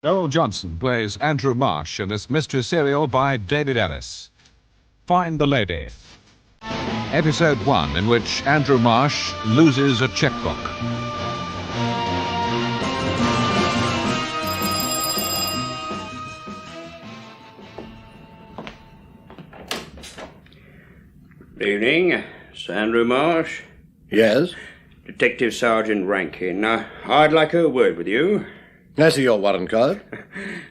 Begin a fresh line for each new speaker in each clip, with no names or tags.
Noel Johnson plays Andrew Marsh in this mystery serial by David Ellis. Find the Lady. Episode 1, in which Andrew Marsh loses a checkbook.
Good evening, Sir Andrew Marsh.
Yes?
Detective Sergeant Rankin. I'd like a word with you.
I see your warrant card.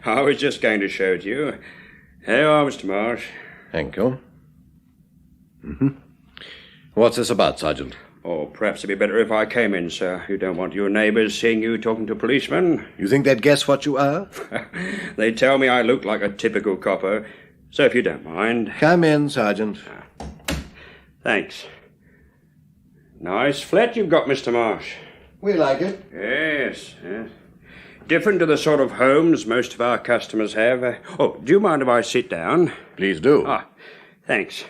I was just going to show it you. Here you are, Mr. Marsh.
Thank you. What's this about, Sergeant?
Or perhaps it'd be better if I came in, sir. You don't want your neighbours seeing you talking to policemen.
You think they'd guess what you are?
They tell me I look like a typical copper, so if you don't mind...
Come in, Sergeant.
Thanks. Nice flat you've got, Mr. Marsh.
We like it.
Yes. Different to the sort of homes most of our customers have. Do you mind if I sit down?
Please do.
Thanks.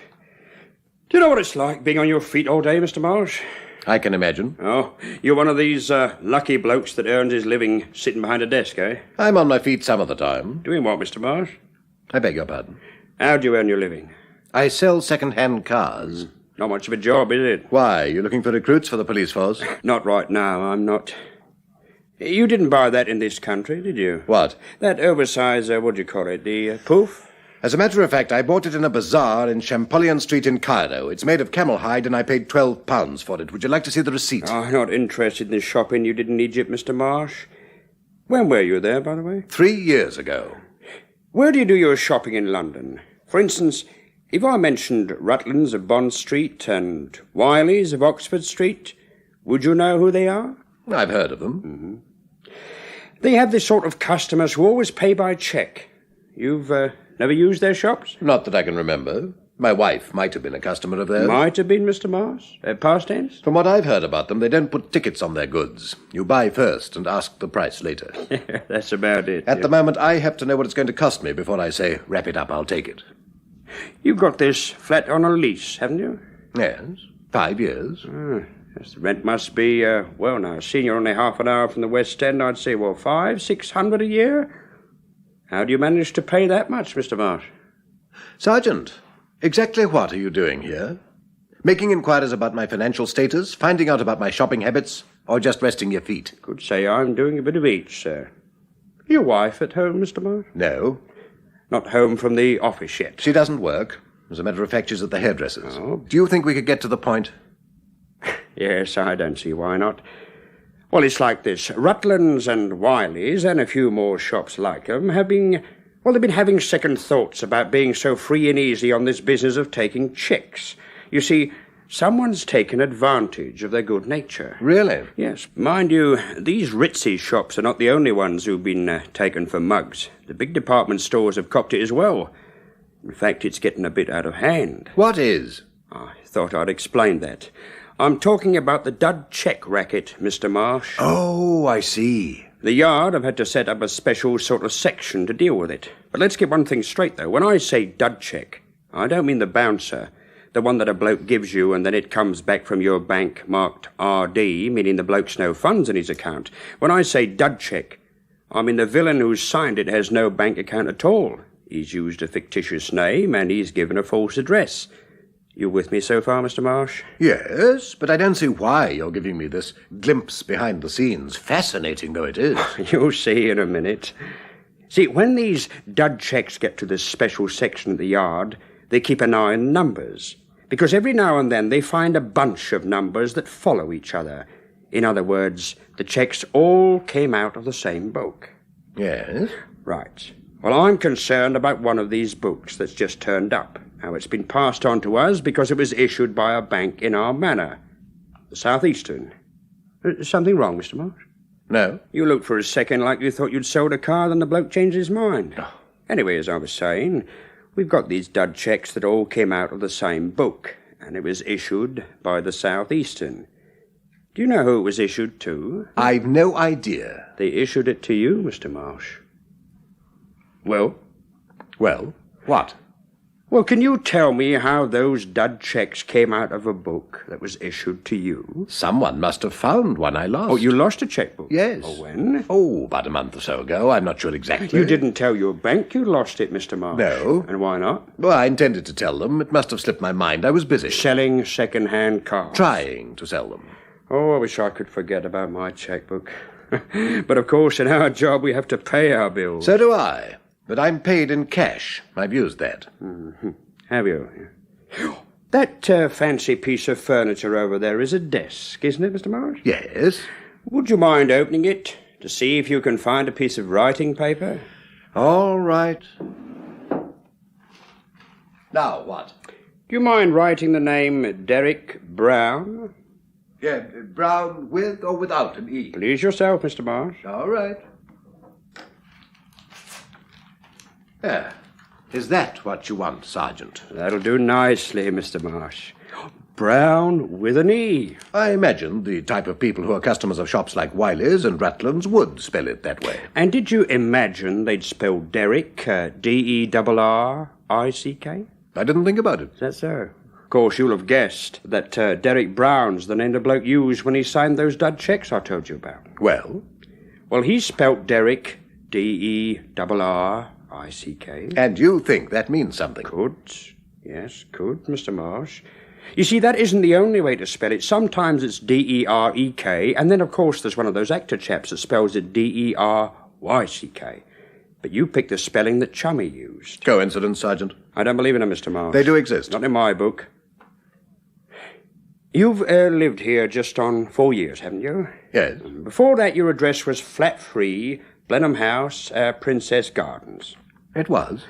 Do you know what it's like being on your feet all day, Mr. Marsh?
I can imagine.
Oh, you're one of these lucky blokes that earns his living sitting behind a desk, eh?
I'm on my feet some of the time.
Doing what, Mr. Marsh?
I beg your pardon.
How do you earn your living?
I sell second-hand cars.
Not much of a job, is it?
Why? You looking for recruits for the police force?
Not right now, I'm not. You didn't buy that in this country, did you?
What?
That oversized, what do you call it, the poof?
As a matter of fact, I bought it in a bazaar in Champollion Street in Cairo. It's made of camel hide, and I paid £12 for it. Would you like to see the receipt?
I'm not interested in the shopping you did in Egypt, Mr. Marsh. When were you there, by the way?
3 years ago.
Where do you do your shopping in London? For instance, if I mentioned Rutland's of Bond Street and Wiley's of Oxford Street, would you know who they are?
I've heard of them.
They have this sort of customers who always pay by cheque. You've never used their shops?
Not that I can remember. My wife might have been a customer of theirs.
Might have been, Mr. Marsh? Past tense?
From what I've heard about them, they don't put tickets on their goods. You buy first and ask the price later.
That's about it.
At the moment, I have to know what it's going to cost me before I say, wrap it up, I'll take it.
You've got this flat on a lease, haven't you?
Yes, 5 years.
Yes, the rent must be, seeing you're only half an hour from the West End, I'd say, £500-600 a year? How do you manage to pay that much, Mr. Marsh?
Sergeant, exactly what are you doing here? Making inquiries about my financial status, finding out about my shopping habits, or just resting your feet?
Could say I'm doing a bit of each, sir. Your wife at home, Mr. Marsh?
No.
Not home from the office yet?
She doesn't work. As a matter of fact, she's at the hairdresser's.
Oh.
Do you think we could get to the point?
Yes, I don't see why not. Well, it's like this. Rutland's and Wiley's and a few more shops like them have been... they've been having second thoughts about being so free and easy on this business of taking cheques. You see, someone's taken advantage of their good nature.
Really?
Yes. Mind you, these ritzy shops are not the only ones who've been taken for mugs. The big department stores have copped it as well. In fact, it's getting a bit out of hand.
What is?
I thought I'd explain that. I'm talking about the dud cheque racket, Mr. Marsh.
Oh, I see.
The Yard have had to set up a special sort of section to deal with it. But let's get one thing straight, though. When I say dud cheque, I don't mean the bouncer, the one that a bloke gives you and then it comes back from your bank marked RD, meaning the bloke's no funds in his account. When I say dud cheque, I mean the villain who's signed it has no bank account at all. He's used a fictitious name and he's given a false address. You with me so far, Mr. Marsh?
Yes, but I don't see why you're giving me this glimpse behind the scenes, fascinating though it is.
You'll see in a minute. See, when these dud cheques get to this special section of the Yard, they keep an eye on numbers, because every now and then they find a bunch of numbers that follow each other. In other words, the cheques all came out of the same book.
Yes?
Right. Well, I'm concerned about one of these books that's just turned up. Now, it's been passed on to us because it was issued by a bank in our manor, the South Eastern. Something wrong, Mr. Marsh?
No.
You looked for a second like you thought you'd sold a car, then the bloke changed his mind.
Oh.
Anyway, as I was saying, we've got these dud cheques that all came out of the same book, and it was issued by the South Eastern. Do you know who it was issued to?
I've no idea.
They issued it to you, Mr. Marsh.
Well? Well, what?
Well, can you tell me how those dud checks came out of a book that was issued to you?
Someone must have found one I lost.
Oh, you lost a checkbook?
Yes.
Oh, when?
Oh, about a month or so ago. I'm not sure exactly.
You didn't tell your bank you lost it, Mr. Marsh?
No.
And why not?
Well, I intended to tell them. It must have slipped my mind. I was busy.
Selling second-hand cars?
Trying to sell them.
Oh, I wish I could forget about my checkbook. But, of course, in our job we have to pay our bills.
So do I. But I'm paid in cash. I've used that.
Mm-hmm. Have you? That fancy piece of furniture over there is a desk, isn't it, Mr. Marsh?
Yes.
Would you mind opening it to see if you can find a piece of writing paper?
All right. Now, what?
Do you mind writing the name Derek Brown?
Yeah, Brown with or without an E?
Please yourself, Mr. Marsh.
All right. There. Is that what you want, Sergeant?
That'll do nicely, Mr. Marsh. Brown with an E.
I imagine the type of people who are customers of shops like Wiley's and Rutland's would spell it that way.
And did you imagine they'd spell Derrick, D-E-R-R-I-C-K?
I didn't think about it.
Is that so? Of course, you'll have guessed that Derek Brown's the name the bloke used when he signed those dud checks I told you about.
Well?
Well, he spelt Derrick, D-E-R-R-I-C-K.
And you think that means something?
Could. Yes, could, Mr. Marsh. You see, that isn't the only way to spell it. Sometimes it's D-E-R-E-K, and then, of course, there's one of those actor chaps that spells it D-E-R-Y-C-K. But you picked the spelling that Chummy used.
Coincidence, Sergeant?
I don't believe in it, Mr. Marsh.
They do exist.
Not in my book. You've lived here just on 4 years, haven't you?
Yes.
Before that, your address was Flat 3, Blenheim House, Princess Gardens.
It was.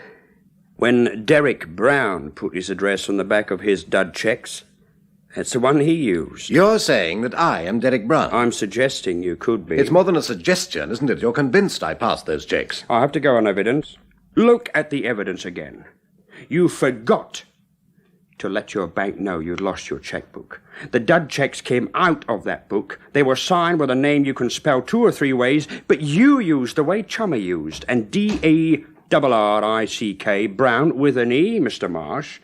When Derek Brown put his address on the back of his dud checks, that's the one he used.
You're saying that I am Derek Brown?
I'm suggesting you could be.
It's more than a suggestion, isn't it? You're convinced I passed those checks.
I have to go on evidence. Look at the evidence again. You forgot to let your bank know you'd lost your checkbook. The dud checks came out of that book. They were signed with a name you can spell 2 or 3 ways, but you used the way Chummy used, and D-A-R-R-I-C-K, Brown with an E, Mr. Marsh.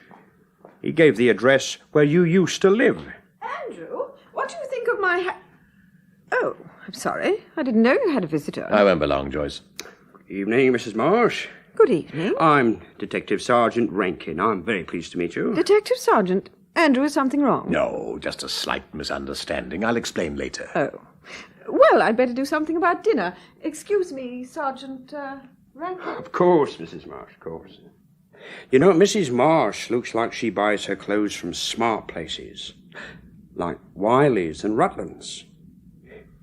He gave the address where you used to live.
Andrew, what do you think of my Oh, I'm sorry. I didn't know you had a visitor.
I won't be long, Joyce.
Good evening, Mrs. Marsh.
Good evening.
I'm Detective Sergeant Rankin. I'm very pleased to meet you.
Detective Sergeant, Andrew, is something wrong?
No, just a slight misunderstanding. I'll explain later.
Oh. Well, I'd better do something about dinner. Excuse me, Sergeant Rankin.
Of course, Mrs. Marsh, of course. You know, Mrs. Marsh looks like she buys her clothes from smart places, like Wiley's and Rutland's.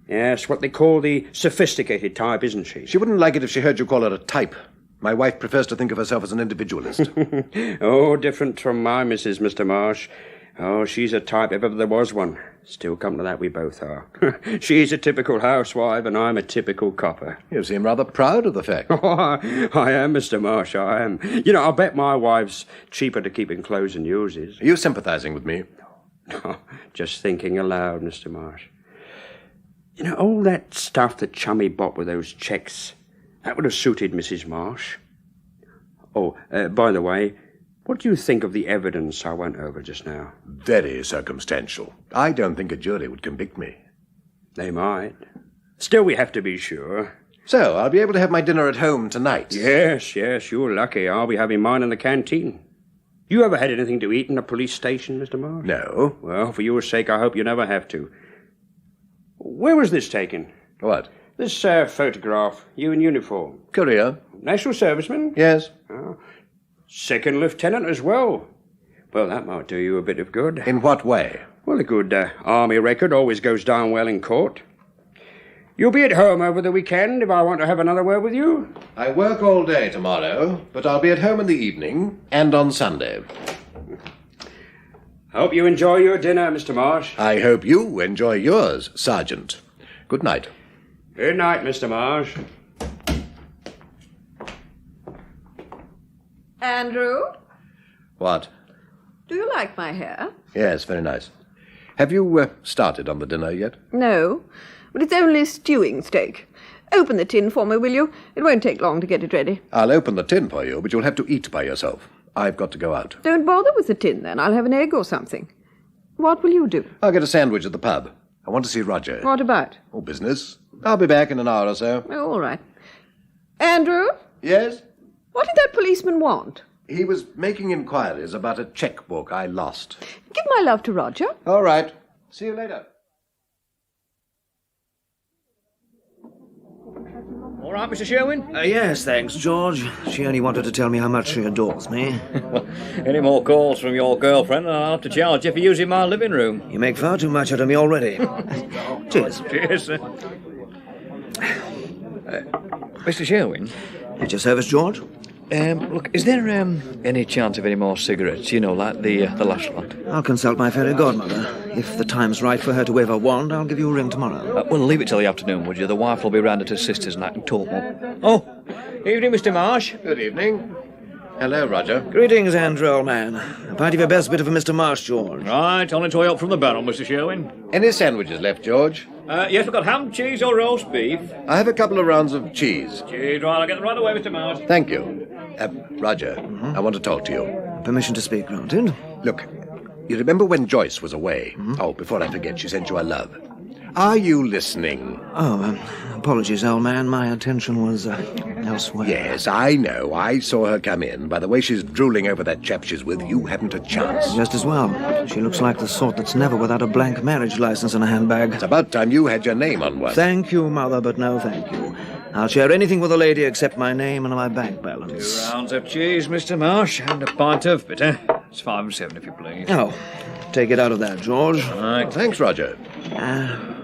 Yes, what they call the sophisticated type, isn't she?
She wouldn't like it if she heard you call her a type. My wife prefers to think of herself as an individualist.
Oh, different from my Mrs., Mr. Marsh. Oh, she's a type if ever there was one. Still come to that, we both are. She's a typical housewife, and I'm a typical copper.
You seem rather proud of the fact.
Oh, I am, Mr. Marsh, I am. You know, I'll bet my wife's cheaper to keep in clothes than yours is.
Are you sympathizing with me?
No, just thinking aloud, Mr. Marsh. You know, all that stuff that Chummy bought with those checks, that would have suited Mrs. Marsh. Oh, by the way, what do you think of the evidence I went over just now?
Very circumstantial. I don't think a jury would convict me.
They might. Still, we have to be sure.
So, I'll be able to have my dinner at home tonight?
Yes, you're lucky. I'll be having mine in the canteen. You ever had anything to eat in a police station, Mr. Marsh?
No.
Well, for your sake, I hope you never have to. Where was this taken?
What?
This photograph. You in uniform.
Courier?
National serviceman?
Yes.
Oh. Second lieutenant as well. Well, that might do you a bit of good.
In what way?
Well, a good army record always goes down well in court. You'll be at home over the weekend if I want to have another word with you?
I work all day tomorrow, but I'll be at home in the evening and on Sunday.
Hope you enjoy your dinner, Mr. Marsh.
I hope you enjoy yours, Sergeant. Good night.
Good night, Mr. Marsh.
Andrew,
What?
do you like my hair?
Yes, very nice. Have you started on the dinner yet?
No, but it's only stewing steak. Open the tin for me, will you? It won't take long to get it ready.
I'll open the tin for you, but you'll have to eat by yourself. I've got to go out.
Don't bother with the tin, then. I'll have an egg or something. What will you do?
I'll get a sandwich at the pub. I want to see Roger.
What about?
Oh, business. I'll be back in an hour or so.
Oh, all right. Andrew?
Yes?
What did that policeman want?
He was making inquiries about a checkbook I lost.
Give my love to Roger.
All right. See you later.
All right, Mr. Sherwin?
Yes, thanks, George. She only wanted to tell me how much she adores me.
Any more calls from your girlfriend, and I'll have to charge you for using my living room.
You make far too much out of me already. Cheers.
Cheers. Mr. Sherwin?
At your service, George?
Look, is there any chance of any more cigarettes? You know, like the last lot?
I'll consult my fairy godmother. If the time's right for her to wave her wand, I'll give you a ring tomorrow.
Well, leave it till the afternoon, would you? The wife will be round at her sister's and I can talk more. Oh, evening, Mr. Marsh.
Good evening. Hello, Roger.
Greetings, Andrew, old man. A pint of your best bit of a Mr. Marsh, George.
Right, on its way up from the barrel, Mr. Sherwin.
Any sandwiches left, George?
Yes, we've got ham, cheese or roast beef.
I have a couple of rounds of cheese.
Cheese, right, I'll get them right away, Mr. Marsh.
Thank you. Roger, I want to talk to you.
Permission to speak granted.
Look, you remember when Joyce was away? Oh, before I forget, she sent you a love. Are you listening?
Oh, apologies, old man. My attention was elsewhere.
Yes, I know. I saw her come in. By the way she's drooling over that chap she's with, you haven't a chance.
Just as well. She looks like the sort that's never without a blank marriage license in a handbag.
It's about time you had your name on one.
Thank you, Mother, but no thank you. I'll share anything with a lady except my name and my bank balance.
2 rounds of cheese, Mr. Marsh, and a pint of bitter. It's 5 and 7, if you please.
Oh, take it out of that, George.
Right.
Thanks, Roger.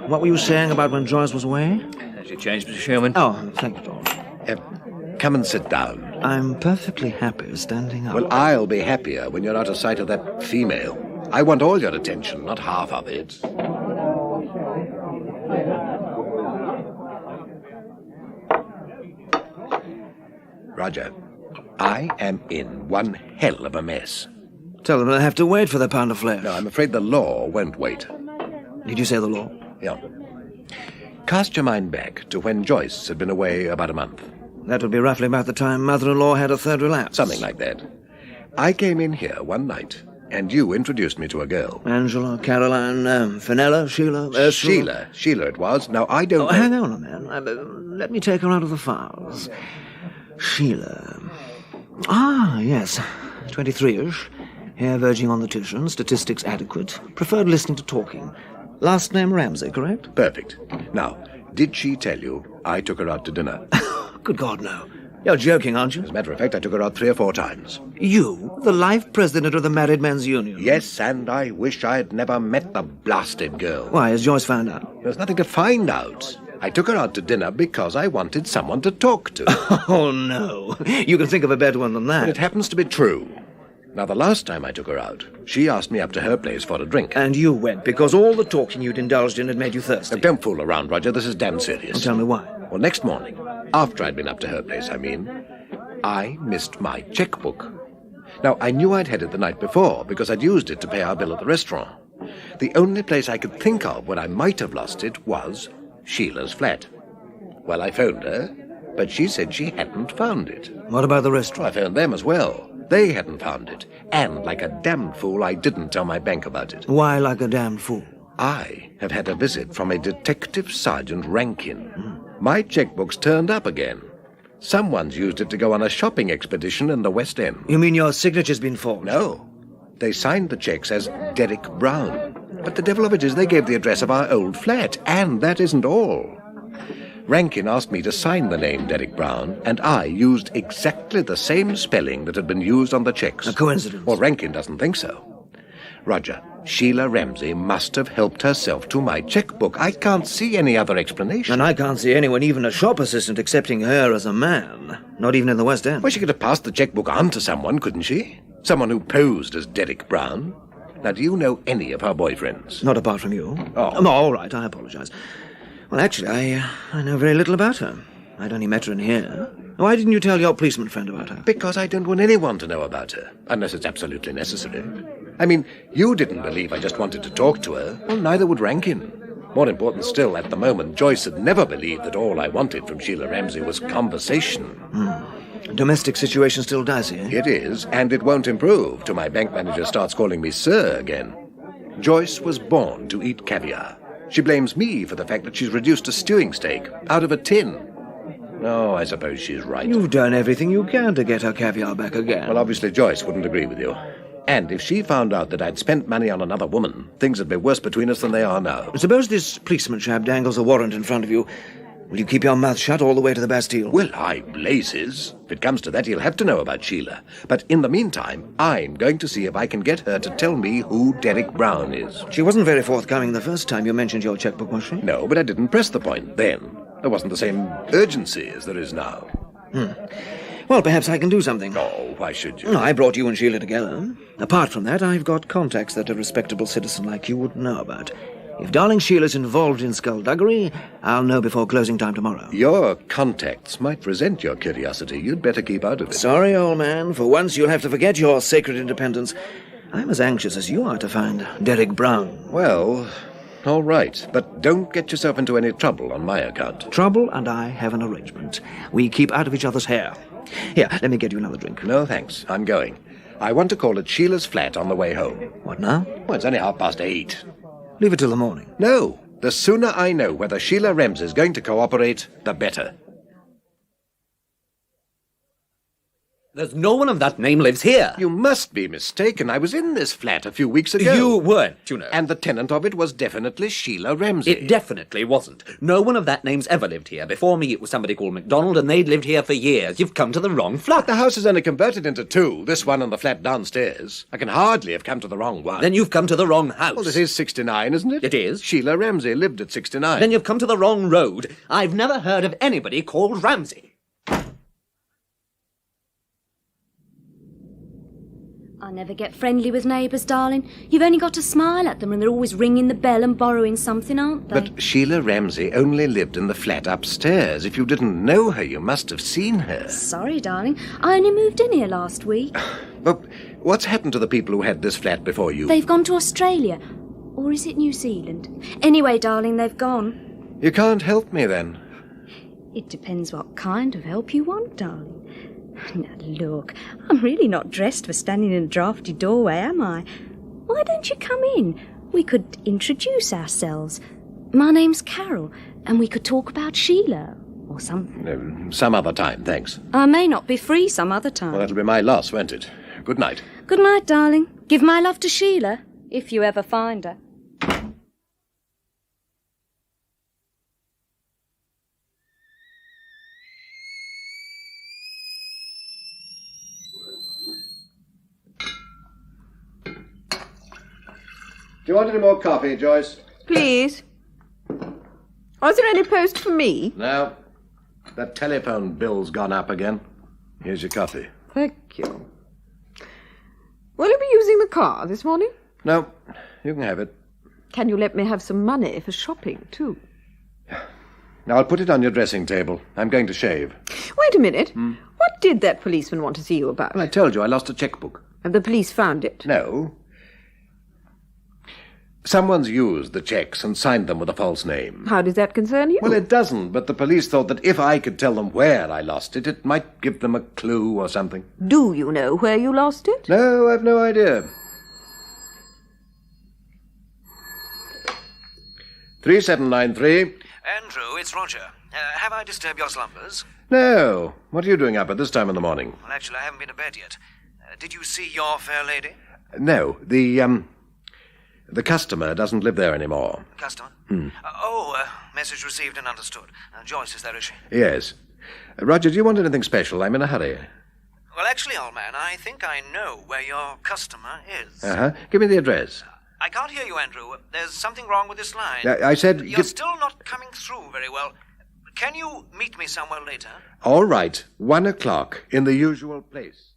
What were you saying about when Joyce was away?
Has it changed, Mr. Sherman?
Oh, thank you, George.
Come and sit down.
I'm perfectly happy standing up.
Well, I'll be happier when you're out of sight of that female. I want all your attention, not half of it. Roger, I am in one hell of a mess.
Tell them I have to wait for the pound of flesh.
No, I'm afraid the law won't wait.
Did you say the law?
Yeah. Cast your mind back to when Joyce had been away about a month.
That would be roughly about the time Mother-in-law had a third relapse.
Something like that. I came in here one night, and you introduced me to a girl.
Angela, Caroline, Fenella, Sheila, Ursula.
Sheila it was. Now, I don't...
Oh, hang on a minute. Let me take her out of the files. Sheila. Ah, yes. 23-ish. Hair verging on the Titian. Statistics adequate. Preferred listening to talking. Last name Ramsey, correct?
Perfect. Now, did she tell you I took her out to dinner?
Good God, no. You're joking, aren't you?
As a matter of fact, I took her out 3 or 4 times.
You, the life president of the Married Men's Union?
Yes, and I wish I'd never met the blasted girl.
Why, has Joyce found out?
There's nothing to find out. I took her out to dinner because I wanted someone to talk to.
Oh, no. You can think of a better one than that.
But it happens to be true. Now, the last time I took her out, she asked me up to her place for a drink.
And you went because all the talking you'd indulged in had made you thirsty.
Now, don't fool around, Roger. This is damn serious.
Well, tell me why.
Well, next morning, after I'd been up to her place, I missed my checkbook. Now, I knew I'd had it the night before because I'd used it to pay our bill at the restaurant. The only place I could think of where I might have lost it was Sheila's flat. Well, I phoned her, but she said she hadn't found it.
What about the
Well,
restaurant?
I phoned them as well. They hadn't found it. And, like a damned fool, I didn't tell my bank about it.
Why like a damned fool?
I have had a visit from a Detective Sergeant Rankin. My checkbook's turned up again. Someone's used it to go on a shopping expedition in the West End.
You mean your signature's been forged?
No. They signed the checks as Derek Brown. But the devil of it is they gave the address of our old flat. And that isn't all. Rankin asked me to sign the name Derek Brown, and I used exactly the same spelling that had been used on the checks.
A coincidence.
Well, Rankin doesn't think so. Roger, Sheila Ramsey must have helped herself to my checkbook. I can't see any other explanation.
And I can't see anyone, even a shop assistant, accepting her as a man. Not even in the West End.
Well, she could have passed the checkbook on to someone, couldn't she? Someone who posed as Derek Brown. Now, do you know any of her boyfriends?
Not apart from you.
Oh.
All right, I apologize. Well, actually, I know very little about her. I'd only met her in here. Why didn't you tell your policeman friend about her?
Because I don't want anyone to know about her, unless it's absolutely necessary. I mean, you didn't believe I just wanted to talk to her. Well, neither would Rankin. More important still, at the moment, Joyce had never believed that all I wanted from Sheila Ramsey was conversation.
Domestic situation still dicey, eh?
It is, and it won't improve till my bank manager starts calling me sir again. Joyce was born to eat caviar. She blames me for the fact that she's reduced a stewing steak out of a tin. Oh, I suppose she's right.
You've done everything you can to get her caviar back again.
Well, obviously Joyce wouldn't agree with you. And if she found out that I'd spent money on another woman, things would be worse between us than they are now.
Suppose this policeman chap dangles a warrant in front of you. Will you keep your mouth shut all the way to the Bastille?
Well, I blazes. If it comes to that, he'll have to know about Sheila. But in the meantime, I'm going to see if I can get her to tell me who Derek Brown is.
She wasn't very forthcoming the first time you mentioned your checkbook, was she?
No, but I didn't press the point then. There wasn't the same urgency as there is now.
Well, perhaps I can do something.
Oh, why should you?
No, I brought you and Sheila together. Apart from that, I've got contacts that a respectable citizen like you would know about. If darling Sheila's involved in skullduggery, I'll know before closing time tomorrow.
Your contacts might resent your curiosity. You'd better keep out of it.
Sorry, old man. For once, you'll have to forget your sacred independence. I'm as anxious as you are to find Derek Brown.
Well, all right. But don't get yourself into any trouble on my account.
Trouble and I have an arrangement. We keep out of each other's hair. Here, let me get you another drink.
No, thanks. I'm going. I want to call at Sheila's flat on the way home.
What now?
Well, it's only 8:30.
Leave it till the morning.
No. The sooner I know whether Sheila Ramsey is going to cooperate, the better.
There's no one of that name lives here.
You must be mistaken. I was in this flat a few weeks ago.
You weren't, you know.
And the tenant of it was definitely Sheila Ramsey.
It definitely wasn't. No one of that name's ever lived here. Before me, it was somebody called MacDonald, and they'd lived here for years. You've come to the wrong flat.
The house is only converted into two, this one and the flat downstairs. I can hardly have come to the wrong one.
Then you've come to the wrong house.
Well, this is 69, isn't it?
It is.
Sheila Ramsey lived at 69.
Then you've come to the wrong road. I've never heard of anybody called Ramsey.
I never get friendly with neighbours, darling. You've only got to smile at them and they're always ringing the bell and borrowing something, aren't they?
But Sheila Ramsey only lived in the flat upstairs. If you didn't know her, you must have seen her.
Sorry, darling. I only moved in here last week.
But what's happened to the people who had this flat before you?
They've gone to Australia. Or is it New Zealand? Anyway, darling, they've gone.
You can't help me, then?
It depends what kind of help you want, darling. Now, look, I'm really not dressed for standing in a drafty doorway, am I? Why don't you come in? We could introduce ourselves. My name's Carol, and we could talk about Sheila, or something.
Some other time, thanks.
I may not be free some other time.
Well, that'll be my loss, won't it? Good night.
Good night, darling. Give my love to Sheila, if you ever find her.
Do you want any more coffee, Joyce?
Please. Was there any post for me?
No. That telephone bill's gone up again. Here's your coffee.
Thank you. Will you be using the car this morning?
No, you can have it.
Can you let me have some money for shopping, too?
I'll put it on your dressing table. I'm going to shave.
Wait a minute. What did that policeman want to see you about?
Well, I told you I lost a checkbook.
And the police found it?
No. Someone's used the checks and signed them with a false name.
How does that concern you?
Well, it doesn't, but the police thought that if I could tell them where I lost it, it might give them a clue or something.
Do you know where you lost it?
No, I've no idea. 3793.
Andrew, it's Roger. Have I disturbed your slumbers?
No. What are you doing up at this time in the morning?
Well, actually, I haven't been to bed yet. Did you see your fair lady?
No. The customer doesn't live there anymore.
Customer? Message received and understood. Joyce is there, is she?
Yes. Roger, do you want anything special? I'm in a hurry.
Well, actually, old man, I think I know where your customer is.
Uh-huh. Give me the address.
I can't hear you, Andrew. There's something wrong with this line.
I said...
You're still not coming through very well. Can you meet me somewhere later?
All right. 1 o'clock in the usual place.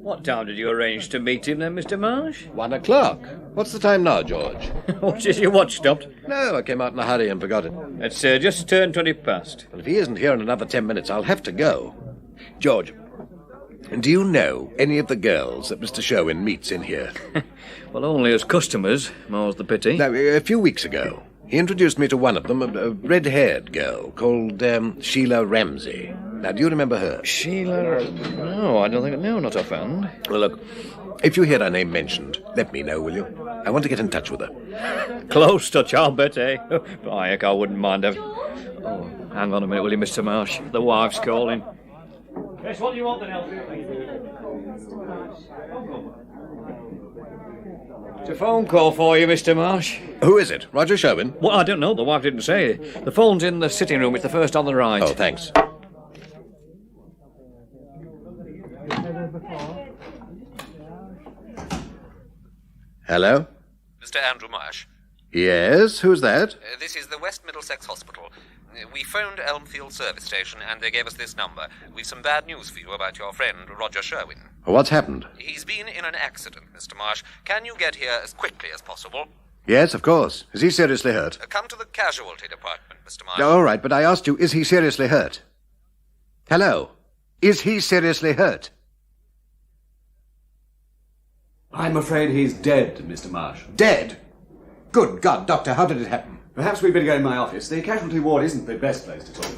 What time did you arrange to meet him then, Mr. Marsh?
1 o'clock. What's the time now, George?
What, is your watch stopped?
No, I came out in a hurry and forgot it.
It's just turned 20 past.
Well, if he isn't here in another 10 minutes, I'll have to go. George, Do you know any of the girls that Mr. Sherwin meets in here?
Well, only as customers, more's the pity.
Now, a few weeks ago, he introduced me to one of them, a red-haired girl called Sheila Ramsey. Now, do you remember her?
Sheila? No, I don't think... No, not offhand.
Well, look, if you hear her name mentioned, let me know, will you? I want to get in touch with her.
Close touch, I'll bet, eh? By heck, I wouldn't mind having... Oh, hang on a minute, will you, Mr. Marsh? The wife's calling. Yes, what do you want then, It's a phone call for you, Mr. Marsh.
Who is it? Roger Sherwin?
Well, I don't know. The wife didn't say. The phone's in the sitting room. It's the first on the right.
Oh, thanks. Hello?
Mr. Andrew Marsh.
Yes, who's that?
This is the West Middlesex Hospital. We phoned Elmfield Service Station and they gave us this number. We've some bad news for you about your friend, Roger Sherwin.
What's happened?
He's been in an accident, Mr. Marsh. Can you get here as quickly as possible?
Yes, of course. Is he seriously hurt?
Come to the casualty department, Mr. Marsh.
All right, but I asked you, is he seriously hurt? Hello? Is he seriously hurt?
I'm afraid he's dead, Mr. Marsh.
Dead? Good God, Doctor, how did it happen?
Perhaps we'd better go in my office. The casualty ward isn't the best place to talk.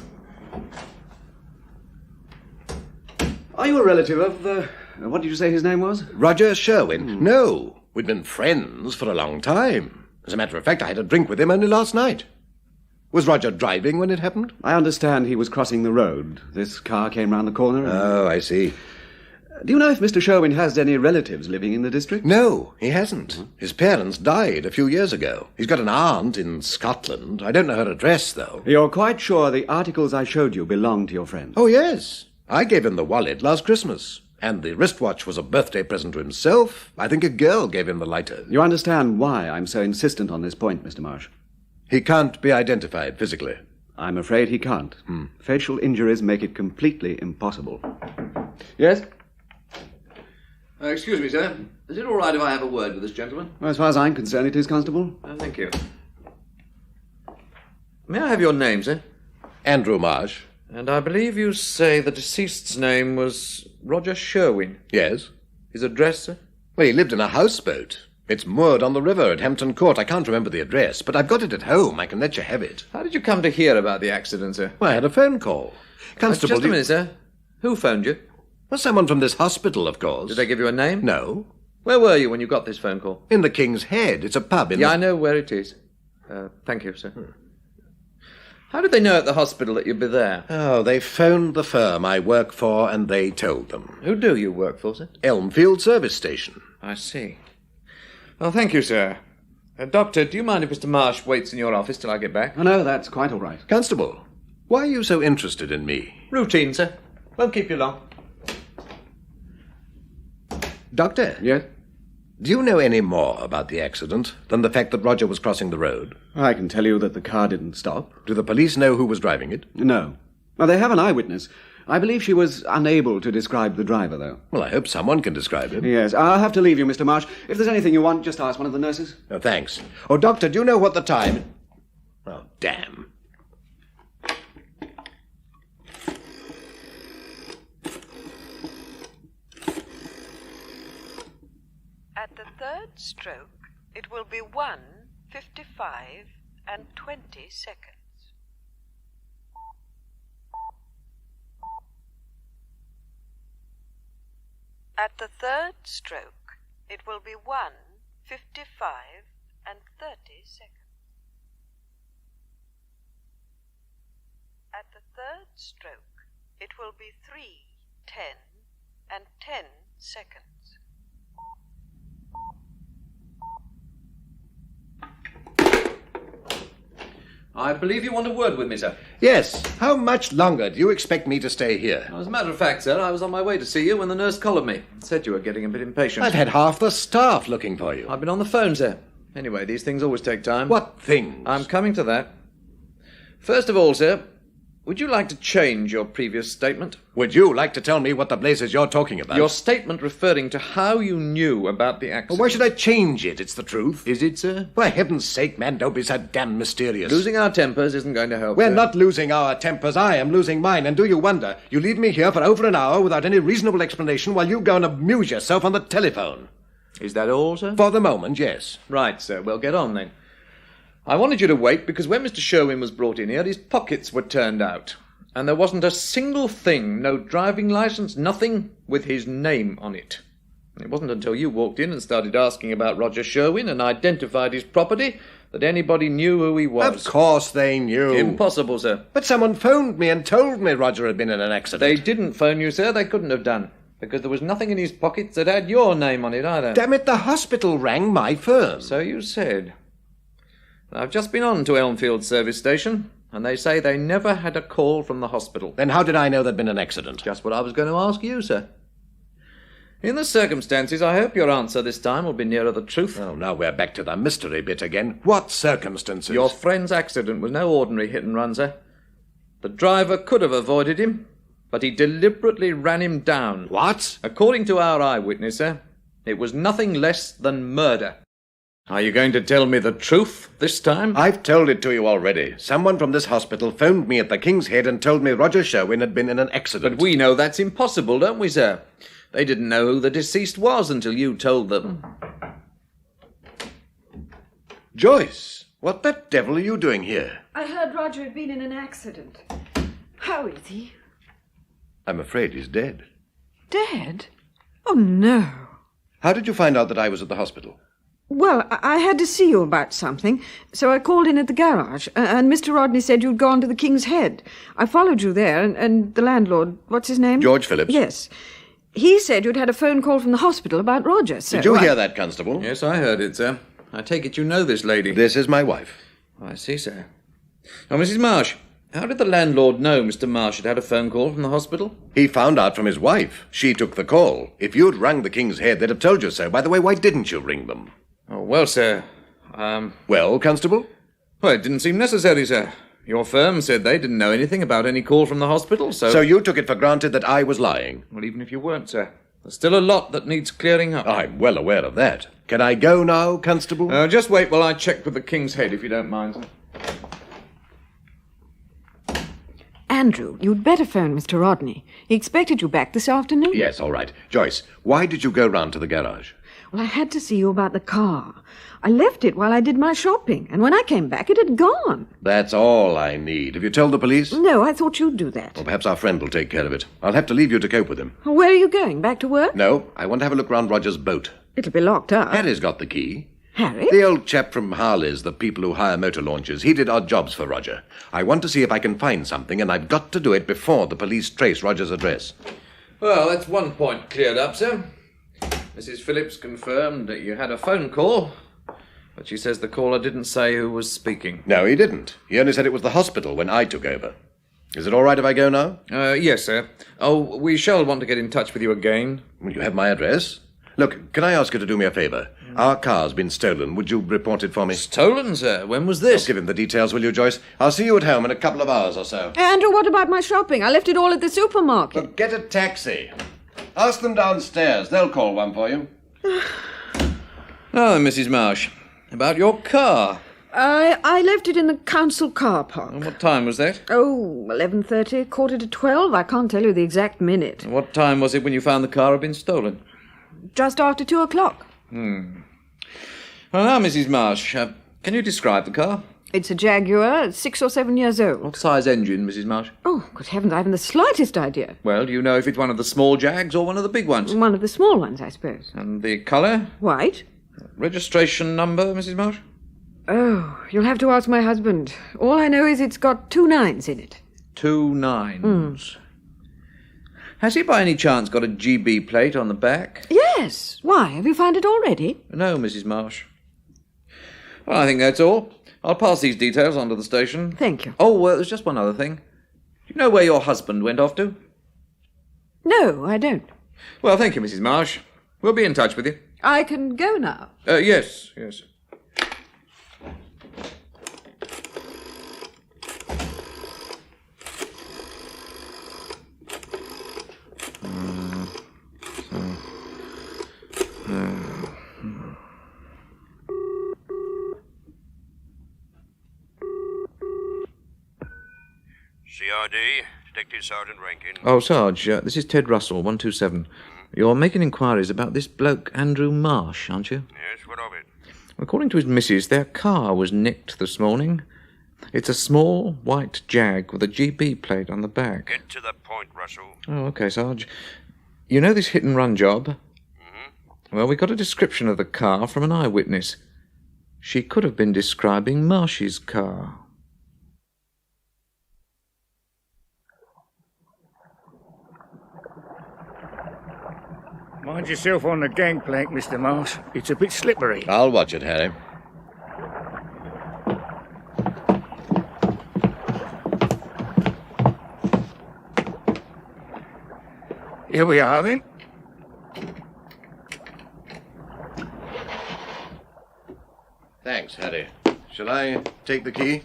Are you a relative of, what did you say his name was?
Roger Sherwin? No. We'd been friends for a long time. As a matter of fact, I had a drink with him only last night. Was Roger driving when it happened?
I understand he was crossing the road. This car came round the corner.
Oh, I see.
Do you know if Mr. Sherwin has any relatives living in the district?
No, he hasn't. His parents died a few years ago. He's got an aunt in Scotland. I don't know her address, though.
You're quite sure the articles I showed you belong to your friend?
Oh, yes. I gave him the wallet last Christmas. And the wristwatch was a birthday present to himself. I think a girl gave him the lighter.
You understand why I'm so insistent on this point, Mr. Marsh?
He can't be identified physically.
I'm afraid he can't. Facial injuries make it completely impossible. Yes?
Excuse me, sir. Is it all right if I have a word with this gentleman?
Well, as far as I'm concerned, it is, Constable.
Thank you. May I have your name, sir?
Andrew Marsh.
And I believe you say the deceased's name was Roger Sherwin.
Yes.
His address, sir?
Well, he lived in a houseboat. It's moored on the river at Hampton Court. I can't remember the address, but I've got it at home. I can let you have it.
How did you come to hear about the accident, sir?
Well, I had a phone call. Constable...
Just a minute, sir. Who phoned you?
Well, someone from this hospital, of course.
Did they give you a name?
No.
Where were you when you got this phone call?
In the King's Head. It's a pub in
I know where it is. Thank you, sir. How did they know at the hospital that you'd be there?
Oh, they phoned the firm I work for and they told them.
Who do you work for, sir?
Elmfield Service Station.
I see. Well, thank you, sir. Doctor, do you mind if Mr. Marsh waits in your office till I get back?
Oh, no, that's quite all right.
Constable, why are you so interested in me?
Routine, sir. Won't keep you long.
Doctor?
Yes?
Do you know any more about the accident than the fact that Roger was crossing the road?
I can tell you that the car didn't stop.
Do the police know who was driving it?
No. Well, they have an eyewitness. I believe she was unable to describe the driver, though.
Well, I hope someone can describe him.
Yes, I'll have to leave you, Mr. Marsh. If there's anything you want, just ask one of the nurses.
Oh, thanks. Oh, Doctor, do you know what the time... Oh, damn.
At the third stroke, it will be 1:55 and 20 seconds. At the third stroke, it will be 1:55 and 30 seconds. At the third stroke, it will be 3:10 and 10 seconds.
I believe you want a word with me, sir.
Yes. How much longer do you expect me to stay here?
As a matter of fact, sir, I was on my way to see you when the nurse collared me. Said you were getting a bit impatient.
I've had half the staff looking for you.
I've been on the phone, sir. Anyway, these things always take time.
What things?
I'm coming to that. First of all, sir, would you like to change your previous statement?
Would you like to tell me what the blazes you're talking about?
Your statement referring to how you knew about the accident.
Well, why should I change it? It's the truth.
Is it, sir?
For heaven's sake, man, don't be so damn mysterious.
Losing our tempers isn't going to help,
We're
sir.
not losing our tempers. I am losing mine. And do you wonder? You leave me here for over an hour without any reasonable explanation while you go and amuse yourself on the telephone.
Is that all, sir?
For the moment, yes.
Right, sir. Well, get on, then. I wanted you to wait because when Mr. Sherwin was brought in here, his pockets were turned out. And there wasn't a single thing, no driving licence, nothing with his name on it. It wasn't until you walked in and started asking about Roger Sherwin and identified his property that anybody knew who he was.
Of course they knew.
Impossible, sir.
But someone phoned me and told me Roger had been in an accident.
They didn't phone you, sir. They couldn't have done. Because there was nothing in his pockets that had your name on it either.
Damn it, the hospital rang my firm.
So you said. I've just been on to Elmfield Service Station, and they say they never had a call from the hospital.
Then how did I know there'd been an accident?
Just what I was going to ask you, sir. In the circumstances, I hope your answer this time will be nearer the truth.
Oh, now we're back to the mystery bit again. What circumstances?
Your friend's accident was no ordinary hit and run, sir. The driver could have avoided him, but he deliberately ran him down.
What?
According to our eyewitness, sir, it was nothing less than murder. Are you going to tell me the truth this time?
I've told it to you already. Someone from this hospital phoned me at the King's Head and told me Roger Sherwin had been in an accident.
But we know that's impossible, don't we, sir? They didn't know who the deceased was until you told them.
Joyce, what the devil are you doing here?
I heard Roger had been in an accident. How is he?
I'm afraid he's dead.
Dead? Oh, no.
How did you find out that I was at the hospital?
Well, I had to see you about something, so I called in at the garage, and Mr. Rodney said you'd gone to the King's Head. I followed you there, and the landlord, what's his name?
George Phillips.
Yes. He said you'd had a phone call from the hospital about Roger, so...
Did you hear that, Constable?
Yes, I heard it, sir. I take it you know this lady.
This is my wife.
Oh, I see, sir. Now, Mrs. Marsh, how did the landlord know Mr. Marsh had had a phone call from the hospital?
He found out from his wife. She took the call. If you'd rung the King's Head, they'd have told you so. By the way, why didn't you ring them?
Oh, well, sir,
Well, Constable?
Well, it didn't seem necessary, sir. Your firm said they didn't know anything about any call from the hospital, so...
So you took it for granted that I was lying?
Well, even if you weren't, sir, there's still a lot that needs clearing up.
I'm well aware of that. Can I go now, Constable?
Just wait while I check with the King's Head, if you don't mind, sir.
Andrew, you'd better phone Mr. Rodney. He expected you back this afternoon.
Yes, all right. Joyce, why did you go round to the garage?
Well, I had to see you about the car. I left it while I did my shopping, and when I came back, it had gone.
That's all I need. Have you told the police?
No, I thought you'd do that.
Well, perhaps our friend will take care of it. I'll have to leave you to cope with him.
Where are you going? Back to work?
No, I want to have a look round Roger's boat.
It'll be locked up.
Harry's got the key.
Harry?
The old chap from Harley's, the people who hire motor launches. He did odd jobs for Roger. I want to see if I can find something, and I've got to do it before the police trace Roger's address.
Well, that's one point cleared up, sir. Mrs. Phillips confirmed that you had a phone call, but she says the caller didn't say who was speaking.
No, he didn't. He only said it was the hospital when I took over. Is it all right if I go now?
Yes, sir. Oh, we shall want to get in touch with you again.
Well, you have my address. Look, can I ask you to do me a favour? Our car's been stolen. Would you report it for me?
Stolen, sir? When was this?
Give him the details, will you, Joyce? I'll see you at home in a couple of hours or so.
Andrew, what about my shopping? I left it all at the supermarket.
Well, get a taxi. Ask them downstairs. They'll call one for you.
Now then, Mrs. Marsh, about your car.
I left it in the council car park.
And what time was that?
Oh, 11:30, 11:45. I can't tell you the exact minute.
And what time was it when you found the car had been stolen?
Just after 2 o'clock.
Well, now, Mrs. Marsh, can you describe the car?
It's a Jaguar, 6 or 7 years old.
What size engine, Mrs. Marsh?
Oh, good heavens, I haven't the slightest idea.
Well, do you know if it's one of the small Jags or one of the big ones?
One of the small ones, I suppose.
And the colour?
White.
Registration number, Mrs. Marsh?
Oh, you'll have to ask my husband. All I know is it's got 2 9s in it.
2 9s. Has he by any chance got a GB plate on the back?
Yes. Why? Have you found it already?
No, Mrs. Marsh. Well, I think that's all. I'll pass these details on to the station.
Thank you.
Oh, there's just one other thing. Do you know where your husband went off to?
No, I don't.
Well, thank you, Mrs. Marsh. We'll be in touch with you.
I can go now.
Yes.
CRD, Detective Sergeant Rankin.
Oh, Sarge, this is Ted Russell, 127. You're making inquiries about this bloke, Andrew Marsh, aren't you?
Yes, what of it?
According to his missus, their car was nicked this morning. It's a small, white Jag with a GB plate on the back.
Get to the point, Russell.
Oh, OK, Sarge. You know this hit-and-run job? Mm-hmm. Well, we got a description of the car from an eyewitness. She could have been describing Marsh's car.
Mind yourself on the gangplank, Mr. Marsh. It's a bit slippery.
I'll watch it, Harry.
Here we are, then.
Thanks, Harry. Shall I take the key?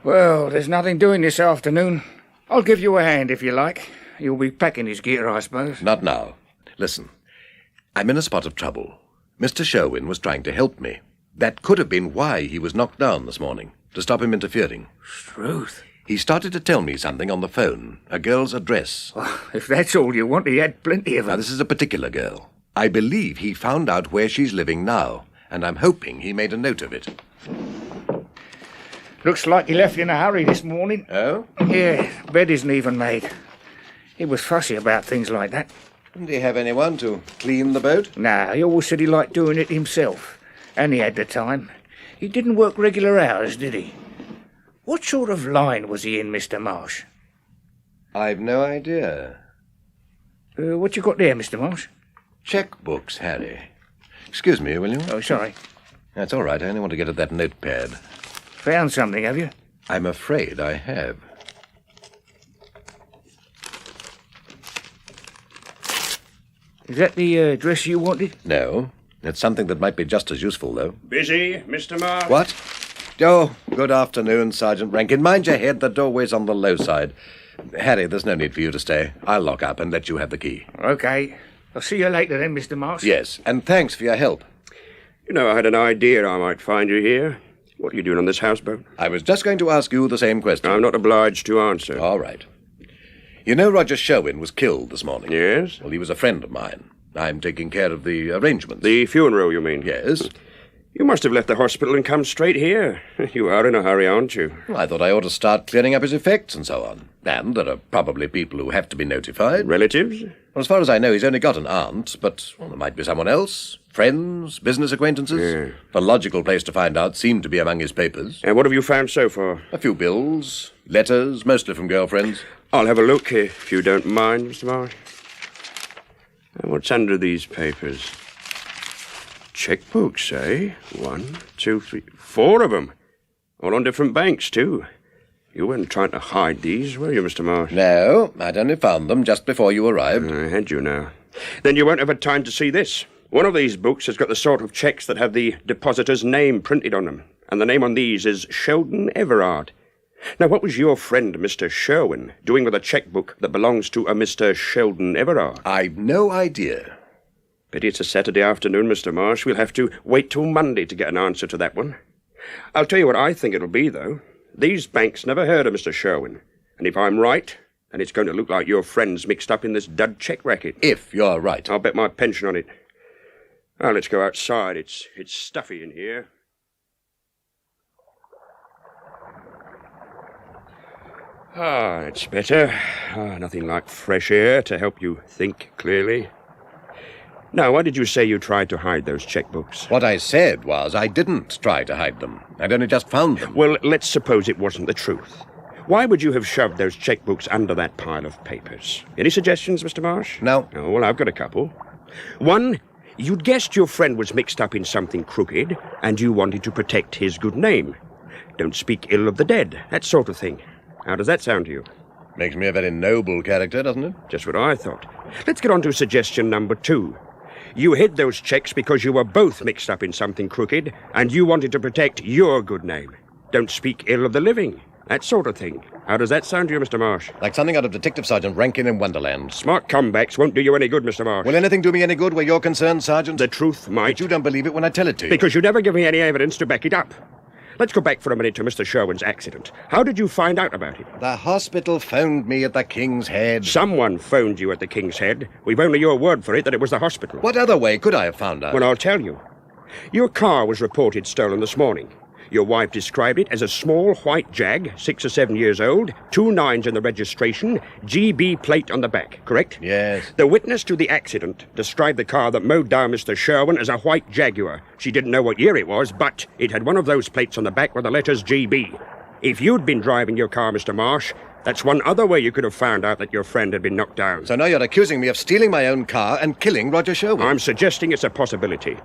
Well, there's nothing doing this afternoon. I'll give you a hand if you like. You'll be packing his gear, I suppose.
Not now. Listen, I'm in a spot of trouble. Mr. Sherwin was trying to help me. That could have been why he was knocked down this morning, to stop him interfering.
Truth.
He started to tell me something on the phone, a girl's address.
Well, if that's all you want, he had plenty of them.
Now, this is a particular girl. I believe he found out where she's living now, and I'm hoping he made a note of it.
Looks like he left in a hurry this morning.
Oh?
Yeah, bed isn't even made. He was fussy about things like that.
Didn't he have anyone to clean the boat?
Nah, he always said he liked doing it himself. And he had the time. He didn't work regular hours, did he? What sort of line was he in, Mr. Marsh?
I've no idea.
What you got there, Mr. Marsh?
Checkbooks, Harry. Excuse me, will you?
Oh, sorry.
That's all right. I only want to get at that notepad.
Found something, have you?
I'm afraid I have.
Is that the address you wanted?
No. It's something that might be just as useful, though.
Busy, Mr. Marsh?
What? Oh, good afternoon, Sergeant Rankin. Mind your head, the doorway's on the low side. Harry, there's no need for you to stay. I'll lock up and let you have the key.
OK. I'll see you later then, Mr. Marsh.
Yes, and thanks for your help.
You know, I had an idea I might find you here. What are you doing on this houseboat?
I was just going to ask you the same question.
I'm not obliged to answer.
All right. You know Roger Sherwin was killed this morning?
Yes?
Well, he was a friend of mine. I'm taking care of the arrangements.
The funeral, you mean?
Yes.
You must have left the hospital and come straight here. You are in a hurry, aren't you?
Well, I thought I ought to start clearing up his effects and so on. And there are probably people who have to be notified.
Relatives?
Well, as far as I know, he's only got an aunt, but there might be someone else. Friends, business acquaintances.
Yeah.
The logical place to find out seemed to be among his papers.
And what have you found so far?
A few bills, letters, mostly from girlfriends.
I'll have a look, if you don't mind, Mr. Marsh. What's under these papers? Checkbooks, eh? 1, 2, 3, 4 of them. All on different banks, too. You weren't trying to hide these, were you, Mr. Marsh?
No, I'd only found them just before you arrived.
I had you now. Then you won't have had time to see this. One of these books has got the sort of checks that have the depositor's name printed on them, and the name on these is Sheldon Everard. Now, what was your friend, Mr. Sherwin, doing with a checkbook that belongs to a Mr. Sheldon Everard?
I've no idea.
Pity it's a Saturday afternoon, Mr. Marsh. We'll have to wait till Monday to get an answer to that one. I'll tell you what I think it'll be, though. These banks never heard of Mr. Sherwin. And if I'm right, then it's going to look like your friend's mixed up in this dud check racket.
If you're right.
I'll bet my pension on it. Now, let's go outside. It's stuffy in here. Ah, it's better. Nothing like fresh air to help you think clearly. Now, why did you say you tried to hide those checkbooks?
What I said was I didn't try to hide them. I'd only just found them.
Well, let's suppose it wasn't the truth. Why would you have shoved those checkbooks under that pile of papers? Any suggestions, Mr. Marsh?
No.
Oh, well, I've got a couple. One, you'd guessed your friend was mixed up in something crooked, and you wanted to protect his good name. Don't speak ill of the dead, that sort of thing. How does that sound to you?
Makes me a very noble character, doesn't it?
Just what I thought. Let's get on to suggestion number 2. You hid those checks because you were both mixed up in something crooked, and you wanted to protect your good name. Don't speak ill of the living. That sort of thing. How does that sound to you, Mr. Marsh?
Like something out of Detective Sergeant Rankin in Wonderland.
Smart comebacks won't do you any good, Mr. Marsh.
Will anything do me any good where you're concerned, Sergeant?
The truth might.
But you don't believe it when I tell it to you.
Because you never give me any evidence to back it up. let's go back for a minute to Mr. Sherwin's accident. How did you find out about it?
The hospital phoned me at the King's Head.
Someone phoned you at the King's Head. We've only your word for it that it was the hospital.
What other way could I have found out?
Well, I'll tell you. Your car was reported stolen this morning. Your wife described it as a small white Jag, 6 or 7 years old, 2 9s in the registration, GB plate on the back, correct?
Yes.
The witness to the accident described the car that mowed down Mr. Sherwin as a white Jaguar. She didn't know what year it was, but it had one of those plates on the back with the letters GB. If you'd been driving your car, Mr. Marsh, that's one other way you could have found out that your friend had been knocked down.
So now you're accusing me of stealing my own car and killing Roger Sherwin?
I'm suggesting it's a possibility.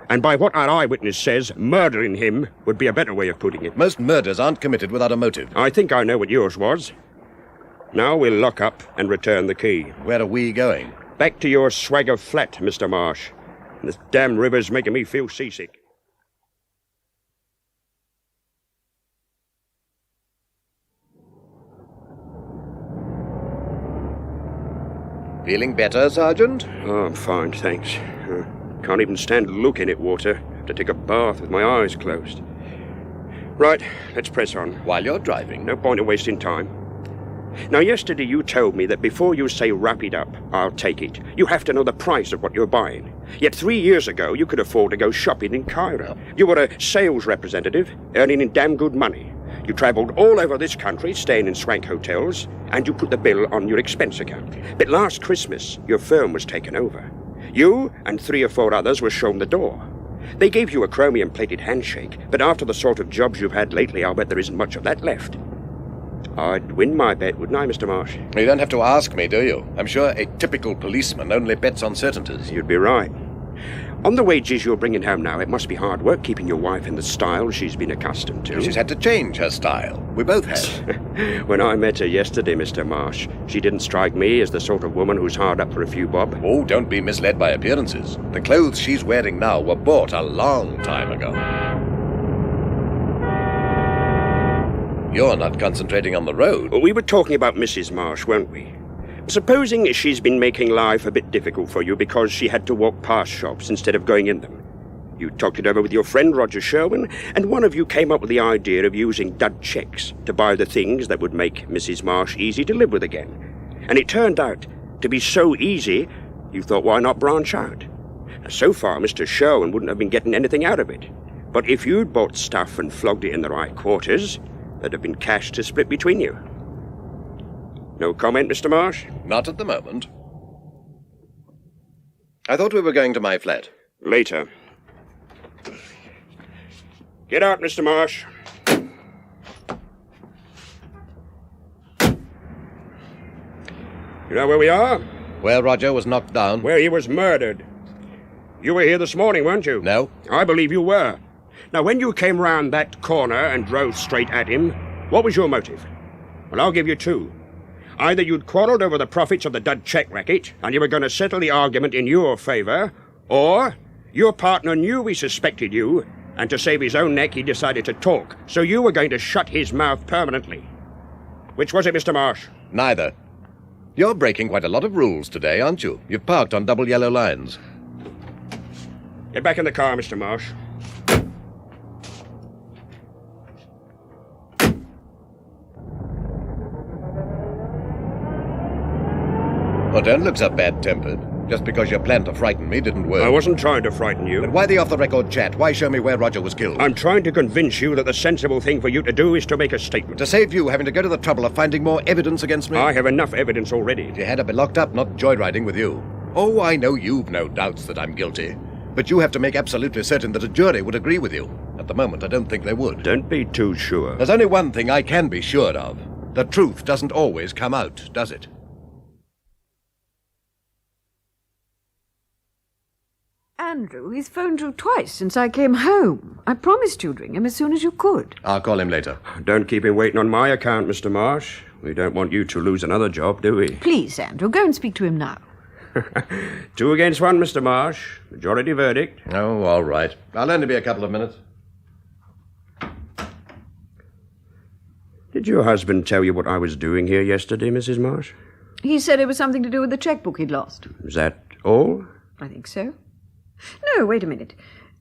And by what our eyewitness says, murdering him would be a better way of putting it.
Most murders aren't committed without a motive.
I think I know what yours was. Now we'll lock up and return the key.
Where are we going?
Back to your swagger flat, Mr. Marsh. This damn river's making me feel seasick.
Feeling better, Sergeant?
Oh, I'm fine, thanks. Can't even stand looking at water. Have to take a bath with my eyes closed. Right, let's press on.
While you're driving?
No point in wasting time. Now, yesterday you told me that before you say wrap it up, I'll take it, you have to know the price of what you're buying. Yet 3 years ago, you could afford to go shopping in Cairo. You were a sales representative, earning in damn good money. You travelled all over this country, staying in swank hotels, and you put the bill on your expense account. But last Christmas, your firm was taken over. You and 3 or 4 others were shown the door. They gave you a chromium-plated handshake, but after the sort of jobs you've had lately, I'll bet there isn't much of that left. I'd win my bet, wouldn't I, Mr. Marsh?
You don't have to ask me, do you? I'm sure a typical policeman only bets on certainties.
You'd be right. On the wages you're bringing home now, it must be hard work keeping your wife in the style she's been accustomed to.
She's had to change her style. We both have.
When I met her yesterday, Mr. Marsh, she didn't strike me as the sort of woman who's hard up for a few bob.
Oh, don't be misled by appearances. The clothes she's wearing now were bought a long time ago. You're not concentrating on the road.
Well, we were talking about Mrs. Marsh, weren't we? Supposing she's been making life a bit difficult for you because she had to walk past shops instead of going in them. You talked it over with your friend Roger Sherwin, and one of you came up with the idea of using dud checks to buy the things that would make Mrs. Marsh easy to live with again. And it turned out to be so easy, you thought, why not branch out? Now, so far, Mr. Sherwin wouldn't have been getting anything out of it. But if you'd bought stuff and flogged it in the right quarters, there'd have been cash to split between you. No comment, Mr. Marsh?
Not at the moment. I thought we were going to my flat.
Later. Get out, Mr. Marsh. You know where we are?
Where Roger was knocked down.
Where he was murdered. You were here this morning, weren't you?
No.
I believe you were. Now, when you came round that corner and drove straight at him, what was your motive? Well, I'll give you 2. Either you'd quarrelled over the profits of the dud check racket, and you were going to settle the argument in your favour, or your partner knew we suspected you, and to save his own neck, he decided to talk, so you were going to shut his mouth permanently. Which was it, Mr. Marsh?
Neither. You're breaking quite a lot of rules today, aren't you? You've parked on double yellow lines.
Get back in the car, Mr. Marsh.
Oh, don't look so bad-tempered. Just because your plan to frighten me didn't work.
I wasn't trying to frighten you.
Then why the off-the-record chat? Why show me where Roger was killed?
I'm trying to convince you that the sensible thing for you to do is to make a statement.
To save you having to go to the trouble of finding more evidence against me?
I have enough evidence already.
You had to be locked up, not joyriding with you. Oh, I know you've no doubts that I'm guilty. But you have to make absolutely certain that a jury would agree with you. At the moment, I don't think they would.
Don't be too sure.
There's only one thing I can be sure of. The truth doesn't always come out, does it?
Andrew, he's phoned you twice since I came home. I promised you'd ring him as soon as you could.
I'll call him later.
Don't keep him waiting on my account, Mr. Marsh. We don't want you to lose another job, do we?
Please, Andrew, go and speak to him now.
2 against 1, Mr. Marsh. Majority verdict.
Oh, all right. I'll only be a couple of minutes.
Did your husband tell you what I was doing here yesterday, Mrs. Marsh?
He said it was something to do with the checkbook he'd lost.
Is that all?
I think so. No, wait a minute.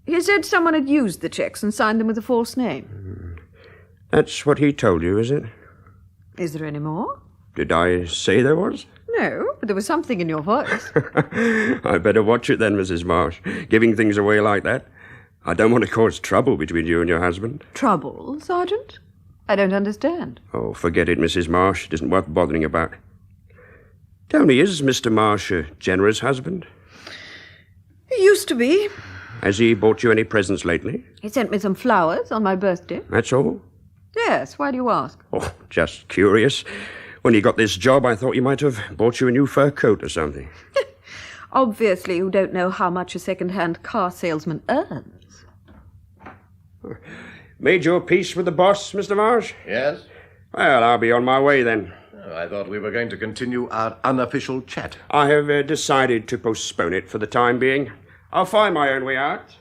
He said someone had used the checks and signed them with a false name.
That's what he told you, is it?
Is there any more?
Did I say there was?
No, but there was something in your voice.
I better watch it then, Mrs. Marsh, giving things away like that. I don't want to cause trouble between you and your husband.
Trouble, Sergeant? I don't understand.
Oh, forget it, Mrs. Marsh. It isn't worth bothering about. Tell me, is Mr. Marsh a generous husband?
He used to be.
Has he bought you any presents lately?
He sent me some flowers on my birthday.
That's all?
Yes, why do you ask?
Oh, just curious. When you got this job, I thought he might have bought you a new fur coat or something.
Obviously, you don't know how much a second-hand car salesman earns.
Made your peace with the boss, Mr. Marsh?
Yes?
Well, I'll be on my way then.
Oh, I thought we were going to continue our unofficial chat.
I have decided to postpone it for the time being. I'll find my own way out.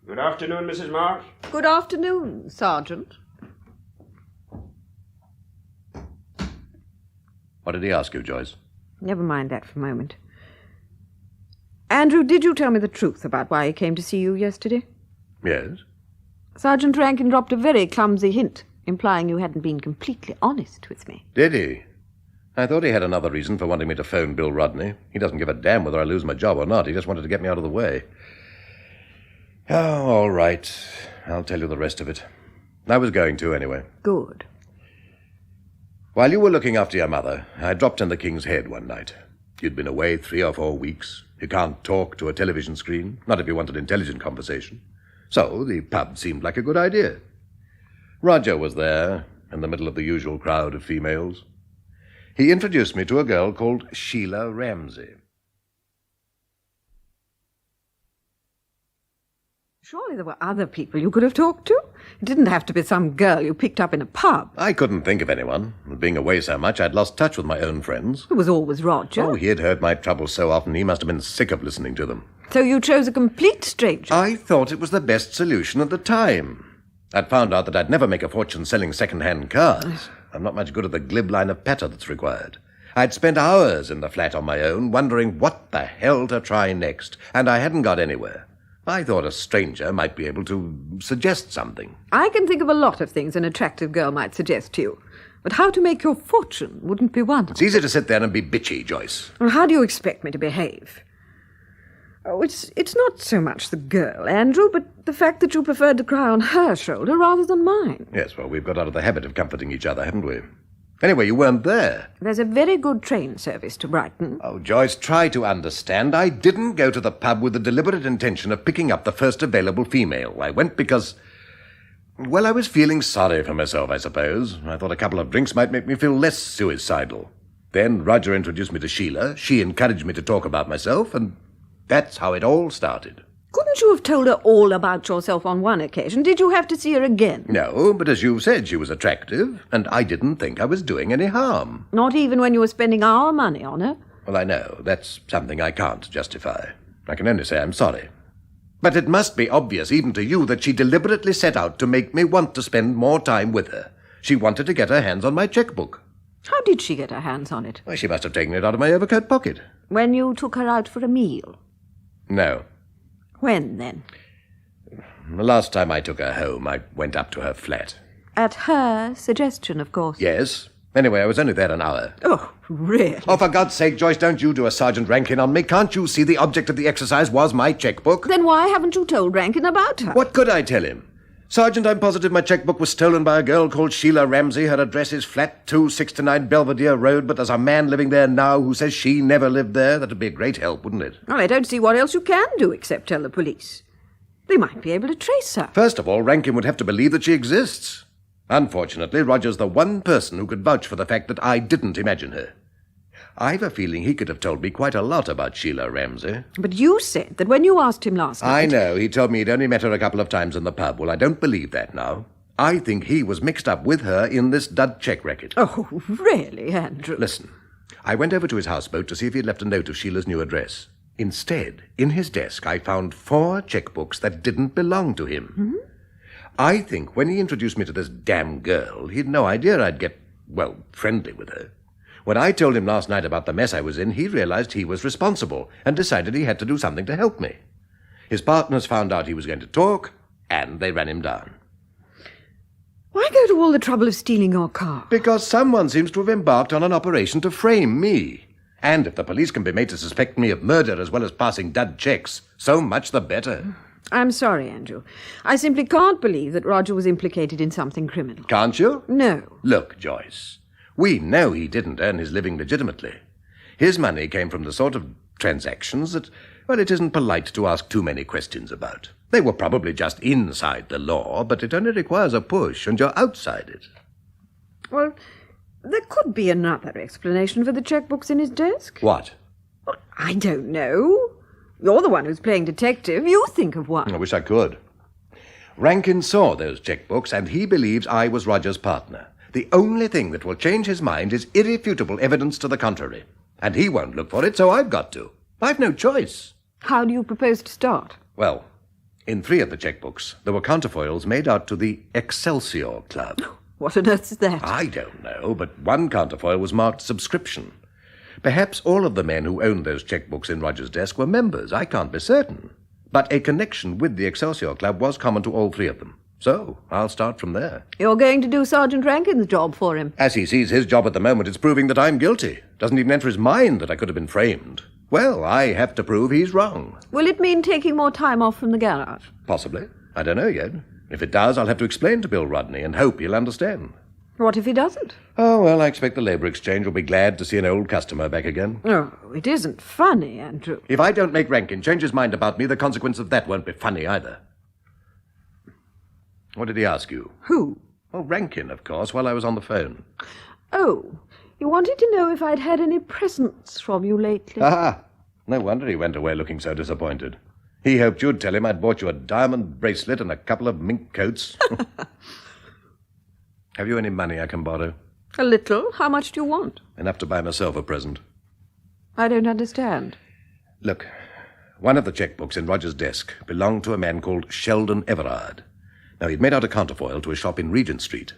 Good afternoon, Mrs. Marsh.
Good afternoon, Sergeant.
What did he ask you, Joyce?
Never mind that for a moment. Andrew, did you tell me the truth about why he came to see you yesterday?
Yes.
Sergeant Rankin dropped a very clumsy hint, implying you hadn't been completely honest with me.
Did he? I thought he had another reason for wanting me to phone Bill Rodney. He doesn't give a damn whether I lose my job or not. He just wanted to get me out of the way. Oh, all right. I'll tell you the rest of it. I was going to, anyway.
Good.
While you were looking after your mother, I dropped in the King's Head one night. You'd been away 3 or 4 weeks. You can't talk to a television screen, not if you want an intelligent conversation. So the pub seemed like a good idea. Roger was there, in the middle of the usual crowd of females. He introduced me to a girl called Sheila Ramsey.
Surely there were other people you could have talked to. It didn't have to be some girl you picked up in a pub.
I couldn't think of anyone. Being away so much, I'd lost touch with my own friends.
It was always Roger.
Oh, he had heard my troubles so often, he must have been sick of listening to them.
So you chose a complete stranger?
I thought it was the best solution at the time. I'd found out that I'd never make a fortune selling second-hand cars. I'm not much good at the glib line of patter that's required. I'd spent hours in the flat on my own, wondering what the hell to try next, and I hadn't got anywhere. I thought a stranger might be able to suggest something.
I can think of a lot of things an attractive girl might suggest to you. But how to make your fortune wouldn't be one.
It's easy to sit there and be bitchy, Joyce.
Well, how do you expect me to behave? Oh, it's not so much the girl, Andrew, but the fact that you preferred to cry on her shoulder rather than mine.
Yes, well, we've got out of the habit of comforting each other, haven't we? Anyway, you weren't there.
There's a very good train service to Brighton.
Oh, Joyce, try to understand. I didn't go to the pub with the deliberate intention of picking up the first available female. I went because... well, I was feeling sorry for myself, I suppose. I thought a couple of drinks might make me feel less suicidal. Then Roger introduced me to Sheila. She encouraged me to talk about myself, and that's how it all started.
Couldn't you have told her all about yourself on one occasion? Did you have to see her again?
No, but as you said, she was attractive, and I didn't think I was doing any harm.
Not even when you were spending our money on her?
Well, I know. That's something I can't justify. I can only say I'm sorry. But it must be obvious, even to you, that she deliberately set out to make me want to spend more time with her. She wanted to get her hands on my checkbook.
How did she get her hands on it?
Well, she must have taken it out of my overcoat pocket.
When you took her out for a meal?
No.
When, then?
The last time I took her home, I went up to her flat.
At her suggestion, of course.
Yes. Anyway, I was only there an hour.
Oh, really?
Oh, for God's sake, Joyce, don't you do a Sergeant Rankin on me. Can't you see the object of the exercise was my checkbook?
Then why haven't you told Rankin about her?
What could I tell him? Sergeant, I'm positive my checkbook was stolen by a girl called Sheila Ramsey. Her address is flat 269 Belvedere Road, but there's a man living there now who says she never lived there. That'd be a great help, wouldn't it?
Well, I don't see what else you can do except tell the police. They might be able to trace her.
First of all, Rankin would have to believe that she exists. Unfortunately, Roger's the one person who could vouch for the fact that I didn't imagine her. I've a feeling he could have told me quite a lot about Sheila Ramsey.
But you said that when you asked him last night...
I know. He told me he'd only met her a couple of times in the pub. Well, I don't believe that now. I think he was mixed up with her in this dud cheque racket.
Oh, really, Andrew?
Listen, I went over to his houseboat to see if he'd left a note of Sheila's new address. Instead, in his desk, I found 4 checkbooks that didn't belong to him.
Hmm?
I think when he introduced me to this damn girl, he'd no idea I'd get, well, friendly with her. When I told him last night about the mess I was in, he realized he was responsible and decided he had to do something to help me. His partners found out he was going to talk, and they ran him down.
Why go to all the trouble of stealing your car?
Because someone seems to have embarked on an operation to frame me. And if the police can be made to suspect me of murder as well as passing dud checks, so much the better.
I'm sorry, Andrew. I simply can't believe that Roger was implicated in something criminal.
Can't you?
No.
Look, Joyce, we know he didn't earn his living legitimately. His money came from the sort of transactions that, well, it isn't polite to ask too many questions about. They were probably just inside the law, but it only requires a push, and you're outside it.
Well, there could be another explanation for the checkbooks in his desk.
What?
Well, I don't know. You're the one who's playing detective. You think of one.
I wish I could. Rankin saw those checkbooks, and he believes I was Roger's partner. The only thing that will change his mind is irrefutable evidence to the contrary. And he won't look for it, so I've got to. I've no choice.
How do you propose to start?
Well, in 3 of the checkbooks, there were counterfoils made out to the Excelsior Club.
What on earth is that?
I don't know, but one counterfoil was marked subscription. Perhaps all of the men who owned those checkbooks in Roger's desk were members. I can't be certain. But a connection with the Excelsior Club was common to all 3 of them. So I'll start from there.
You're going to do Sergeant Rankin's job for him.
As he sees his job at the moment, it's proving that I'm guilty. Doesn't even enter his mind that I could have been framed. Well, I have to prove he's wrong.
Will it mean taking more time off from the garage?
Possibly. I don't know yet. If it does, I'll have to explain to Bill Rodney and hope he'll understand.
What if he doesn't?
Oh, well, I expect the Labour Exchange will be glad to see an old customer back again.
Oh, it isn't funny, Andrew.
If I don't make Rankin change his mind about me, the consequence of that won't be funny either. What did he ask you?
Who?
Oh, Rankin, of course, while I was on the phone.
Oh, he wanted to know if I'd had any presents from you lately.
Ah, no wonder he went away looking so disappointed. He hoped you'd tell him I'd bought you a diamond bracelet and a couple of mink coats. Have you any money I can borrow?
A little. How much do you want?
Enough to buy myself a present.
I don't understand.
Look, one of the checkbooks in Roger's desk belonged to a man called Sheldon Everard. Now, he'd made out a counterfoil to a shop in Regent Street.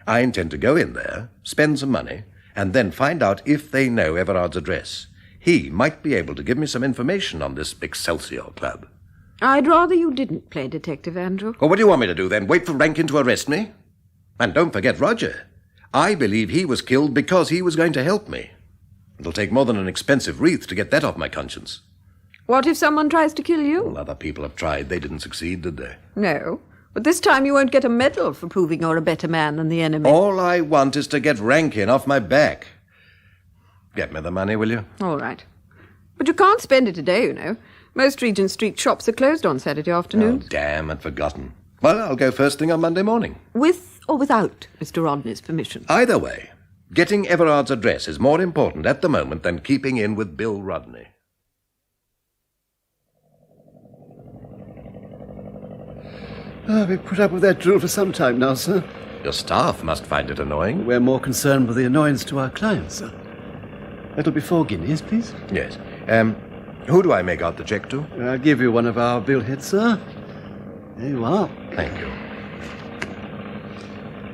I intend to go in there, spend some money, and then find out if they know Everard's address. He might be able to give me some information on this Excelsior Club.
I'd rather you didn't play detective, Andrew.
Well, what do you want me to do, then? Wait for Rankin to arrest me? And don't forget Roger. I believe he was killed because he was going to help me. It'll take more than an expensive wreath to get that off my conscience.
What if someone tries to kill you?
Well, other people have tried. They didn't succeed, did they?
No. But this time you won't get a medal for proving you're a better man than the enemy.
All I want is to get Rankin off my back. Get me the money, will you?
All right. But you can't spend it today, you know. Most Regent Street shops are closed on Saturday afternoons.
Oh, damn, I'd forgotten. Well, I'll go first thing on Monday morning.
With or without Mr. Rodney's permission?
Either way, getting Everard's address is more important at the moment than keeping in with Bill Rodney.
We've put up with that drill for some time now, sir.
Your staff must find it annoying.
We're more concerned with the annoyance to our clients, sir. That'll be 4 guineas, please.
Yes. Who do I make out the cheque to?
I'll give you one of our billheads, sir. There you are.
Thank you.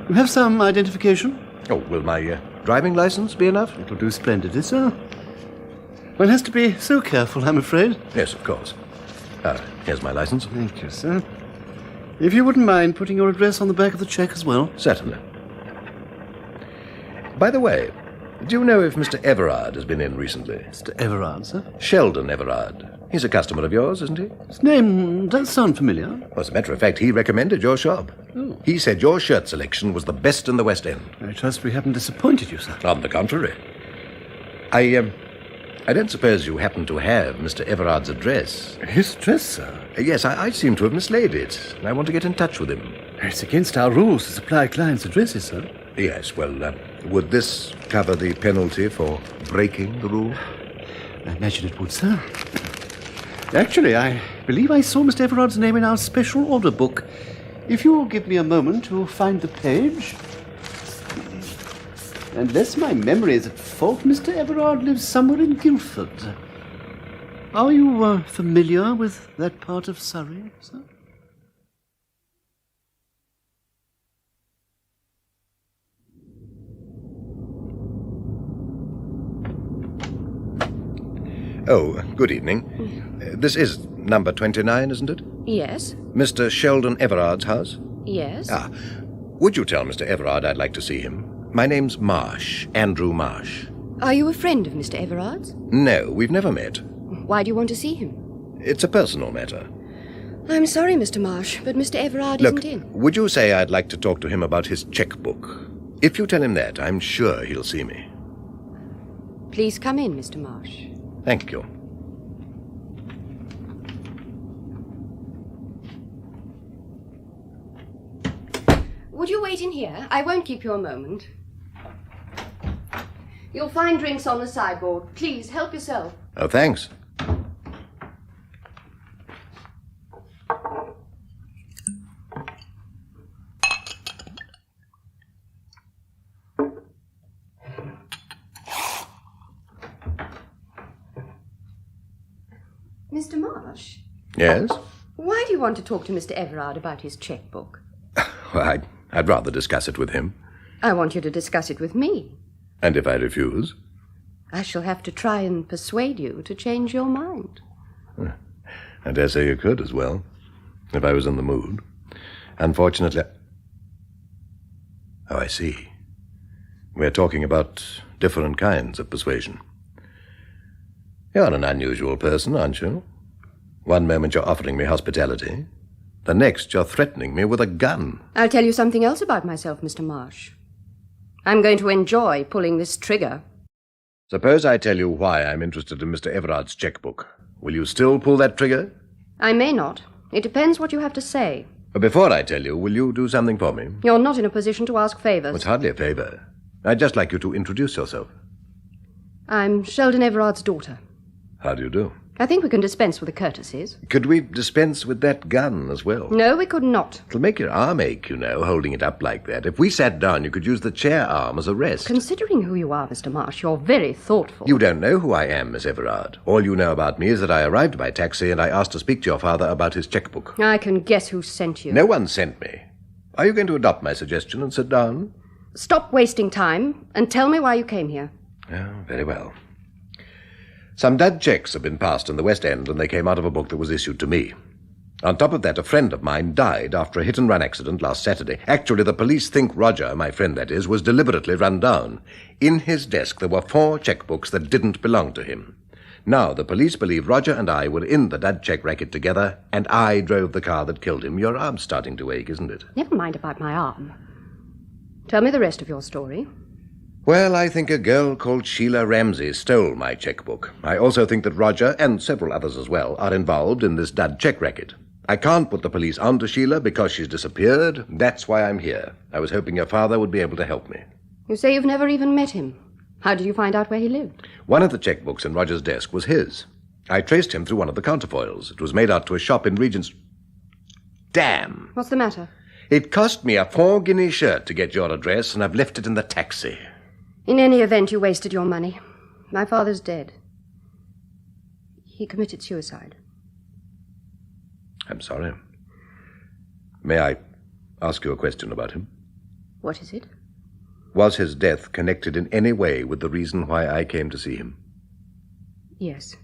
You have some identification?
Oh, will my driving license be enough?
It'll do splendidly, sir. One has to be so careful, I'm afraid.
Yes, of course. Here's my license.
Thank you, sir. If you wouldn't mind putting your address on the back of the cheque as well.
Certainly. By the way, do you know if Mr. Everard has been in recently?
Mr. Everard, sir?
Sheldon Everard. He's a customer of yours, isn't he?
His name does sound familiar.
Well, as a matter of fact, he recommended your shop.
Oh.
He said your shirt selection was the best in the West End.
I trust we haven't disappointed you, sir.
On the contrary. I don't suppose you happen to have Mr. Everard's address.
His address, sir?
Yes, I seem to have mislaid it. I want to get in touch with him.
It's against our rules to supply clients' addresses, sir.
Yes, well, would this cover the penalty for breaking the rule?
I imagine it would, sir. Actually, I believe I saw Mr. Everard's name in our special order book. If you'll give me a moment to find the page. Unless my memory is at fault, Mr. Everard lives somewhere in Guildford. Are you familiar with that part of Surrey, sir?
Oh, good evening. This is number 29, isn't it?
Yes.
Mr. Sheldon Everard's house?
Yes.
Ah. Would you tell Mr. Everard I'd like to see him? My name's Marsh, Andrew Marsh.
Are you a friend of Mr. Everard's?
No, we've never met.
Why do you want to see him?
It's a personal matter.
I'm sorry, Mr. Marsh, but Mr. Everard
Look,
isn't in.
would you say I'd like to talk to him about his checkbook? If you tell him that, I'm sure he'll see me.
Please come in, Mr. Marsh.
Thank you.
Would you wait in here? I won't keep you a moment. You'll find drinks on the sideboard. Please, help yourself.
Oh, thanks.
Mr. Marsh?
Yes?
Why do you want to talk to Mr. Everard about his checkbook?
Well, I'd rather discuss it with him.
I want you to discuss it with me.
And if I refuse?
I shall have to try and persuade you to change your mind.
I dare say you could as well, if I was in the mood. Unfortunately... Oh, I see. We're talking about different kinds of persuasion. You're an unusual person, aren't you? One moment you're offering me hospitality. The next you're threatening me with a gun.
I'll tell you something else about myself, Mr. Marsh. I'm going to enjoy pulling this trigger.
Suppose I tell you why I'm interested in Mr. Everard's checkbook. Will you still pull that trigger?
I may not. It depends what you have to say.
But before I tell you, will you do something for me?
You're not in a position to ask favors.
It's hardly a favor. I'd just like you to introduce yourself.
I'm Sheldon Everard's daughter.
How do you do?
I think we can dispense with the courtesies.
Could we dispense with that gun as well?
No, we could not.
It'll make your arm ache, you know, holding it up like that. If we sat down, you could use the chair arm as a rest.
Considering who you are, Mr. Marsh, you're very thoughtful.
You don't know who I am, Miss Everard. All you know about me is that I arrived by taxi and I asked to speak to your father about his checkbook.
I can guess who sent you.
No one sent me. Are you going to adopt my suggestion and sit down?
Stop wasting time and tell me why you came here.
Oh, very well. Some dud checks have been passed in the West End, and they came out of a book that was issued to me. On top of that, a friend of mine died after a hit-and-run accident last Saturday. Actually, the police think Roger, my friend that is, was deliberately run down. In his desk, there were 4 checkbooks that didn't belong to him. Now, the police believe Roger and I were in the dud check racket together, and I drove the car that killed him. Your arm's starting to ache, isn't it?
Never mind about my arm. Tell me the rest of your story.
Well, I think a girl called Sheila Ramsey stole my checkbook. I also think that Roger, and several others as well, are involved in this dud check racket. I can't put the police onto Sheila because she's disappeared. That's why I'm here. I was hoping your father would be able to help me.
You say you've never even met him. How did you find out where he lived?
One of the checkbooks in Roger's desk was his. I traced him through one of the counterfoils. It was made out to a shop in Regent's... Damn!
What's the matter?
It cost me a 4-guinea shirt to get your address, and I've left it in the taxi.
In any event, you wasted your money. My father's dead. He committed suicide.
I'm sorry. May I ask you a question about him?
What is it?
Was his death connected in any way with the reason why I came to see him?
Yes.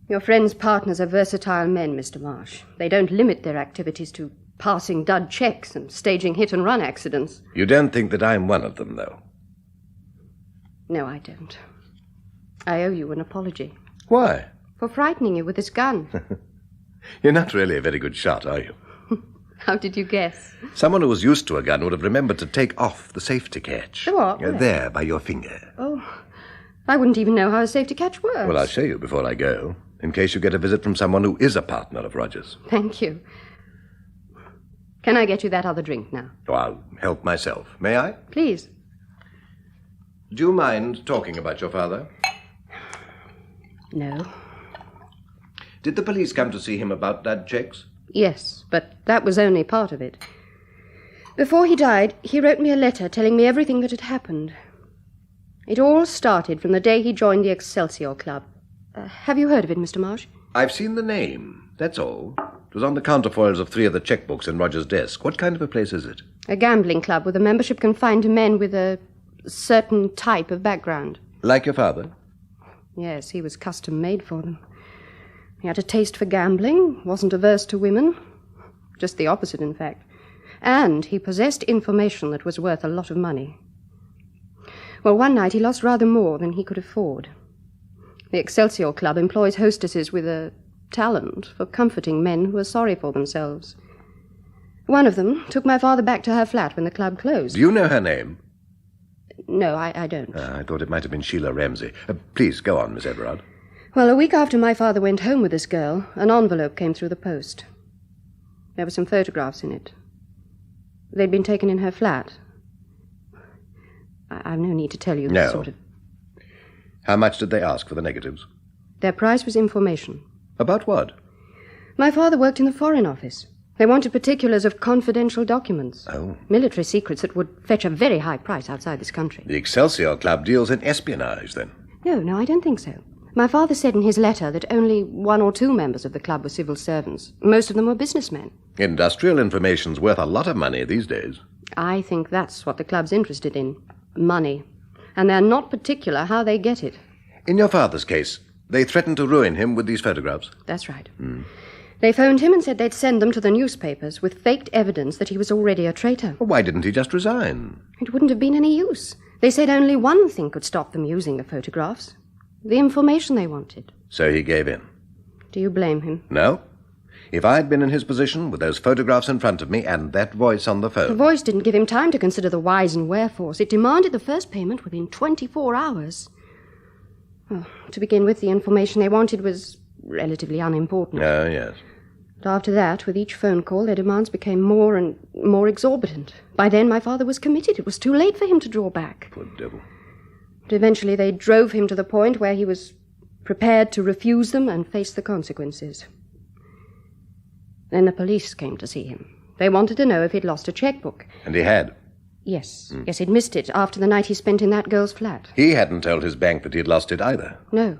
Your friend's partners are versatile men, Mr. Marsh. They don't limit their activities to passing dud checks and staging hit-and-run accidents.
You don't think that I'm one of them, though?
No, I don't. I owe you an apology.
Why?
For frightening you with this gun.
You're not really a very good shot, are you?
How did you guess?
Someone who was used to a gun would have remembered to take off the safety catch.
The what?
There, by your finger.
Oh, I wouldn't even know how a safety catch works.
Well, I'll show you before I go, in case you get a visit from someone who is a partner of Roger's.
Thank you. Can I get you that other drink now?
Oh, I'll help myself. May I?
Please.
Do you mind talking about your father?
No.
Did the police come to see him about dud checks?
Yes, but that was only part of it. Before he died, he wrote me a letter telling me everything that had happened. It all started from the day he joined the Excelsior Club. Have you heard of it, Mr. Marsh?
I've seen the name, that's all. It was on the counterfoils of 3 of the checkbooks in Roger's desk. What kind of a place is it?
A gambling club with a membership confined to men with a certain type of background.
Like your father?
Yes, he was custom-made for them. He had a taste for gambling, wasn't averse to women. Just the opposite, in fact. And he possessed information that was worth a lot of money. Well, one night he lost rather more than he could afford. The Excelsior Club employs hostesses with a talent for comforting men who are sorry for themselves. One of them took my father back to her flat when the club closed.
Do you know her name?
No, I don't.
I thought it might have been Sheila Ramsey. Please, go on, Miss Everard.
Well, a week after my father went home with this girl, an envelope came through the post. There were some photographs in it. They'd been taken in her flat. I've no need to tell you
No.
the sort of...
How much did they ask for the negatives?
Their price was information.
About what?
My father worked in the Foreign Office. They wanted particulars of confidential documents.
Oh.
Military secrets that would fetch a very high price outside this country.
The Excelsior Club deals in espionage, then?
No, I don't think so. My father said in his letter that only 1 or 2 members of the club were civil servants. Most of them were businessmen.
Industrial information's worth a lot of money these days.
I think that's what the club's interested in. Money. And they're not particular how they get it.
In your father's case, they threatened to ruin him with these photographs?
That's right. They phoned him and said they'd send them to the newspapers with faked evidence that he was already a traitor.
Well, why didn't he just resign?
It wouldn't have been any use. They said only one thing could stop them using the photographs. The information they wanted.
So he gave in?
Do you blame him?
No. If I'd been in his position with those photographs in front of me and that voice on the phone...
The voice didn't give him time to consider the whys and wherefores. It demanded the first payment within 24 hours. Well, to begin with, the information they wanted was relatively unimportant.
Oh, yes.
But after that, with each phone call, their demands became more and more exorbitant. By then, my father was committed. It was too late for him to draw back.
Poor devil.
But eventually they drove him to the point where he was prepared to refuse them and face the consequences. Then the police came to see him. They wanted to know if he'd lost a checkbook.
And he had?
Yes. Yes, he'd missed it after the night he spent in that girl's flat.
He hadn't told his bank that he'd lost it either.
No.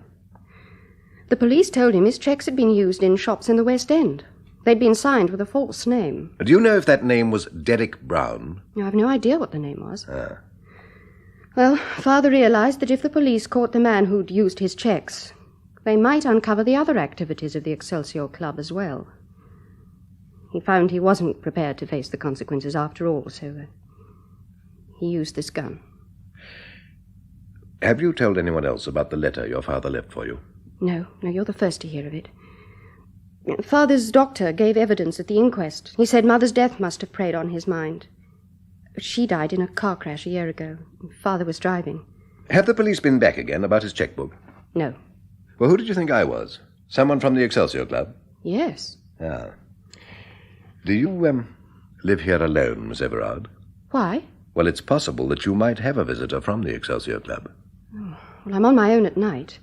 The police told him his checks had been used in shops in the West End. They'd been signed with a false name.
Do you know if that name was Derek Brown?
I've no idea what the name was.
Ah.
Well, Father realized that if the police caught the man who'd used his checks, they might uncover the other activities of the Excelsior Club as well. He found he wasn't prepared to face the consequences after all, so he used this gun.
Have you told anyone else about the letter your father left for you?
No, you're the first to hear of it. Father's doctor gave evidence at the inquest. He said Mother's death must have preyed on his mind. She died in a car crash a year ago. Father was driving.
Have the police been back again about his checkbook?
No.
Well, who did you think I was? Someone from the Excelsior Club?
Yes.
Ah. Do you, live here alone, Miss Everard?
Why?
Well, it's possible that you might have a visitor from the Excelsior Club.
Oh, well, I'm on my own at night.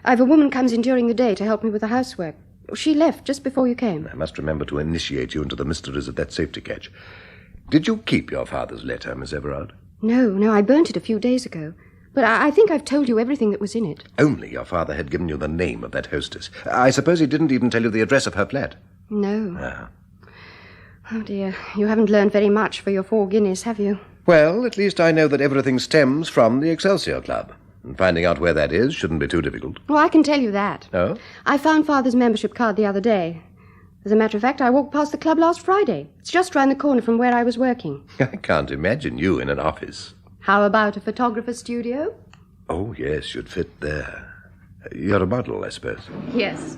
I've a woman comes in during the day to help me with the housework. She left just before you came.
I must remember to initiate you into the mysteries of that safety catch. Did you keep your father's letter, Miss Everard?
No, I burnt it a few days ago. But I think I've told you everything that was in it.
Only your father had given you the name of that hostess. I suppose he didn't even tell you the address of her flat.
No.
Ah.
Oh, dear. You haven't learned very much for your 4 guineas, have you?
Well, at least I know that everything stems from the Excelsior Club. And finding out where that is shouldn't be too difficult.
Well, I can tell you that.
Oh?
I found Father's membership card the other day. As a matter of fact, I walked past the club last Friday. It's just round the corner from where I was working.
I can't imagine you in an office.
How about a photographer's studio?
Oh, yes, you'd fit there. You're a model, I suppose.
Yes.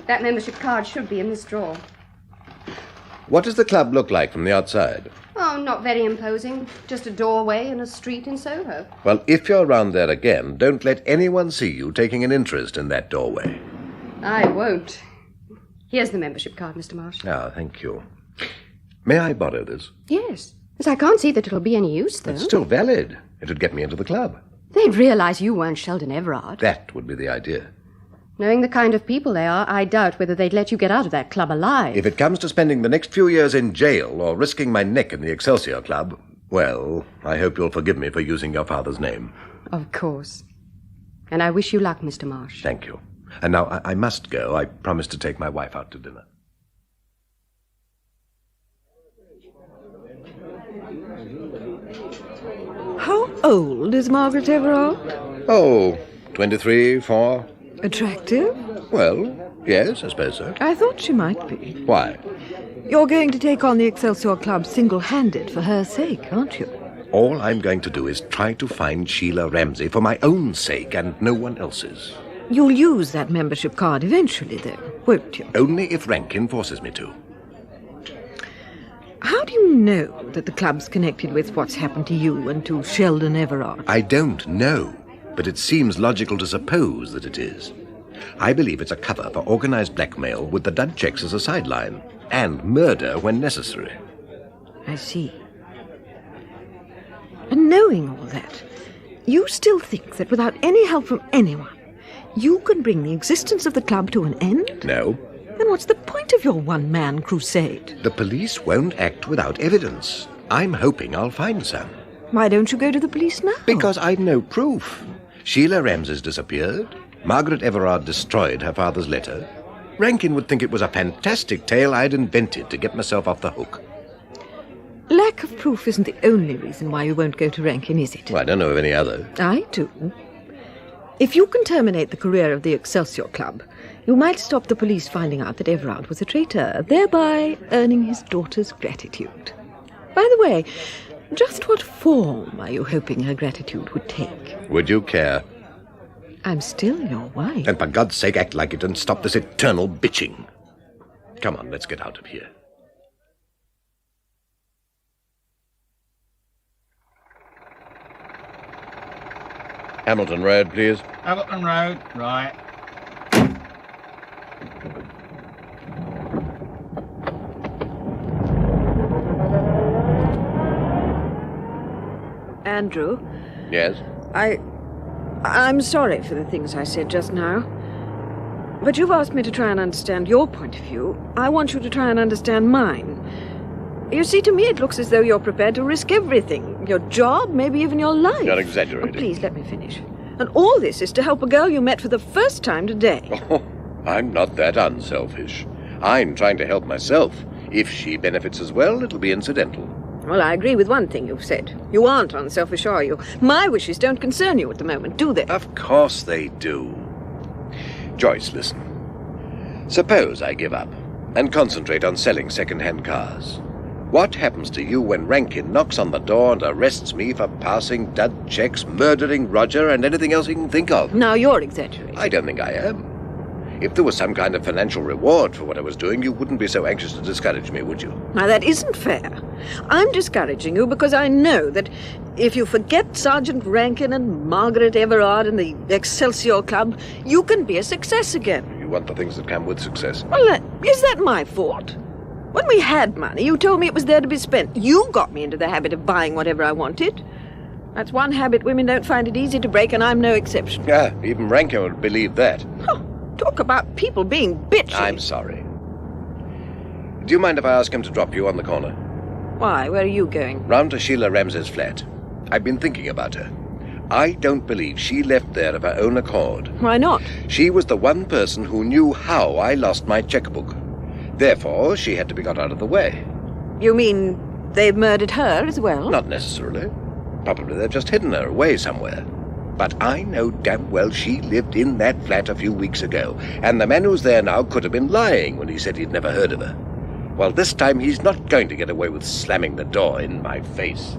That membership card should be in this drawer.
What does the club look like from the outside?
Oh, not very imposing. Just a doorway in a street in Soho.
Well, if you're round there again, don't let anyone see you taking an interest in that doorway.
I won't. Here's the membership card, Mr. Marsh.
Ah, thank you. May I borrow this?
Yes. Yes, I can't see that it'll be any use, though.
It's still valid. It would get me into the club.
They'd realize you weren't Sheldon Everard.
That would be the idea.
Knowing the kind of people they are, I doubt whether they'd let you get out of that club alive.
If it comes to spending the next few years in jail or risking my neck in the Excelsior Club, well, I hope you'll forgive me for using your father's name.
Of course. And I wish you luck, Mr. Marsh.
Thank you. And now I must go. I promised to take my wife out to dinner.
How old is Margaret Everard?
Oh, 23, 4.
Attractive?
Well, yes, I suppose so.
I thought she might be.
Why?
You're going to take on the Excelsior Club single-handed for her sake, aren't you?
All I'm going to do is try to find Sheila Ramsey for my own sake and no one else's.
You'll use that membership card eventually, though, won't you?
Only if Rankin forces me to.
How do you know that the club's connected with what's happened to you and to Sheldon Everard?
I don't know, but it seems logical to suppose that it is. I believe it's a cover for organized blackmail with the dud checks as a sideline, and murder when necessary.
I see. And knowing all that, you still think that without any help from anyone, you can bring the existence of the club to an end?
No.
Then what's the point of your one-man crusade?
The police won't act without evidence. I'm hoping I'll find some.
Why don't you go to the police now?
Because I'd no proof. Sheila Ramsey's disappeared. Margaret Everard destroyed her father's letter. Rankin would think it was a fantastic tale I'd invented to get myself off the hook.
Lack of proof isn't the only reason why you won't go to Rankin, is it?
Well, I don't know of any other.
I do. If you can terminate the career of the Excelsior Club, you might stop the police finding out that Everard was a traitor, thereby earning his daughter's gratitude. By the way, just what form are you hoping her gratitude would take?
Would you care?
I'm still your wife.
And for God's sake, act like it and stop this eternal bitching. Come on, let's get out of here. Hamilton Road, please.
Hamilton Road, right.
Andrew?
Yes?
I'm sorry for the things I said just now. But you've asked me to try and understand your point of view. I want you to try and understand mine. You see, to me it looks as though you're prepared to risk everything. Your job, maybe even your life.
You're exaggerating.
Oh, please, let me finish. And all this is to help a girl you met for the first time today.
Oh, I'm not that unselfish. I'm trying to help myself. If she benefits as well, it'll be incidental.
Well, I agree with one thing you've said. You aren't unselfish, are you? My wishes don't concern you at the moment, do they?
Of course they do. Joyce, listen. Suppose I give up and concentrate on selling second-hand cars. What happens to you when Rankin knocks on the door and arrests me for passing dud checks, murdering Roger, and anything else he can think of?
Now, you're exaggerating.
I don't think I am. If there was some kind of financial reward for what I was doing, you wouldn't be so anxious to discourage me, would you?
Now, that isn't fair. I'm discouraging you because I know that if you forget Sergeant Rankin and Margaret Everard and the Excelsior Club, you can be a success again.
You want the things that come with success.
Well, is that my fault? When we had money, you told me it was there to be spent. You got me into the habit of buying whatever I wanted. That's one habit women don't find it easy to break, and I'm no exception.
Ah, even Rankin would believe that.
Huh. Talk about people being bitchy.
I'm sorry. Do you mind if I ask him to drop you on the corner?
Why? Where are you going?
Round to Sheila Ramsey's flat. I've been thinking about her. I don't believe she left there of her own accord.
Why not?
She was the one person who knew how I lost my checkbook. Therefore, she had to be got out of the way.
You mean they've murdered her as well?
Not necessarily. Probably they've just hidden her away somewhere. But I know damn well she lived in that flat a few weeks ago, and the man who's there now could have been lying when he said he'd never heard of her. Well, this time he's not going to get away with slamming the door in my face.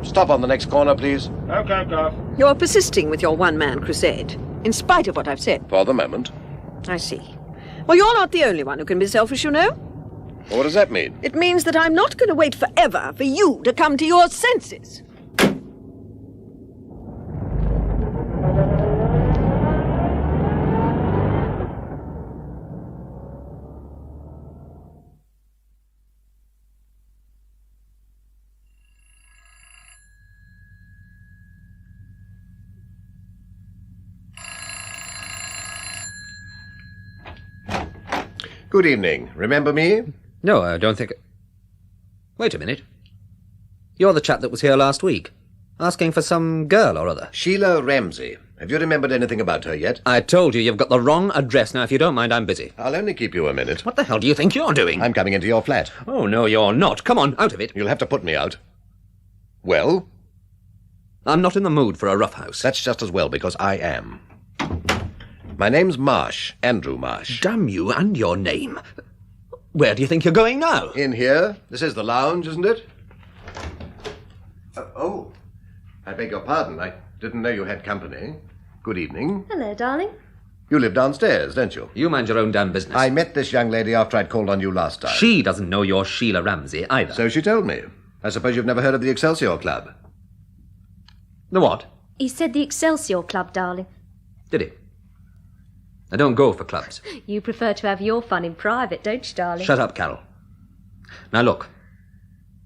Stop on the next corner, please.
Okay, go.
You're persisting with your one-man crusade, in spite of what I've said.
For the moment.
I see. Well, you're not the only one who can be selfish, you know.
Well, what does that mean?
It means that I'm not going to wait forever for you to come to your senses.
Good evening. Remember me?
No, I don't think... Wait a minute. You're the chap that was here last week, asking for some girl or other.
Sheila Ramsey. Have you remembered anything about her yet?
I told you you've got the wrong address. Now, if you don't mind, I'm busy.
I'll only keep you a minute.
What the hell do you think you're doing?
I'm coming into your flat.
Oh, no, you're not. Come on, out of it.
You'll have to put me out. Well?
I'm not in the mood for a roughhouse.
That's just as well, because I am. My name's Marsh, Andrew Marsh.
Damn you and your name. Where do you think you're going now?
In here. This is the lounge, isn't it? Oh, I beg your pardon. I didn't know you had company. Good evening.
Hello, darling.
You live downstairs, don't you?
You mind your own damn business.
I met this young lady after I'd called on you last time.
She doesn't know you're Sheila Ramsey either.
So she told me. I suppose you've never heard of the Excelsior Club.
The what?
He said the Excelsior Club, darling.
Did he? I don't go for clubs.
You prefer to have your fun in private, don't you, darling?
Shut up, Carol. Now look,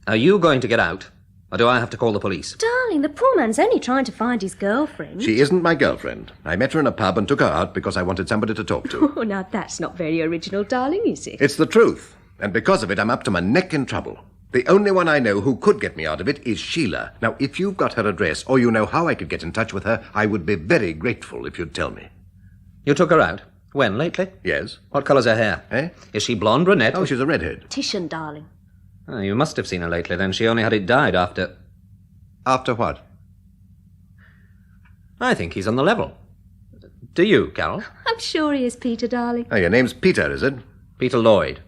are you going to get out, or do I have to call the police?
Darling, the poor man's only trying to find his girlfriend.
She isn't my girlfriend. I met her in a pub and took her out because I wanted somebody to talk to.
Oh, now that's not very original, darling, is it?
It's the truth. And because of it, I'm up to my neck in trouble. The only one I know who could get me out of it is Sheila. Now, if you've got her address, or you know how I could get in touch with her, I would be very grateful if you'd tell me.
You took her out? When, lately?
Yes.
What colour's her hair?
Eh?
Is she blonde, brunette?
Oh, she's a redhead.
Titian, darling.
Oh, you must have seen her lately, then. She only had it dyed after...
After what?
I think he's on the level. Do you, Carol?
I'm sure he is, Peter, darling.
Oh, your name's Peter, is it?
Peter Lloyd.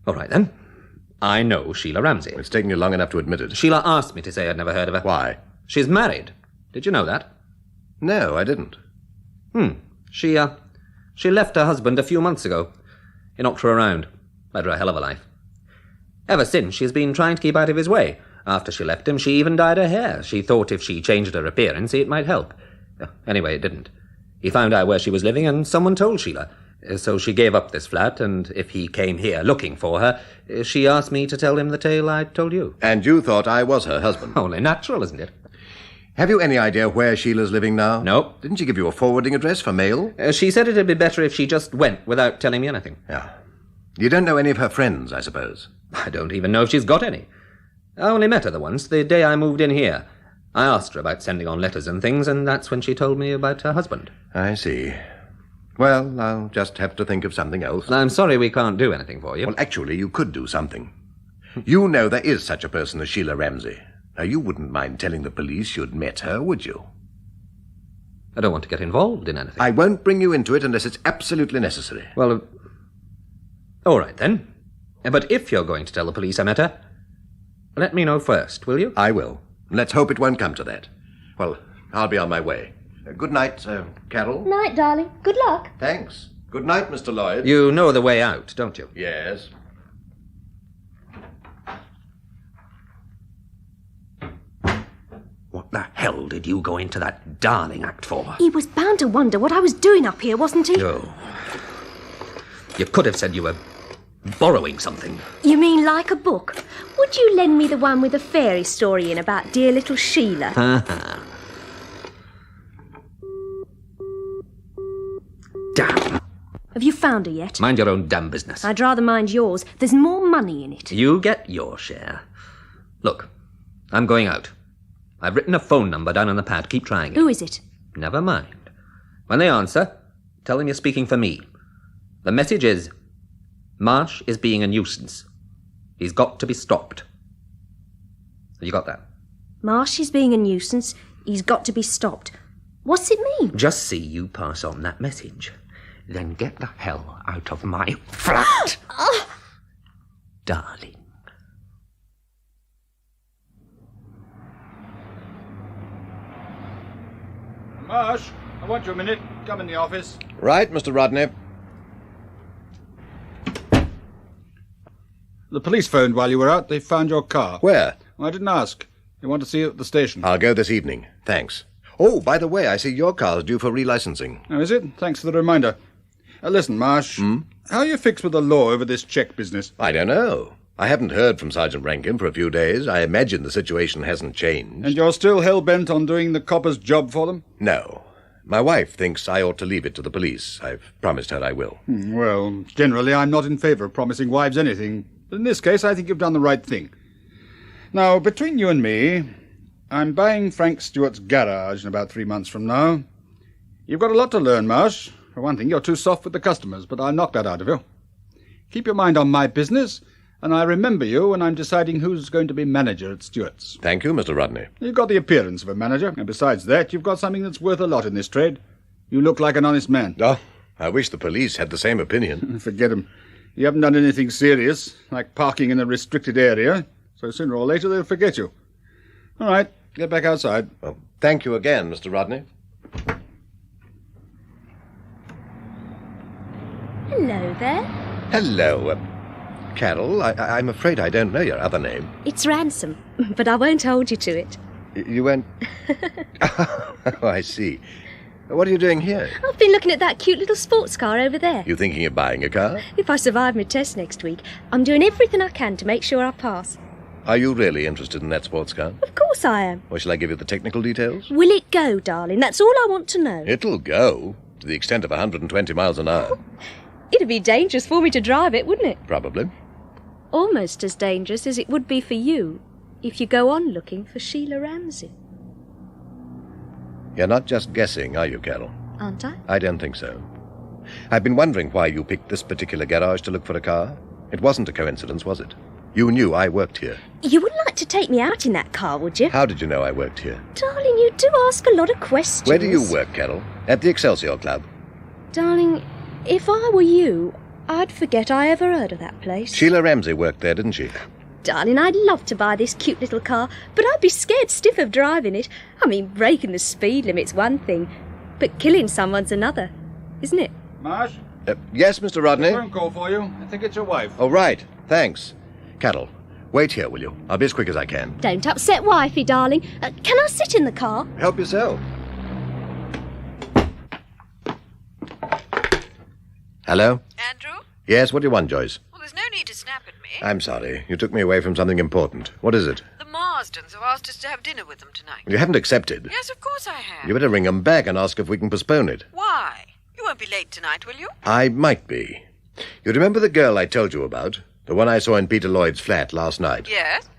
All right, then. I know Sheila Ramsey.
It's taken you long enough to admit it.
Sheila asked me to say I'd never heard of her.
Why?
She's married. Did you know that?
No, I didn't.
She left her husband a few months ago. He knocked her around. Led her a hell of a life. Ever since, she's been trying to keep out of his way. After she left him, she even dyed her hair. She thought if she changed her appearance, it might help. Anyway, it didn't. He found out where she was living, and someone told Sheila. So she gave up this flat, and if he came here looking for her, she asked me to tell him the tale I told you.
And you thought I was her husband?
Only natural, isn't it?
Have you any idea where Sheila's living now?
No.
Didn't she give you a forwarding address for mail?
She said it'd be better if she just went without telling me anything.
Yeah. You don't know any of her friends, I suppose?
I don't even know if she's got any. I only met her the once, the day I moved in here. I asked her about sending on letters and things, and that's when she told me about her husband.
I see. Well, I'll just have to think of something else.
I'm sorry we can't do anything for you.
Well, actually, you could do something. You know there is such a person as Sheila Ramsey. Now, you wouldn't mind telling the police you'd met her, would you?
I don't want to get involved in anything.
I won't bring you into it unless it's absolutely necessary.
Well, all right, then. But if you're going to tell the police I met her, let me know first, will you?
I will. Let's hope it won't come to that. Well, I'll be on my way. Good night, Carol.
Night, darling. Good luck.
Thanks. Good night, Mr. Lloyd.
You know the way out, don't you?
Yes.
What the hell did you go into that darling act for?
He was bound to wonder what I was doing up here, wasn't he?
Oh. You could have said you were borrowing something.
You mean like a book? Would you lend me the one with a fairy story in about dear little Sheila?
Damn.
Have you found her yet?
Mind your own damn business.
I'd rather mind yours. There's more money in it.
You get your share. Look, I'm going out. I've written a phone number down on the pad. Keep trying it.
Who is it?
Never mind. When they answer, tell them you're speaking for me. The message is, Marsh is being a nuisance. He's got to be stopped. You got that?
Marsh is being a nuisance. He's got to be stopped. What's it mean?
Just see you pass on that message. Then get the hell out of my flat. Darling.
Marsh, I want you a minute. Come in the office.
Right, Mr. Rodney.
The police phoned while you were out. They found your car.
Where?
Well, I didn't ask. They want to see you at the station.
I'll go this evening. Thanks. Oh, by the way, I see your car's due for relicensing.
Oh, is it? Thanks for the reminder. Listen, Marsh. How are you fixed with the law over this cheque business?
I don't know. I haven't heard from Sergeant Rankin for a few days. I imagine the situation hasn't changed.
And you're still hell-bent on doing the coppers' job for them?
No. My wife thinks I ought to leave it to the police. I've promised her I will.
Well, generally I'm not in favour of promising wives anything. But in this case, I think you've done the right thing. Now, between you and me, I'm buying Frank Stewart's garage in about 3 months from now. You've got a lot to learn, Marsh. For one thing, you're too soft with the customers, but I'll knock that out of you. Keep your mind on my business, and I remember you when I'm deciding who's going to be manager at Stewart's.
Thank you, Mr. Rodney.
You've got the appearance of a manager, and besides that, you've got something that's worth a lot in this trade. You look like an honest man.
Oh, I wish the police had the same opinion.
Forget 'em. You haven't done anything serious, like parking in a restricted area, so sooner or later they'll forget you. All right, get back outside.
Well, thank you again, Mr. Rodney.
Hello there.
Hello, Carol. I'm afraid I don't know your other name.
It's Ransom, but I won't hold you to it.
You went... Oh, I see. What are you doing here?
I've been looking at that cute little sports car over there.
You thinking of buying a car?
If I survive my test next week, I'm doing everything I can to make sure I pass.
Are you really interested in that sports car?
Of course I am.
Or shall I give you the technical details?
Will it go, darling? That's all I want to know.
It'll go, to the extent of 120 miles an hour.
It'd be dangerous for me to drive it, wouldn't it?
Probably.
Almost as dangerous as it would be for you if you go on looking for Sheila Ramsey.
You're not just guessing, are you, Carol?
Aren't I?
I don't think so. I've been wondering why you picked this particular garage to look for a car. It wasn't a coincidence, was it? You knew I worked here.
You wouldn't like to take me out in that car, would you?
How did you know I worked here?
Darling, you do ask a lot of questions.
Where do you work, Carol? At the Excelsior Club.
Darling, if I were you, I'd forget I ever heard of that place.
Sheila Ramsey worked there, didn't she?
Darling, I'd love to buy this cute little car, but I'd be scared stiff of driving it. I mean, breaking the speed limit's one thing, but killing someone's another, isn't it?
Marsh?
Yes, Mr. Rodney?
A phone call for you. I think it's your wife.
Oh, right. Thanks. Carol, wait here, will you? I'll be as quick as I can.
Don't upset wifey, darling. Can I sit in the car?
Help yourself. Hello?
Andrew?
Yes, what do you want, Joyce?
Well, there's no need to snap at me.
I'm sorry. You took me away from something important. What is it?
The Marsdens have asked us to have dinner with them tonight.
You haven't accepted.
Yes, of course I have.
You better ring them back and ask if we can postpone it.
Why? You won't be late tonight, will you?
I might be. You remember the girl I told you about? The one I saw in Peter Lloyd's flat last night?
Yes.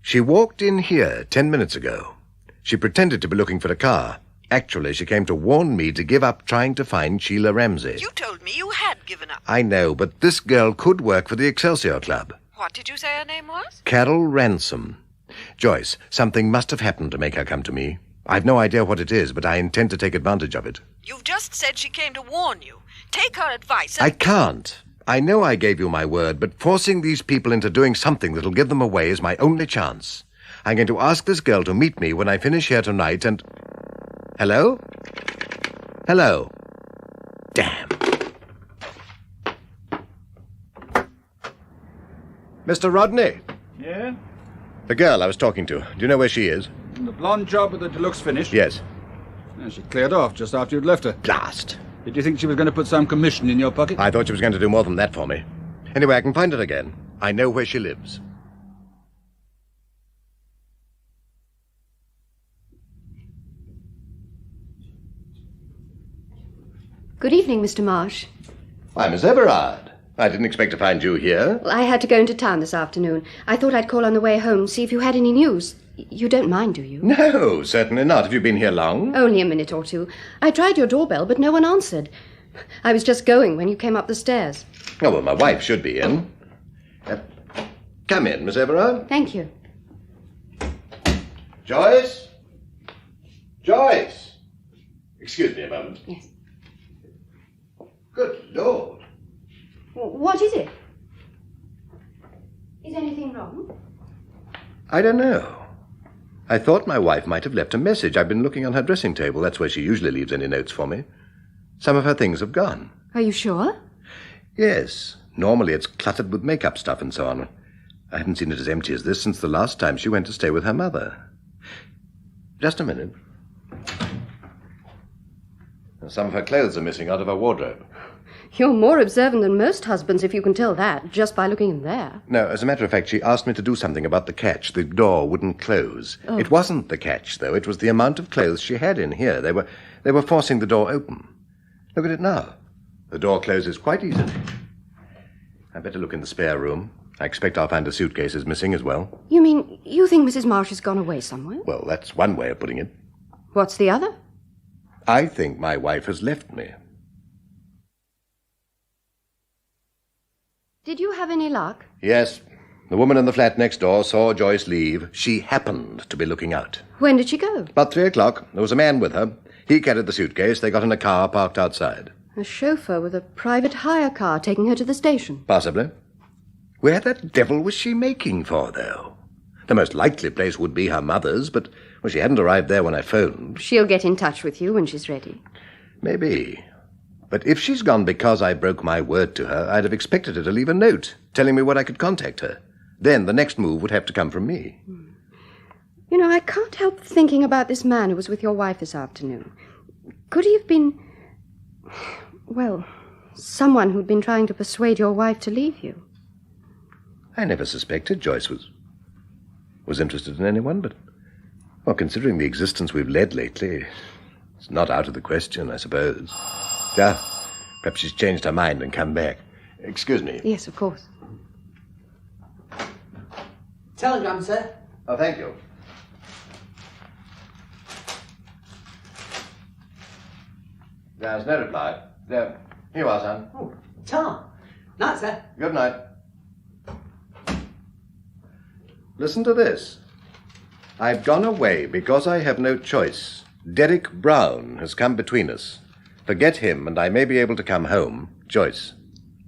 She walked in here 10 minutes ago. She pretended to be looking for a car. Actually, she came to warn me to give up trying to find Sheila Ramsey.
You told me you had given up.
I know, but this girl could work for the Excelsior Club.
What did you say her name was?
Carol Ransom. Joyce, something must have happened to make her come to me. I've no idea what it is, but I intend to take advantage of it.
You've just said she came to warn you. Take her advice and...
I can't. I know I gave you my word, but forcing these people into doing something that'll give them away is my only chance. I'm going to ask this girl to meet me when I finish here tonight and... Hello? Hello? Damn. Mr. Rodney?
Yeah?
The girl I was talking to. Do you know where she is?
The blonde job at the Deluxe finish?
Yes.
Yeah, she cleared off just after you'd left her.
Blast.
Did you think she was going to put some commission in your pocket?
I thought she was going to do more than that for me. Anyway, I can find her again. I know where she lives.
Good evening, Mr. Marsh.
Why, Miss Everard. I didn't expect to find you here.
Well, I had to go into town this afternoon. I thought I'd call on the way home, see if you had any news. You don't mind, do you?
No, certainly not. Have you been here long?
Only a minute or two. I tried your doorbell, but no one answered. I was just going when you came up the stairs.
Oh, well, my wife should be in. Come in, Miss Everard.
Thank you.
Joyce? Joyce! Excuse me a moment.
Yes.
Good Lord.
What is it? Is anything wrong?
I don't know. I thought my wife might have left a message. I've been looking on her dressing table. That's where she usually leaves any notes for me. Some of her things have gone.
Are you sure?
Yes. Normally it's cluttered with makeup stuff and so on. I haven't seen it as empty as this since the last time she went to stay with her mother. Just a minute. Some of her clothes are missing out of her wardrobe.
You're more observant than most husbands, if you can tell that, just by looking in there.
No, as a matter of fact, she asked me to do something about the catch. The door wouldn't close.
Oh.
It wasn't the catch, though. It was the amount of clothes she had in here. They were forcing the door open. Look at it now. The door closes quite easily. I'd better look in the spare room. I expect I'll find a suitcase is missing as well.
You mean you think Mrs. Marsh has gone away somewhere?
Well, that's one way of putting it.
What's the other?
I think my wife has left me.
Did you have any luck?
Yes. The woman in the flat next door saw Joyce leave. She happened to be looking out.
When did she go?
About 3 o'clock. There was a man with her. He carried the suitcase. They got in a car parked outside.
A chauffeur with a private hire car taking her to the station.
Possibly. Where the devil was she making for, though? The most likely place would be her mother's, but well, she hadn't arrived there when I phoned.
She'll get in touch with you when she's ready.
Maybe. But if she's gone because I broke my word to her, I'd have expected her to leave a note telling me when I could contact her. Then the next move would have to come from me.
You know, I can't help thinking about this man who was with your wife this afternoon. Could he have been... well, someone who'd been trying to persuade your wife to leave you?
I never suspected Joyce was interested in anyone, but, well, considering the existence we've led lately, it's not out of the question, I suppose. Yeah, perhaps she's changed her mind and come back. Excuse me.
Yes, of course.
Telegram, sir.
Oh, thank you. There's no reply. There. Here you are, son.
Oh, Tom. Night, sir.
Good night. Listen to this. I've gone away because I have no choice. Derek Brown has come between us. Forget him, and I may be able to come home. Joyce.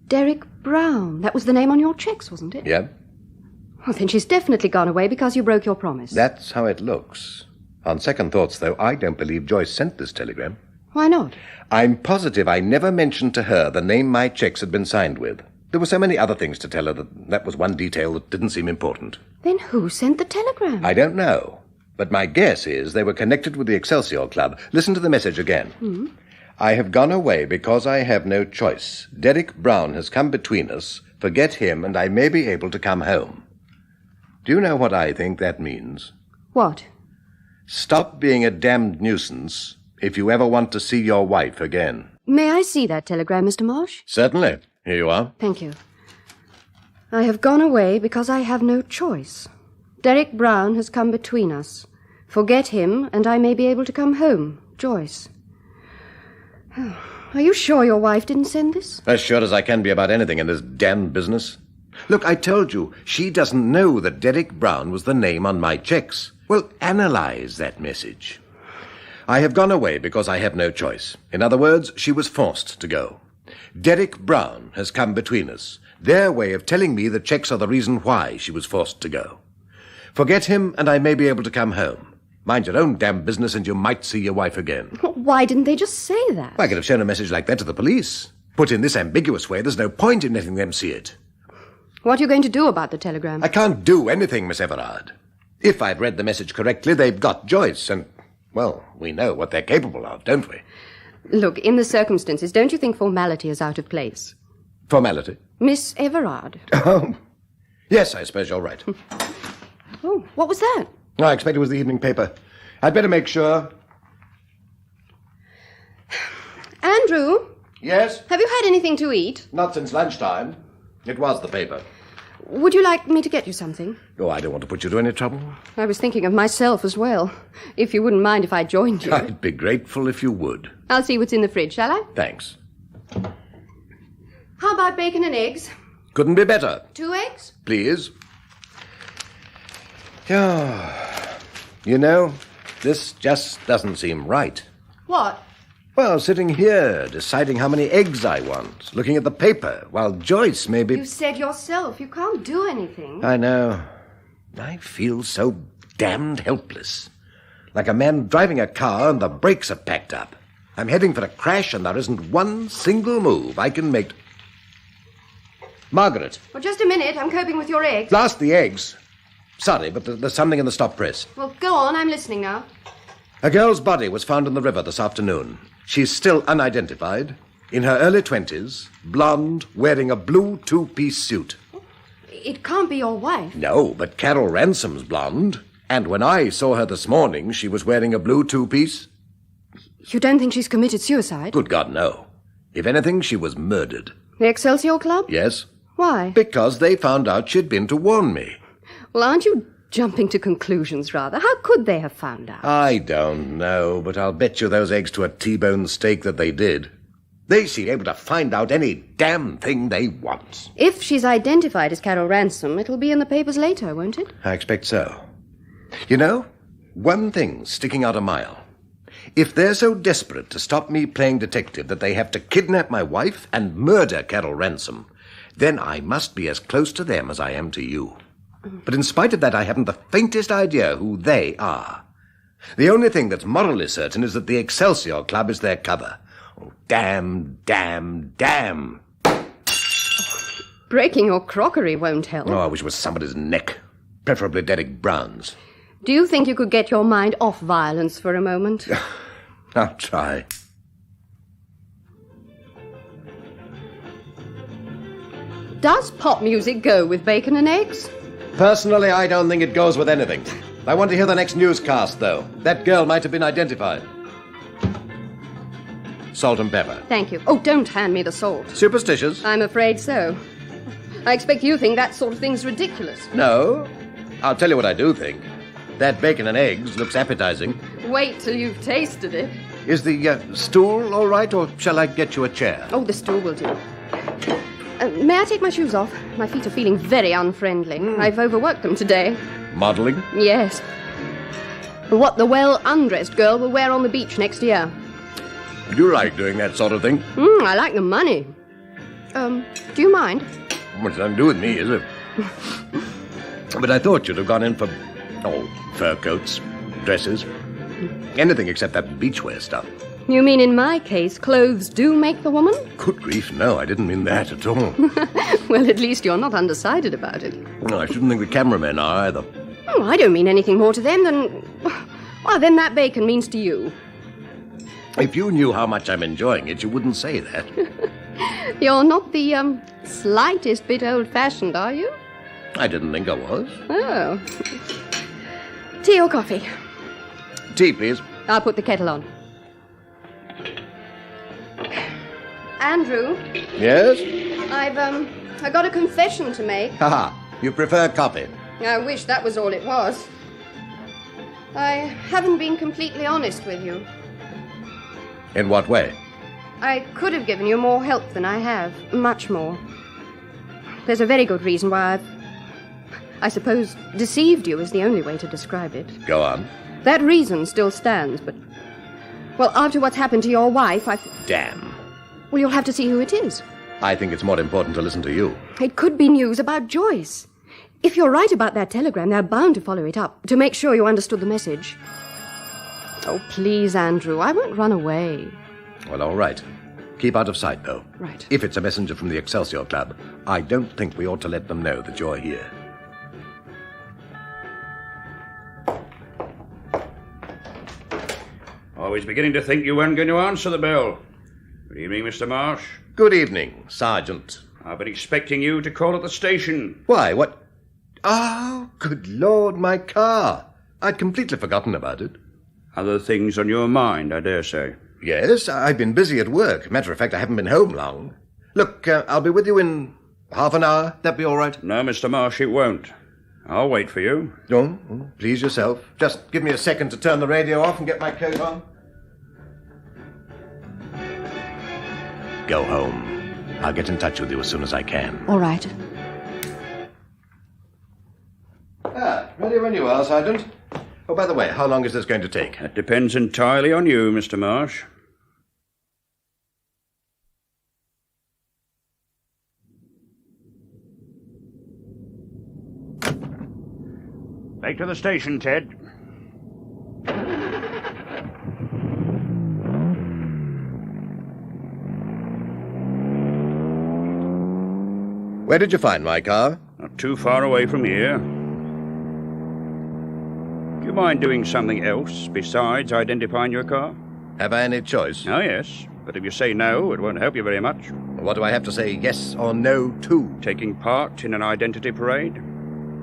Derek Brown. That was the name on your checks, wasn't it?
Yeah?
Well, then she's definitely gone away because you broke your promise.
That's how it looks. On second thoughts, though, I don't believe Joyce sent this telegram.
Why not?
I'm positive I never mentioned to her the name my checks had been signed with. There were so many other things to tell her that was one detail that didn't seem important.
Then who sent the telegram?
I don't know. But my guess is they were connected with the Excelsior Club. Listen to the message again. I have gone away because I have no choice. Derek Brown has come between us. Forget him, and I may be able to come home. Do you know what I think that means?
What?
Stop being a damned nuisance if you ever want to see your wife again.
May I see that telegram, Mr. Marsh?
Certainly. Here you are.
Thank you. I have gone away because I have no choice. Derek Brown has come between us. Forget him, and I may be able to come home. Joyce. Are you sure your wife didn't send this?
As sure as I can be about anything in this damned business. Look, I told you, she doesn't know that Derek Brown was the name on my checks. Well, analyze that message. I have gone away because I have no choice. In other words, she was forced to go. Derek Brown has come between us. Their way of telling me the checks are the reason why she was forced to go. Forget him, and I may be able to come home. Mind your own damn business, and you might see your wife again.
Why didn't they just say that?
I could have shown a message like that to the police. Put in this ambiguous way, there's no point in letting them see it.
What are you going to do about the telegram?
I can't do anything, Miss Everard. If I've read the message correctly, they've got Joyce, and, well, we know what they're capable of, don't we?
Look, in the circumstances, don't you think formality is out of place?
Formality?
Miss Everard.
Oh, yes, I suppose you're right.
Oh, what was that?
I expect it was the evening paper. I'd better make sure.
Andrew?
Yes?
Have you had anything to eat?
Not since lunchtime. It was the paper.
Would you like me to get you something?
Oh, I don't want to put you to any trouble.
I was thinking of myself as well. If you wouldn't mind if I joined you.
I'd be grateful if you would.
I'll see what's in the fridge, shall I?
Thanks.
How about bacon and eggs?
Couldn't be better.
2 eggs?
Please. Oh, you know, this just doesn't seem right.
What?
Well, sitting here, deciding how many eggs I want, looking at the paper, while Joyce may be...
You said yourself, you can't do anything.
I know. I feel so damned helpless. Like a man driving a car and the brakes are packed up. I'm heading for a crash and there isn't one single move I can make... Margaret.
Well, just a minute, I'm coping with your eggs.
Last the eggs. Sorry, but there's something in the stop press.
Well, go on, I'm listening now.
A girl's body was found in the river this afternoon. She's still unidentified, in her early 20s, blonde, wearing a blue 2-piece suit.
It can't be your wife.
No, but Carol Ransom's blonde. And when I saw her this morning, she was wearing a blue 2-piece.
You don't think she's committed suicide?
Good God, no. If anything, she was murdered.
The Excelsior Club?
Yes.
Why?
Because they found out she'd been to warn me.
Well, aren't you jumping to conclusions, rather? How could they have found out?
I don't know, but I'll bet you those eggs to a T-bone steak that they did. They seem able to find out any damn thing they want.
If she's identified as Carol Ransom, it'll be in the papers later, won't it?
I expect so. You know, one thing's sticking out a mile. If they're so desperate to stop me playing detective that they have to kidnap my wife and murder Carol Ransom, then I must be as close to them as I am to you. But in spite of that, I haven't the faintest idea who they are. The only thing that's morally certain is that the Excelsior Club is their cover. Oh, damn, damn, damn.
Breaking your crockery won't help.
Oh, I wish it was somebody's neck. Preferably Derek Brown's.
Do you think you could get your mind off violence for a moment?
I'll try.
Does pop music go with bacon and eggs?
Personally, I don't think it goes with anything. I want to hear the next newscast, though. That girl might have been identified. Salt and pepper.
Thank you. Oh, don't hand me the salt.
Superstitious?
I'm afraid so. I expect you think that sort of thing's ridiculous.
No. I'll tell you what I do think. That bacon and eggs looks appetizing.
Wait till you've tasted it.
Is the stool all right, or shall I get you a chair?
Oh, the stool will do. May I take my shoes off? My feet are feeling very unfriendly. I've overworked them today.
Modelling?
Yes. What the well-undressed girl will wear on the beach next year.
You like doing that sort of thing?
I like the money. Do you mind?
Well, it's nothing to do with me, is it? But I thought you'd have gone in for, fur coats, dresses. Anything except that beachwear stuff.
You mean in my case, clothes do make the woman?
Good grief, no, I didn't mean that at all.
Well, at least you're not undecided about it.
No, I shouldn't think the cameramen are either.
Oh, I don't mean anything more to them than that bacon means to you.
If you knew how much I'm enjoying it, you wouldn't say that.
You're not the, slightest bit old-fashioned, are you?
I didn't think I was.
Oh. Tea or coffee?
Tea, please.
I'll put the kettle on. Andrew?
Yes?
I got a confession to make.
Ha! You prefer coffee?
I wish that was all it was. I haven't been completely honest with you.
In what way?
I could have given you more help than I have. Much more. There's a very good reason why I suppose deceived you is the only way to describe it.
Go on.
That reason still stands, but... Well, after what's happened to your wife,
Damn.
Well, you'll have to see who it is.
I think it's more important to listen to you.
It could be news about Joyce. If you're right about that telegram, they're bound to follow it up, to make sure you understood the message. Oh, please, Andrew, I won't run away.
Well, all right. Keep out of sight, though.
Right.
If it's a messenger from the Excelsior Club, I don't think we ought to let them know that you're here.
I was beginning to think you weren't going to answer the bell. Good evening, Mr. Marsh.
Good evening, Sergeant.
I've been expecting you to call at the station.
Why, what? Oh, good Lord, my car. I'd completely forgotten about it.
Other things on your mind, I dare say.
Yes, I've been busy at work. Matter of fact, I haven't been home long. Look, I'll be with you in half an hour. That be all right?
No, Mr. Marsh, it won't. I'll wait for you.
Oh, please yourself. Just give me a second to turn the radio off and get my coat on. Go home. I'll get in touch with you as soon as I can.
All right.
Ready when you are, Sergeant. Oh, by the way, how long is this going to take?
That depends entirely on you, Mr. Marsh. Back to the station, Ted.
Where did you find my car?
Not too far away from here. Do you mind doing something else besides identifying your car?
Have I any choice?
Oh, yes. But if you say no, it won't help you very much.
What do I have to say yes or no to?
Taking part in an identity parade?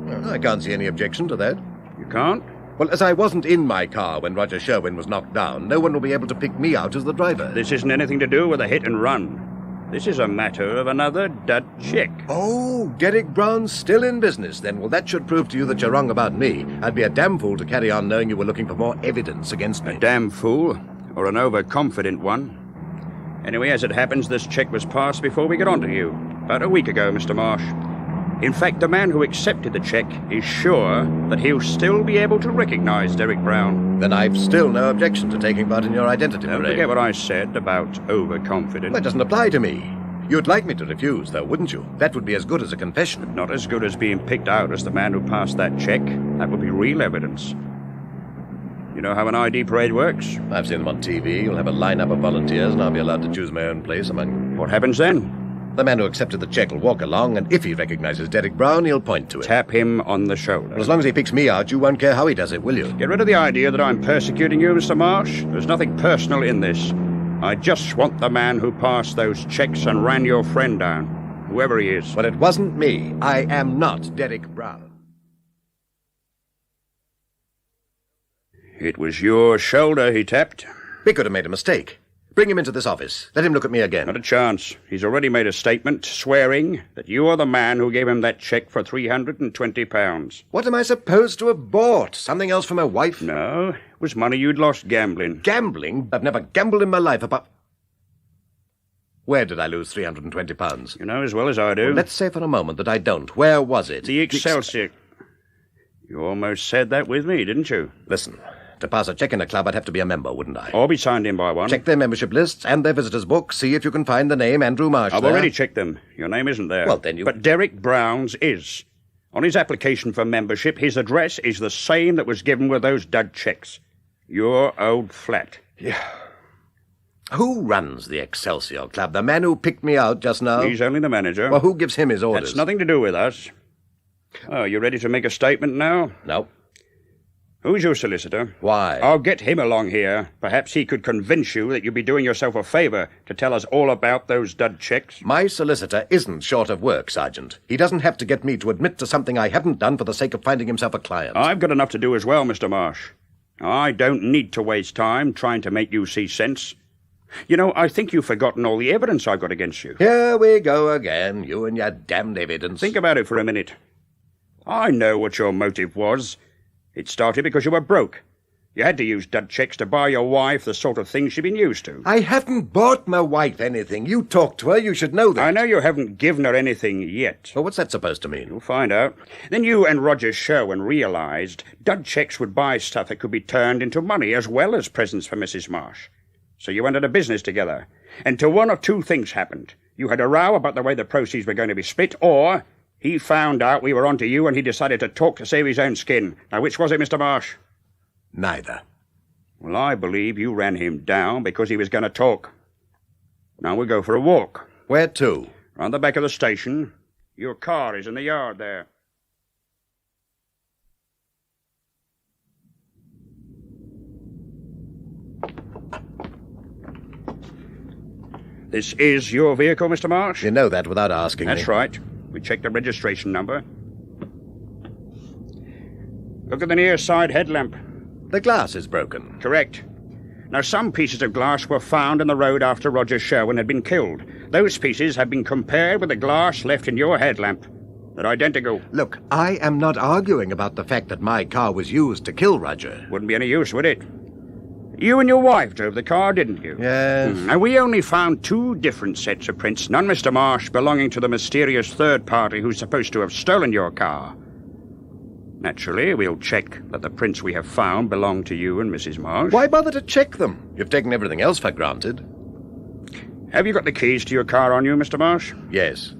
Well, I can't see any objection to that.
You can't?
Well, as I wasn't in my car when Roger Sherwin was knocked down, no one will be able to pick me out as the driver.
This isn't anything to do with a hit and run. This is a matter of another dud check.
Oh, Derek Brown's still in business, then. Well, that should prove to you that you're wrong about me. I'd be a damn fool to carry on knowing you were looking for more evidence against me.
A damn fool, or an overconfident one. Anyway, as it happens, this check was passed before we got onto you. About a week ago, Mr. Marsh. In fact, the man who accepted the cheque is sure that he'll still be able to recognise Derek Brown.
Then I've still no objection to taking part in your identity
Don't
parade.
forget what I said about overconfidence.
That doesn't apply to me. You'd like me to refuse, though, wouldn't you? That would be as good as a confession.
Not as good as being picked out as the man who passed that cheque. That would be real evidence. You know how an ID parade works?
I've seen them on TV. You'll have a lineup of volunteers, and I'll be allowed to choose my own place among them.
What happens then?
The man who accepted the cheque will walk along, and if he recognizes Derek Brown, he'll point to it.
Tap him on the shoulder.
As long as he picks me out, you won't care how he does it, will you?
Get rid of the idea that I'm persecuting you, Mr. Marsh. There's nothing personal in this. I just want the man who passed those cheques and ran your friend down, whoever he is.
But it wasn't me. I am not Derek Brown.
It was your shoulder he tapped.
He could have made a mistake. Bring him into this office. Let him look at me again.
Not a chance. He's already made a statement swearing that you are the man who gave him that cheque for £320.
What am I supposed to have bought? Something else for my wife?
No, it was money you'd lost gambling.
Gambling? I've never gambled in my life apart... Where did I lose £320?
You know as well as I do.
Well, let's say for a moment that I don't. Where was it?
The Excelsior. You almost said that with me, didn't you?
Listen, to pass a cheque in a club, I'd have to be a member, wouldn't I?
Or be signed in by one.
Check their membership lists and their visitors' book. See if you can find the name Andrew Marsh
I've
there.
already checked them. Your name isn't there.
Well, then you...
But Derek Brown's is. On his application for membership, his address is the same that was given with those dud cheques. Your old flat.
Yeah. Who runs the Excelsior Club? The man who picked me out just now?
He's only the manager.
Well, who gives him his orders?
That's nothing to do with us. Oh, you ready to make a statement now?
No.
Who's your solicitor?
Why?
I'll get him along here. Perhaps he could convince you that you'd be doing yourself a favour to tell us all about those dud cheques.
My solicitor isn't short of work, Sergeant. He doesn't have to get me to admit to something I haven't done for the sake of finding himself a client.
I've got enough to do as well, Mr. Marsh. I don't need to waste time trying to make you see sense. You know, I think you've forgotten all the evidence I've got against you.
Here we go again, you and your damned evidence.
Think about it for a minute. I know what your motive was. It started because you were broke. You had to use dud cheques to buy your wife the sort of things she'd been used to.
I haven't bought my wife anything. You talked to her, you should know that.
I know you haven't given her anything yet.
Well, what's that supposed to mean?
You'll find out. Then you and Roger Sherwin realised dud cheques would buy stuff that could be turned into money as well as presents for Mrs. Marsh. So you went into business together. And till one of two things happened. You had a row about the way the proceeds were going to be split, or he found out we were onto you and he decided to talk to save his own skin. Now, which was it, Mr. Marsh?
Neither.
Well, I believe you ran him down because he was going to talk. Now we'll go for a walk.
Where to?
Round the back of the station. Your car is in the yard there. This is your vehicle, Mr. Marsh?
You know that without asking me.
That's right. We checked the registration number. Look at the near side headlamp.
The glass is broken.
Correct. Now, some pieces of glass were found in the road after Roger Sherwin had been killed. Those pieces have been compared with the glass left in your headlamp. They're identical.
Look, I am not arguing about the fact that my car was used to kill Roger.
Wouldn't be any use, would it? You and your wife drove the car, didn't you?
Yes.
Now, we only found two different sets of prints, none, Mr. Marsh, belonging to the mysterious third party who's supposed to have stolen your car. Naturally, we'll check that the prints we have found belong to you and Mrs. Marsh.
Why bother to check them? You've taken everything else for granted.
Have you got the keys to your car on you, Mr. Marsh?
Yes.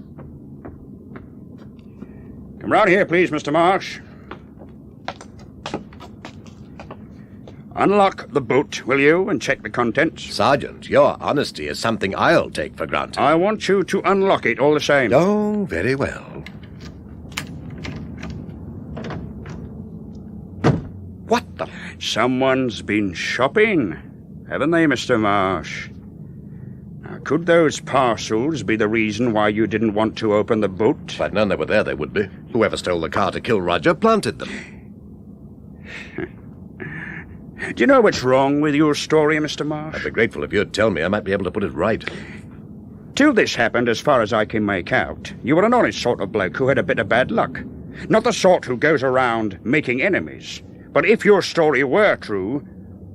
Come round here, please, Mr. Marsh. Unlock the boot, will you, and check the contents?
Sergeant, your honesty is something I'll take for granted.
I want you to unlock it all the same.
Oh, very well. What the...
Someone's been shopping, haven't they, Mr. Marsh? Now, could those parcels be the reason why you didn't want to open the boot?
If I'd known they were there, they would be. Whoever stole the car to kill Roger planted them.
Do you know what's wrong with your story, Mr. Marsh?
I'd be grateful if you'd tell me. I might be able to put it right.
Till this happened, as far as I can make out, you were an honest sort of bloke who had a bit of bad luck. Not the sort who goes around making enemies. But if your story were true,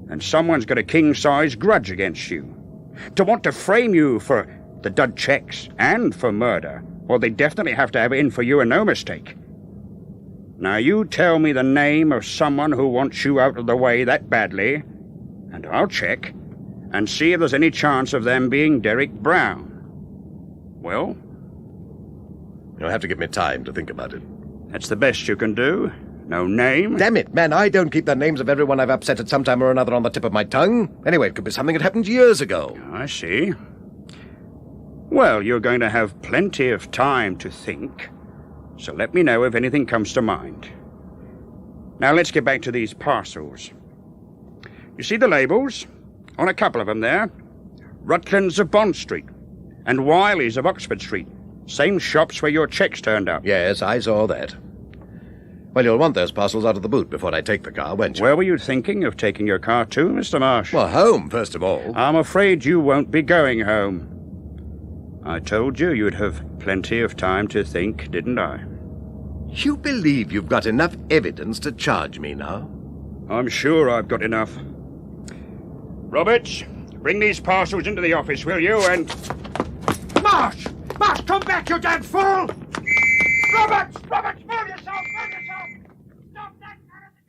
then someone's got a king-size grudge against you. To want to frame you for the dud cheques and for murder Well, they definitely have to have it in for you and no mistake. Now, you tell me the name of someone who wants you out of the way that badly, and I'll check and see if there's any chance of them being Derek Brown. Well?
You'll have to give me time to think about it.
That's the best you can do? No name?
Damn it, man, I don't keep the names of everyone I've upset at some time or another on the tip of my tongue. Anyway, it could be something that happened years ago.
I see. Well, you're going to have plenty of time to think, so let me know if anything comes to mind. Now, let's get back to these parcels. You see the labels? On a couple of them there. Rutland's of Bond Street and Wiley's of Oxford Street. Same shops where your cheques turned up.
Yes, I saw that. Well, you'll want those parcels out of the boot before I take the car, won't you?
Where were you thinking of taking your car to, Mr. Marsh?
Well, home, first of all.
I'm afraid you won't be going home. I told you you'd have plenty of time to think, didn't I?
You believe you've got enough evidence to charge me now?
I'm sure I've got enough. Roberts, bring these parcels into the office, will you, and... Marsh! Marsh, come back, you damn fool! Roberts! Roberts, move yourself! Move yourself! Stop that out of the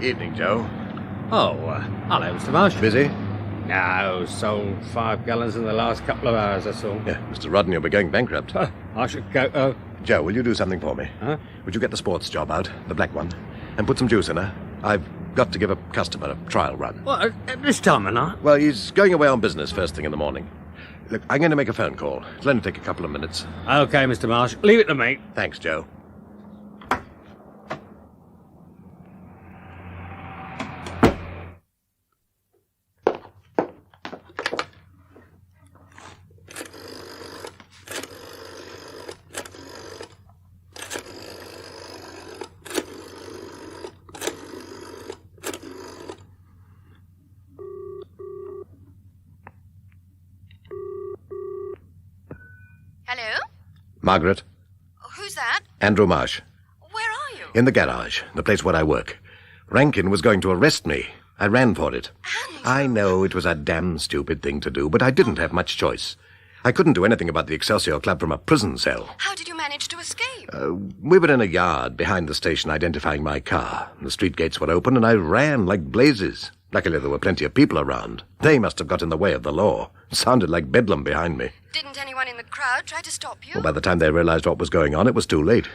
gate! Evening, Joe.
Oh, hello, Mr. Marsh.
Busy?
No, sold 5 gallons in the last couple of hours, that's all.
Yeah, Mr. Rodden, you'll be going bankrupt.
I should go...
Joe, will you do something for me?
Huh?
Would you get the sports job out, the black one, and put some juice in her? I've got to give a customer a trial run.
What, at this time of night?
Well, he's going away on business first thing in the morning. Look, I'm going to make a phone call. It'll only take a couple of minutes.
OK, Mr. Marsh. Leave it to me.
Thanks, Joe. Margaret?
Who's that?
Andrew Marsh.
Where are you?
In the garage, the place where I work. Rankin was going to arrest me. I ran for it.
Andrew.
I know it was a damn stupid thing to do, but I didn't have much choice. I couldn't do anything about the Excelsior Club from a prison cell.
How did you manage to escape?
We were in a yard behind the station identifying my car. The street gates were open, and I ran like blazes. Luckily, there were plenty of people around. They must have got in the way of the law. It sounded like bedlam behind me.
Didn't anyone in the crowd try to stop you?
Well, by the time they realized what was going on, it was too late.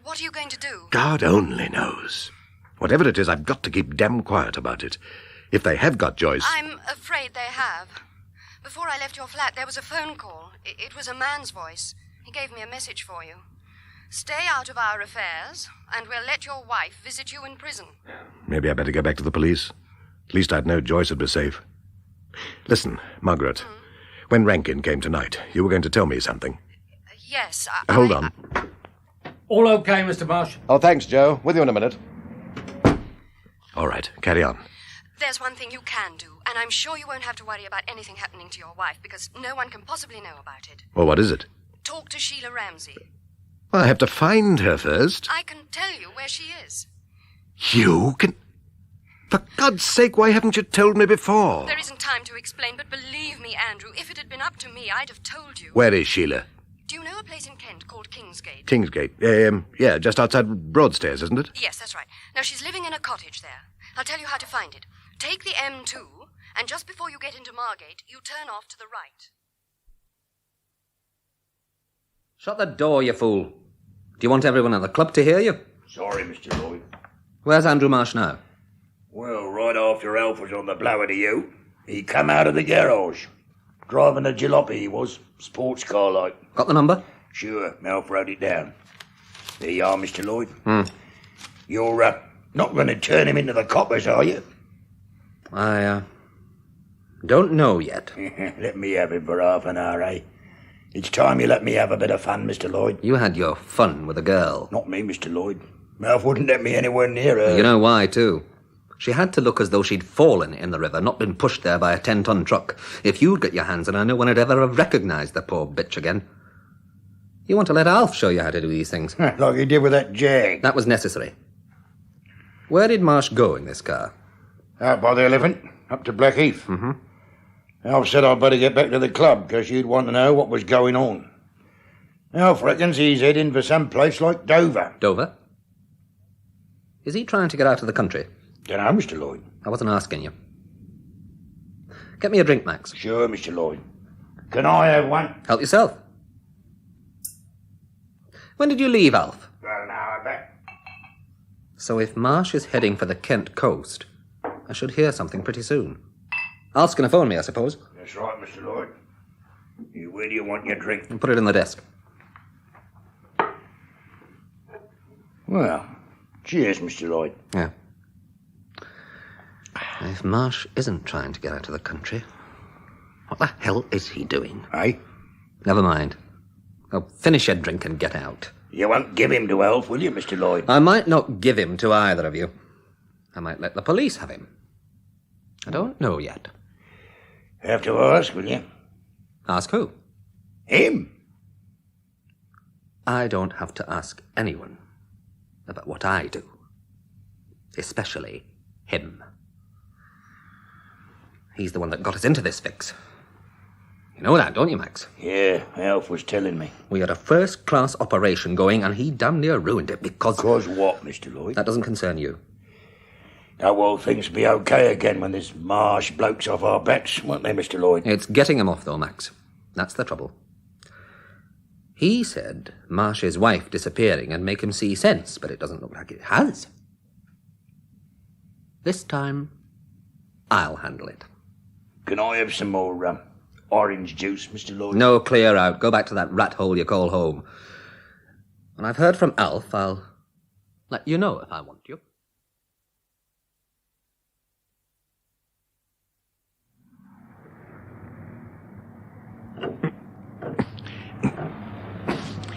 What are you going to do?
God only knows. Whatever it is, I've got to keep damn quiet about it. If they have got Joyce...
I'm afraid they have. Before I left your flat, there was a phone call. It was a man's voice. He gave me a message for you. Stay out of our affairs, and we'll let your wife visit you in prison.
Maybe I better go back to the police. At least I'd know Joyce would be safe. Listen, Margaret. When Rankin came tonight, you were going to tell me something.
Yes,
Hold on.
All okay, Mr. Marsh?
Oh, thanks, Joe. With you in a minute. All right, carry on.
There's one thing you can do, and I'm sure you won't have to worry about anything happening to your wife, because no one can possibly know about it.
Well, what is it?
Talk to Sheila Ramsey.
Well, I have to find her first.
I can tell you where she is.
You can... For God's sake, why haven't you told me before?
There isn't time to explain, but believe me, Andrew, if it had been up to me, I'd have told you.
Where is Sheila?
Do you know a place in Kent called Kingsgate?
Kingsgate. Yeah, just outside Broadstairs, isn't it?
Yes, that's right. Now, she's living in a cottage there. I'll tell you how to find it. Take the M2, and just before you get into Margate, you turn off to the right.
Shut the door, you fool. Do you want everyone at the club to hear you?
Sorry, Mr. Lloyd.
Where's Andrew Marsh now?
Well, right after Alf was on the blower to you, he come out of the garage. Driving a jalopy, he was. Sports car like.
Got the number?
Sure, Alf wrote it down. There you are, Mr. Lloyd. You're not going to turn him into the coppers, are you?
I don't know yet.
Let me have him for half an hour, eh? It's time you let me have a bit of fun, Mr. Lloyd.
You had your fun with a girl.
Not me, Mr. Lloyd. Alf wouldn't let me anywhere near her.
You know why, too. She had to look as though she'd fallen in the river, not been pushed there by a 10-ton truck. If you'd got your hands on her, no one would ever have recognised the poor bitch again. You want to let Alf show you how to do these things.
Like he did with that jag.
That was necessary. Where did Marsh go in this car?
Out by the Elephant, up to Blackheath.
Mm-hmm.
Alf said I'd better get back to the club, because you'd want to know what was going on. Alf reckons he's heading for some place like Dover.
Dover? Is he trying to get out of the country?
Dunno, Mr. Lloyd.
I wasn't asking you. Get me a drink, Max.
Sure, Mr. Lloyd. Can I have one?
Help yourself. When did you leave, Alf?
About an hour back.
So if Marsh is heading for the Kent coast, I should hear something pretty soon. Alf's going to phone me, I suppose.
That's right, Mr. Lloyd. Where do you want your drink?
And put it in the desk.
Well, cheers, Mr. Lloyd.
Yeah. If Marsh isn't trying to get out of the country, what the hell is he doing?
Eh?
Never mind. Oh, finish your drink and get out.
You won't give him to Alf, will you, Mr. Lloyd?
I might not give him to either of you. I might let the police have him. I don't know yet.
Have to ask, will you?
Ask who?
Him.
I don't have to ask anyone about what I do. Especially him. He's the one that got us into this fix. You know that, don't you, Max?
Yeah, Alf was telling me.
We had a first-class operation going, and he damn near ruined it because...
Because what, Mr. Lloyd?
That doesn't concern you.
Now, well, things will be okay again when this Marsh bloke's off our backs, won't they, Mr. Lloyd?
It's getting him off, though, Max. That's the trouble. He said Marsh's wife disappearing and make him see sense, but it doesn't look like it has. This time, I'll handle it.
Can I have some more orange juice, Mr. Lloyd?
No, clear out. Go back to that rat hole you call home. When I've heard from Alf, I'll let you know if I want you.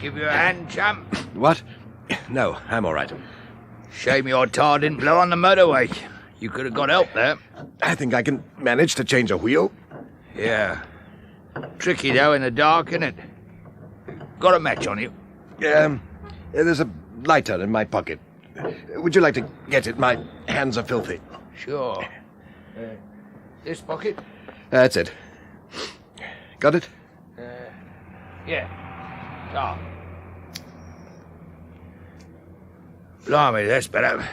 Give you a hand, chump.
What? No, I'm all right.
Shame your tar didn't blow on the motorway. You could have got help there.
I think I can manage to change a wheel.
Yeah. Tricky, though, in the dark, isn't it? Got a match on you?
There's a lighter in my pocket. Would you like to get it? My hands are filthy.
Sure. This pocket?
That's it. Got it?
Yeah. Ah. Blimey, that's better.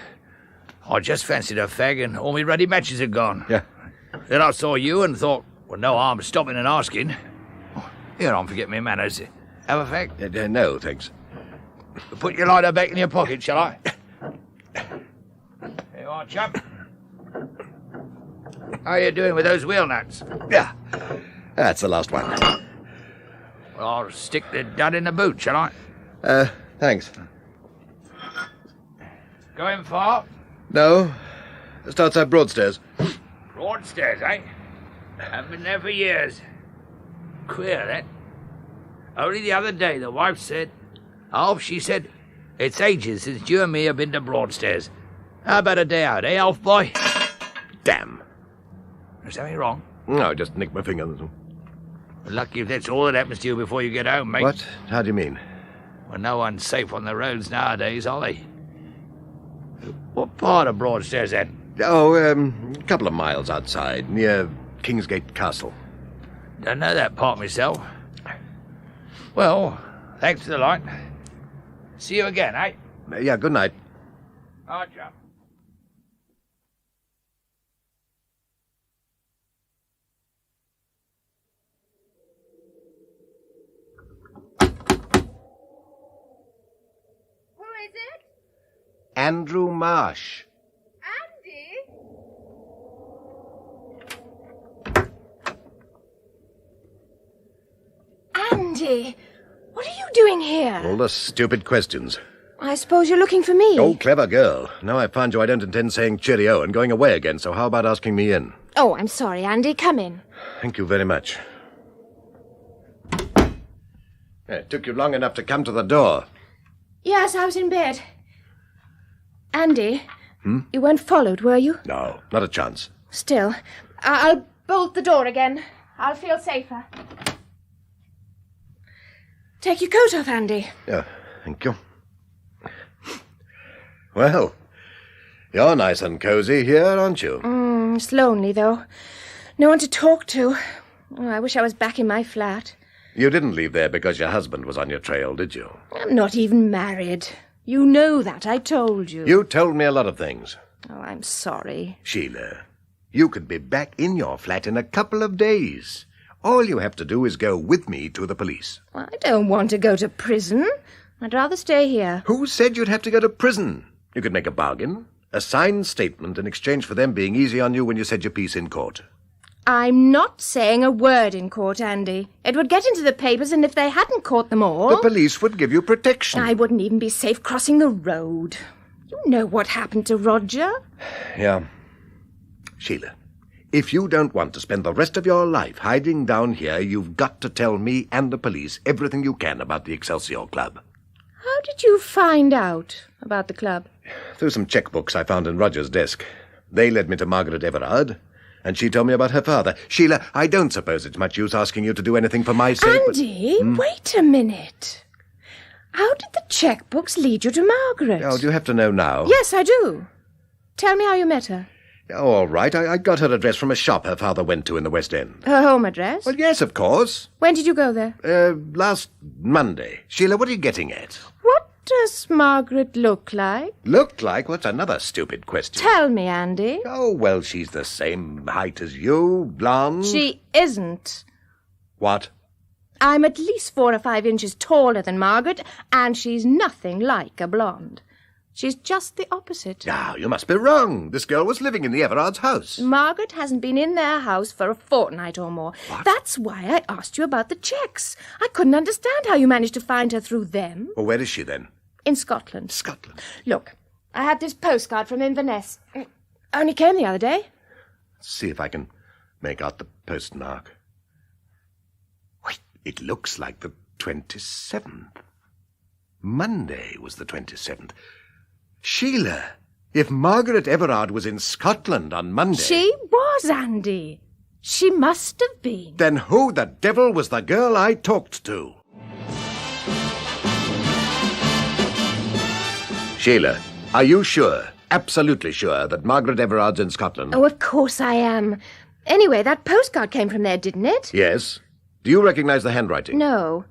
I just fancied a fag and all my ready matches had gone.
Yeah.
Then I saw you and thought, well, no harm stopping and asking. You don't forget me manners. Have a fag?
No, thanks.
Put your lighter back in your pocket, shall I? Here you are, chap. How are you doing with those wheel nuts?
Yeah. That's the last one.
Well, I'll stick the dud in the boot, shall I?
Thanks.
Going far?
No. Just outside Broadstairs.
Broadstairs, eh? Haven't been there for years. Queer, that. Only the other day the wife said... Alf, she said, it's ages since you and me have been to Broadstairs. How about a day out, eh, Alf boy?
Damn.
Is something wrong?
No, just nicked my finger.
Lucky if that's all that happens to you before you get home, mate.
What? How do you mean?
Well, no one's safe on the roads nowadays, are they? What part of Broadstairs, then?
Oh, a couple of miles outside, near Kingsgate Castle.
Don't know that part myself. Well, thanks for the light. See you again, eh?
Yeah, good night.
All right, chap.
Andrew Marsh.
Andy, what are you doing here?
All the stupid questions.
I suppose you're looking for me.
Oh, clever girl. Now I've found you, I don't intend saying cheerio and going away again, so how about asking me in?
Oh, I'm sorry, Andy. Come in.
Thank you very much. It took you long enough to come to the door.
Yes, I was in bed. Andy, you weren't followed, were you?
No, not a chance.
Still, I'll bolt the door again. I'll feel safer. Take your coat off, Andy.
Yeah, thank you. Well, you're nice and cosy here, aren't you?
It's lonely, though. No one to talk to. Oh, I wish I was back in my flat.
You didn't leave there because your husband was on your trail, did you?
I'm not even married. You know that, I told you.
You told me a lot of things.
Oh, I'm sorry.
Sheila, you could be back in your flat in a couple of days. All you have to do is go with me to the police.
I don't want to go to prison. I'd rather stay here.
Who said you'd have to go to prison? You could make a bargain, a signed statement in exchange for them being easy on you when you said your piece in court.
I'm not saying a word in court, Andy. It would get into the papers, and if they hadn't caught them all...
The police would give you protection.
I wouldn't even be safe crossing the road. You know what happened to Roger.
Yeah. Sheila, if you don't want to spend the rest of your life hiding down here, you've got to tell me and the police everything you can about the Excelsior Club.
How did you find out about the club?
Through some checkbooks I found in Roger's desk. They led me to Margaret Everard, and she told me about her father. Sheila, I don't suppose it's much use asking you to do anything for my sake,
Andy, wait a minute. How did the checkbooks lead you to Margaret?
Oh, do you have to know now?
Yes, I do. Tell me how you met her.
Oh, all right. I got her address from a shop her father went to in the West End.
Her home address?
Well, yes, of course.
When did you go there?
Last Monday. Sheila, what are you getting at?
What does Margaret look like?
Look like? What's another stupid question?
Tell me, Andy.
Oh, well, she's the same height as you, blonde.
She isn't.
What?
I'm at least 4 or 5 inches taller than Margaret, and she's nothing like a blonde. She's just the opposite.
Now, you must be wrong. This girl was living in the Everards' house.
Margaret hasn't been in their house for a fortnight or more.
What?
That's why I asked you about the checks. I couldn't understand how you managed to find her through them.
Well, where is she, then?
In Scotland.
Scotland?
Look, I had this postcard from Inverness. Only came the other day.
Let's see if I can make out the postmark. Wait, it looks like the 27th. Monday was the 27th. Sheila, if Margaret Everard was in Scotland on Monday...
She was, Andy. She must have been.
Then who the devil was the girl I talked to? Sheila, are you sure, absolutely sure, that Margaret Everard's in Scotland?
Oh, of course I am. Anyway, that postcard came from there, didn't it?
Yes. Do you recognize the handwriting?
No.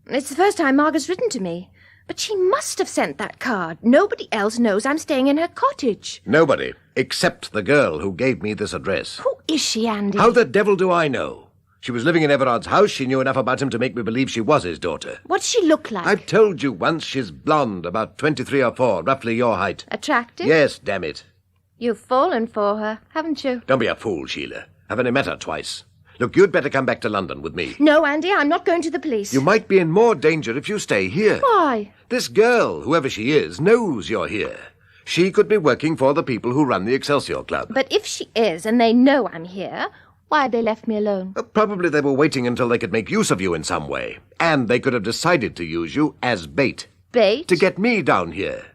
It's the first time Margaret's written to me. But she must have sent that card. Nobody else knows I'm staying in her cottage.
Nobody, except the girl who gave me this address.
Who is she, Andy?
How the devil do I know? She was living in Everard's house. She knew enough about him to make me believe she was his daughter.
What does she look like?
I've told you once she's blonde, about 23 or 4, roughly your height.
Attractive?
Yes, damn it.
You've fallen for her, haven't you?
Don't be a fool, Sheila. I've only met her twice. Look, you'd better come back to London with me.
No, Andy, I'm not going to the police.
You might be in more danger if you stay here.
Why?
This girl, whoever she is, knows you're here. She could be working for the people who run the Excelsior Club.
But if she is, and they know I'm here, why have they left me alone?
Probably they were waiting until they could make use of you in some way. And they could have decided to use you as bait.
Bait?
To get me down here.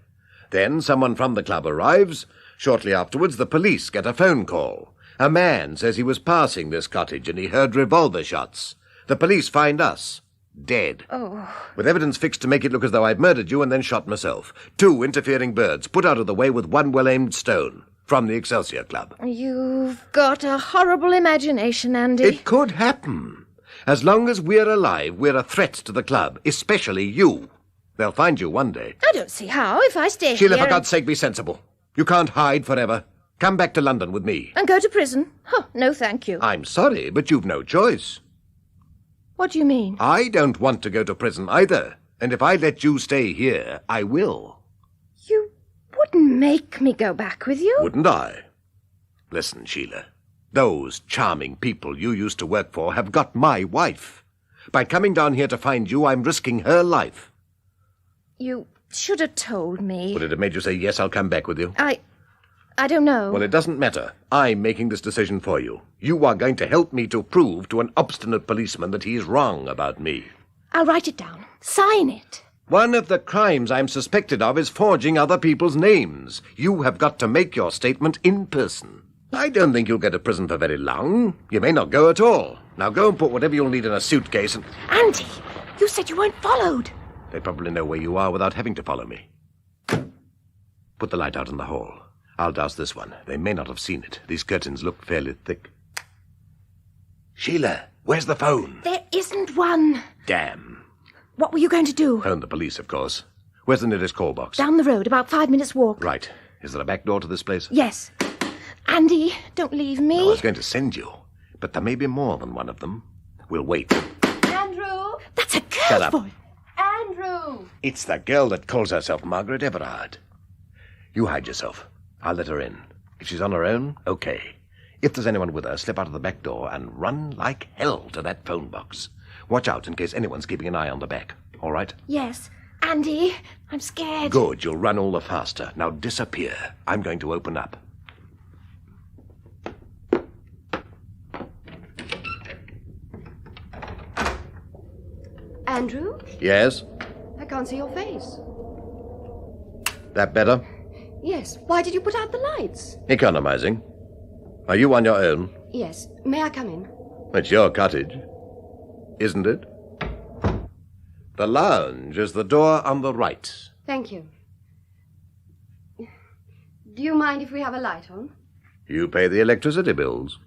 Then someone from the club arrives. Shortly afterwards, the police get a phone call. A man says he was passing this cottage and he heard revolver shots. The police find us. Dead.
Oh.
With evidence fixed to make it look as though I'd murdered you and then shot myself. 2 interfering birds put out of the way with 1 well-aimed stone. From the Excelsior Club.
You've got a horrible imagination, Andy.
It could happen. As long as we're alive, we're a threat to the club, especially you. They'll find you one day.
I don't see how, if I stay
Sheila,
here...
for God's sake, be sensible. You can't hide forever. Come back to London with me.
And go to prison? Oh, no, thank you.
I'm sorry, but you've no choice.
What do you mean?
I don't want to go to prison either. And if I let you stay here, I will.
You wouldn't make me go back with you?
Wouldn't I? Listen, Sheila. Those charming people you used to work for have got my wife. By coming down here to find you, I'm risking her life.
You should have told me.
Would it have made you say, yes, I'll come back with you?
I don't know.
Well, it doesn't matter. I'm making this decision for you. You are going to help me to prove to an obstinate policeman that he's wrong about me.
I'll write it down. Sign it.
One of the crimes I'm suspected of is forging other people's names. You have got to make your statement in person. I don't think you'll go to prison for very long. You may not go at all. Now go and put whatever you'll need in a suitcase and...
Andy,
You said you weren't followed.
They probably know where you are without having to follow me. Put the light out in the hall. I'll douse this one. They may not have seen it. These curtains look fairly thick. Sheila, where's the phone?
There isn't one.
Damn.
What were you going to do?
Phone the police, of course. Where's the nearest call box?
Down the road, about 5 minutes' walk.
Right. Is there a back door to this place?
Yes. Andy, don't leave me.
I was going to send you, but there may be more than one of them. We'll wait.
Andrew!
That's a girl.
Shut up.
Andrew!
It's the girl that calls herself Margaret Everard. You hide yourself. I'll let her in. If she's on her own, okay. If there's anyone with her, slip out of the back door and run like hell to that phone box. Watch out in case anyone's keeping an eye on the back. All right?
Yes. Andy, I'm scared.
Good. You'll run all the faster. Now disappear. I'm going to open up.
Andrew?
Yes?
I can't see your face.
That better?
Yes. Why did you put out the lights?
Economizing. Are you on your own?
Yes. May I come in?
It's your cottage, isn't it? The lounge is the door on the right.
Thank you. Do you mind if we have a light on?
You pay the electricity bills.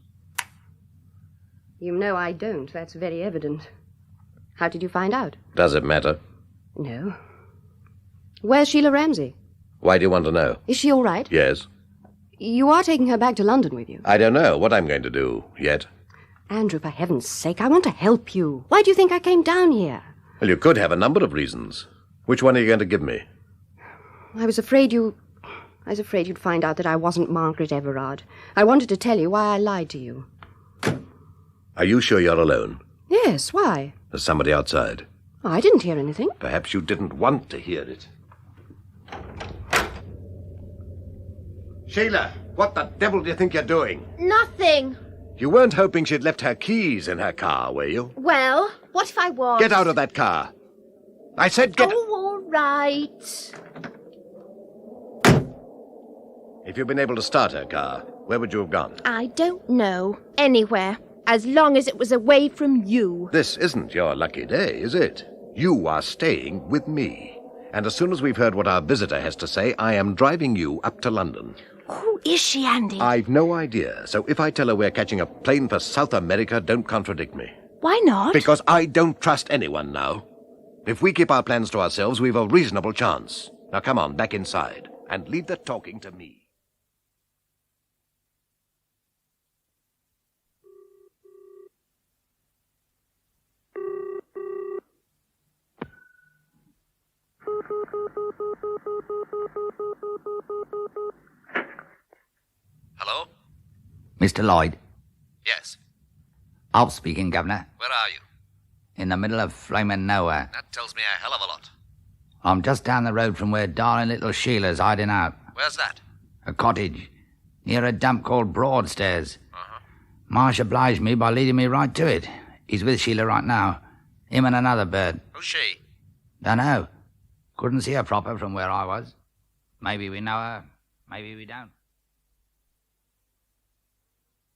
You know I don't. That's very evident. How did you find out?
Does it matter?
No. Where's Sheila Ramsey?
Why do you want to know?
Is she all right?
Yes.
You are taking her back to London with you.
I don't know what I'm going to do yet.
Andrew, for heaven's sake, I want to help you. Why do you think I came down here?
Well, you could have a number of reasons. Which one are you going to give me?
I was afraid you'd find out that I wasn't Margaret Everard. I wanted to tell you why I lied to you.
Are you sure you're alone?
Yes, why?
There's somebody outside.
I didn't hear anything.
Perhaps you didn't want to hear it. Sheila, what the devil do you think you're doing?
Nothing.
You weren't hoping she'd left her keys in her car, were you?
Well, what if I was?
Get out of that car. I said get...
Oh, all right.
If you'd been able to start her car, where would you have gone?
I don't know. Anywhere. As long as it was away from you.
This isn't your lucky day, is it? You are staying with me. And as soon as we've heard what our visitor has to say, I am driving you up to London.
Who is she, Andy?
I've no idea, so if I tell her we're catching a plane for South America, don't contradict me.
Why not?
Because I don't trust anyone now. If we keep our plans to ourselves, we've a reasonable chance. Now come on, back inside, and leave the talking to me.
Hello?
Mr. Lloyd.
Yes.
I'll speaking, Governor.
Where are you?
In the middle of flaming nowhere.
That tells me a hell of a lot.
I'm just down the road from where darling little Sheila's hiding out.
Where's that?
A cottage, near a dump called Broadstairs. Marsh obliged me by leading me right to it. He's with Sheila right now. Him and another bird.
Who's she?
Dunno. Couldn't see her proper from where I was. Maybe we know her, maybe we don't.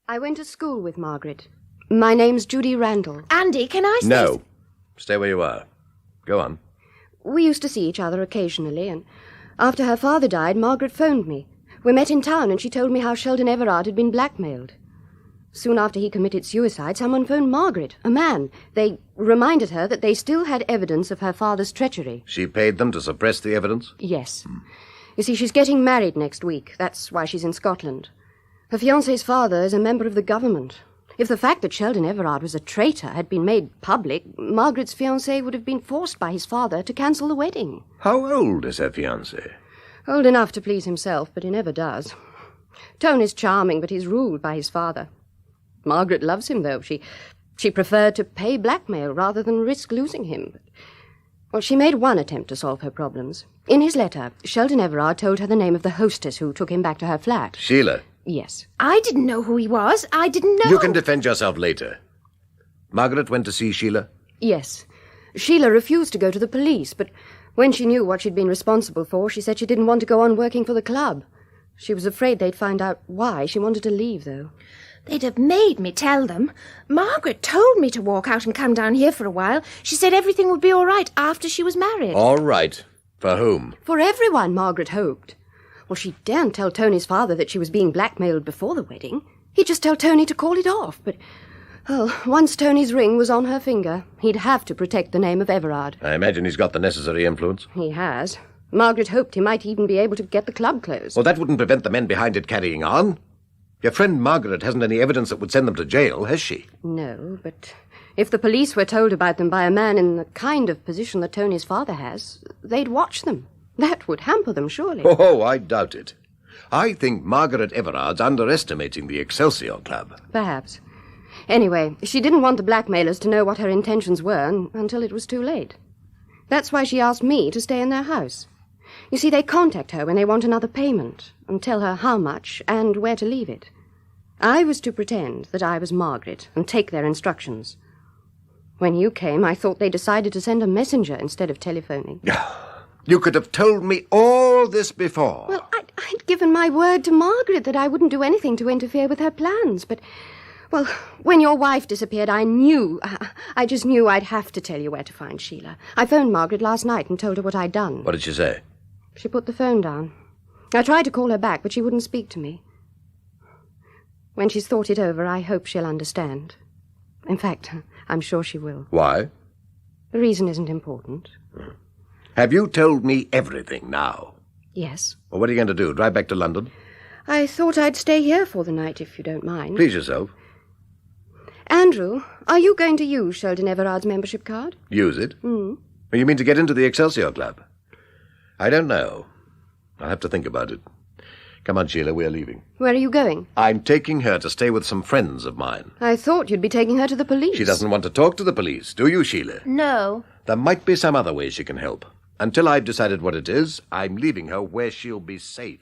I went to school with Margaret. My name's Judy Randall.
Andy, can I say...
No. Stay where you are. Go on.
We used to see each other occasionally, and after her father died, Margaret phoned me. We met in town, and she told me how Sheldon Everard had been blackmailed. Soon after he committed suicide, someone phoned Margaret, a man. They reminded her that they still had evidence of her father's treachery.
She paid them to suppress the evidence?
Yes. You see, she's getting married next week. That's why she's in Scotland. Her fiancé's father is a member of the government. If the fact that Sheldon Everard was a traitor had been made public, Margaret's fiancé would have been forced by his father to cancel the wedding.
How old is her fiancé?
Old enough to please himself, but he never does. Tony's charming, but he's ruled by his father. Margaret loves him, though. She preferred to pay blackmail rather than risk losing him. Well, she made one attempt to solve her problems. In his letter, Sheldon Everard told her the name of the hostess who took him back to her flat.
Sheila.
Yes.
I didn't know who he was. I didn't know...
You can defend yourself later. Margaret went to see Sheila?
Yes. Sheila refused to go to the police, but when she knew what she'd been responsible for, she said she didn't want to go on working for the club. She was afraid they'd find out why. She wanted to leave, though.
They'd have made me tell them. Margaret told me to walk out and come down here for a while. She said everything would be all right after she was married.
All right. For whom?
For everyone, Margaret hoped. Well, she daren't tell Tony's father that she was being blackmailed before the wedding. He'd just tell Tony to call it off, but... Well, once Tony's ring was on her finger, he'd have to protect the name of Everard.
I imagine he's got the necessary influence.
He has. Margaret hoped he might even be able to get the club closed.
Well, that wouldn't prevent the men behind it carrying on. Your friend Margaret hasn't any evidence that would send them to jail, has she?
No, but if the police were told about them by a man in the kind of position that Tony's father has, they'd watch them. That would hamper them, surely.
Oh, I doubt it. I think Margaret Everard's underestimating the Excelsior Club.
Perhaps. Anyway, she didn't want the blackmailers to know what her intentions were until it was too late. That's why she asked me to stay in their house. You see, they contact her when they want another payment and tell her how much and where to leave it. I was to pretend that I was Margaret and take their instructions. When you came, I thought they decided to send a messenger instead of telephoning.
You could have told me all this before.
Well, I'd given my word to Margaret that I wouldn't do anything to interfere with her plans, but... Well, when your wife disappeared, I just knew I'd have to tell you where to find Sheila. I phoned Margaret last night and told her what I'd done.
What did she say?
She put the phone down. I tried to call her back, but she wouldn't speak to me. When she's thought it over, I hope she'll understand. In fact, I'm sure she will.
Why?
The reason isn't important.
Have you told me everything now?
Yes.
Well, what are you going to do? Drive back to London?
I thought I'd stay here for the night, if you don't mind.
Please yourself.
Andrew, are you going to use Sheldon Everard's membership card?
Use it? You mean to get into the Excelsior Club? I don't know. I'll have to think about it. Come on, Sheila, we're leaving.
Where are you going?
I'm taking her to stay with some friends of mine.
I thought you'd be taking her to the police.
She doesn't want to talk to the police, do you, Sheila?
No.
There might be some other way she can help. Until I've decided what it is, I'm leaving her where she'll be safe.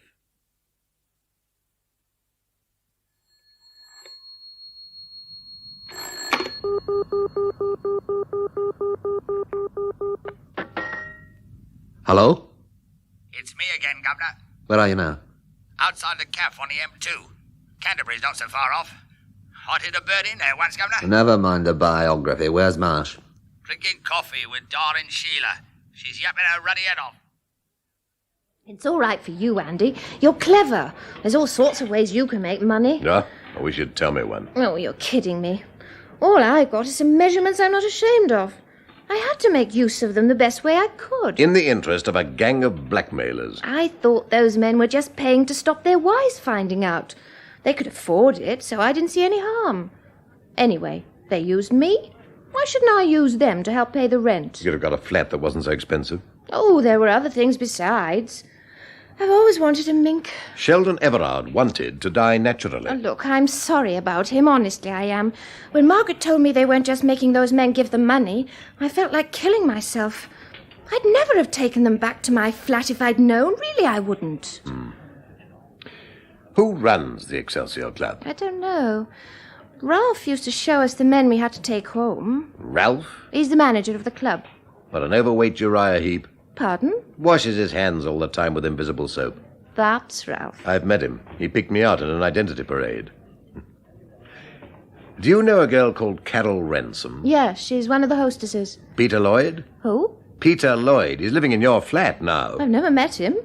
Hello?
It's me again, Governor.
Where are you now?
Outside the caff on the M2. Canterbury's not so far off. Hotted a bird in there once, Governor.
Never mind the biography. Where's Marsh?
Drinking coffee with darling Sheila. She's yapping her ruddy head off.
It's all right for you, Andy. You're clever. There's all sorts of ways you can make money.
Yeah? I wish you'd tell me one.
Oh, you're kidding me. All I've got is some measurements I'm not ashamed of. I had to make use of them the best way I could.
In the interest of a gang of blackmailers.
I thought those men were just paying to stop their wives finding out. They could afford it, so I didn't see any harm. Anyway, they used me. Why shouldn't I use them to help pay the rent?
You could have got a flat that wasn't so expensive.
Oh, there were other things besides. I've always wanted a mink.
Sheldon Everard wanted to die naturally.
Oh, look, I'm sorry about him, honestly I am. When Margaret told me they weren't just making those men give them money, I felt like killing myself. I'd never have taken them back to my flat if I'd known. Really, I wouldn't.
Who runs the Excelsior Club?
I don't know. Ralph used to show us the men we had to take home.
Ralph?
He's the manager of the club.
What, an overweight Uriah Heep?
Pardon?
Washes his hands all the time with invisible soap.
That's Ralph.
I've met him. He picked me out in an identity parade. Do you know a girl called Carol Ransom?
Yes, she's one of the hostesses.
Peter Lloyd?
Who?
Peter Lloyd. He's living in your flat now.
I've never met him.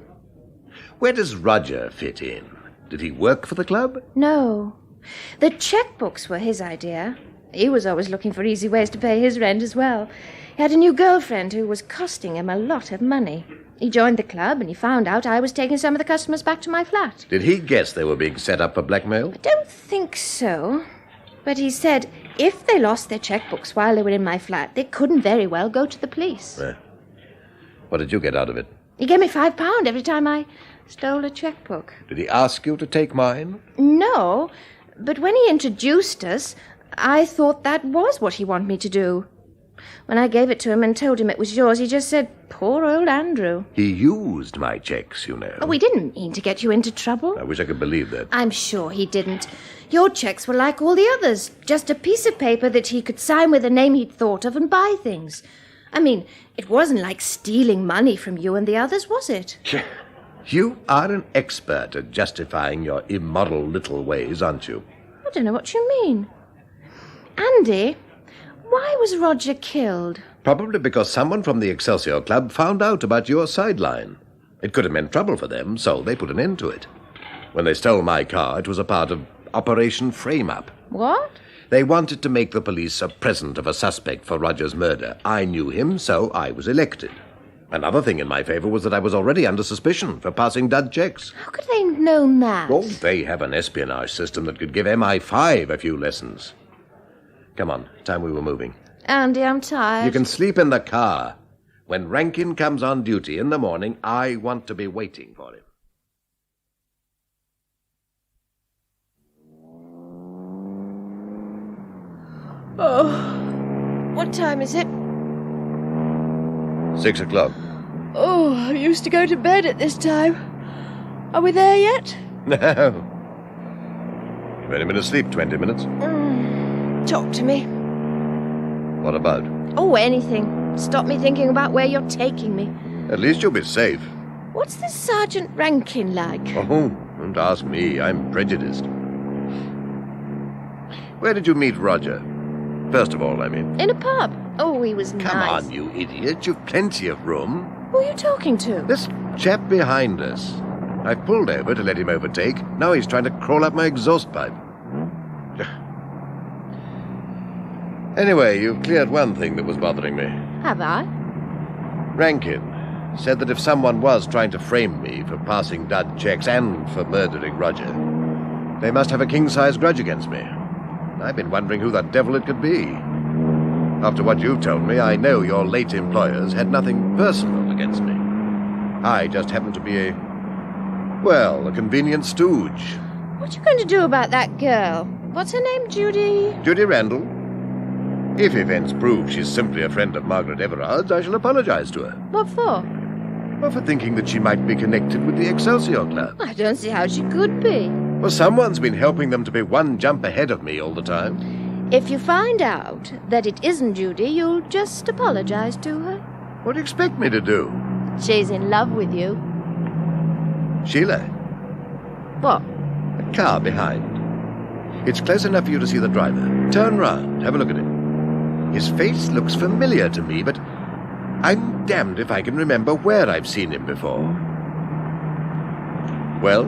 Where does Roger fit in? Did he work for the club?
No. The checkbooks were his idea. He was always looking for easy ways to pay his rent as well. He had a new girlfriend who was costing him a lot of money. He joined the club and he found out I was taking some of the customers back to my flat.
Did he guess they were being set up for blackmail?
I don't think so. But he said if they lost their checkbooks while they were in my flat, they couldn't very well go to the police.
What did you get out of it?
He gave me £5 every time I stole a checkbook.
Did he ask you to take mine?
No, but when he introduced us, I thought that was what he wanted me to do. When I gave it to him and told him it was yours, he just said, poor old Andrew.
He used my checks, you know.
Oh, we didn't mean to get you into trouble.
I wish I could believe that.
I'm sure he didn't. Your checks were like all the others, just a piece of paper that he could sign with a name he'd thought of and buy things. I mean, it wasn't like stealing money from you and the others, was it?
You are an expert at justifying your immoral little ways, aren't you?
I don't know what you mean. Andy, why was Roger killed?
Probably because someone from the Excelsior Club found out about your sideline. It could have meant trouble for them, so they put an end to it. When they stole my car, it was a part of Operation Frame-Up.
What?
They wanted to make the police a present of a suspect for Roger's murder. I knew him, so I was elected. Another thing in my favor was that I was already under suspicion for passing dud checks.
How could they have known that?
Oh, they have an espionage system that could give MI5 a few lessons. Come on, time we were moving.
Andy, I'm tired.
You can sleep in the car. When Rankin comes on duty in the morning, I want to be waiting for him.
Oh, what time is it?
6 o'clock.
Oh, I used to go to bed at this time. Are we there yet?
No. You've only been asleep 20 minutes.
Talk to me.
What about?
Oh, anything. Stop me thinking about where you're taking me.
At least you'll be safe.
What's this Sergeant Rankin like?
Oh, don't ask me. I'm prejudiced. Where did you meet Roger? First of all, I mean.
In a pub. Oh, he was nice.
Come on, you idiot. You've plenty of room.
Who are you talking to?
This chap behind us. I pulled over to let him overtake. Now he's trying to crawl up my exhaust pipe. Anyway, you've cleared one thing that was bothering me.
Have I?
Rankin said that if someone was trying to frame me for passing dud checks and for murdering Roger, they must have a king-size grudge against me. I've been wondering who the devil it could be. After what you've told me, I know your late employers had nothing personal against me. I just happened to be a convenient stooge.
What are you going to do about that girl? What's her name, Judy?
Judy Randall. If events prove she's simply a friend of Margaret Everard's, I shall apologize to her.
What for?
Well, for thinking that she might be connected with the Excelsior Club.
I don't see how she could be.
Well, someone's been helping them to be one jump ahead of me all the time.
If you find out that it isn't Judy, you'll just apologize to her.
What do you expect me to do?
She's in love with you.
Sheila.
What?
The car behind. It's close enough for you to see the driver. Turn round, have a look at him. His face looks familiar to me, but I'm damned if I can remember where I've seen him before. Well?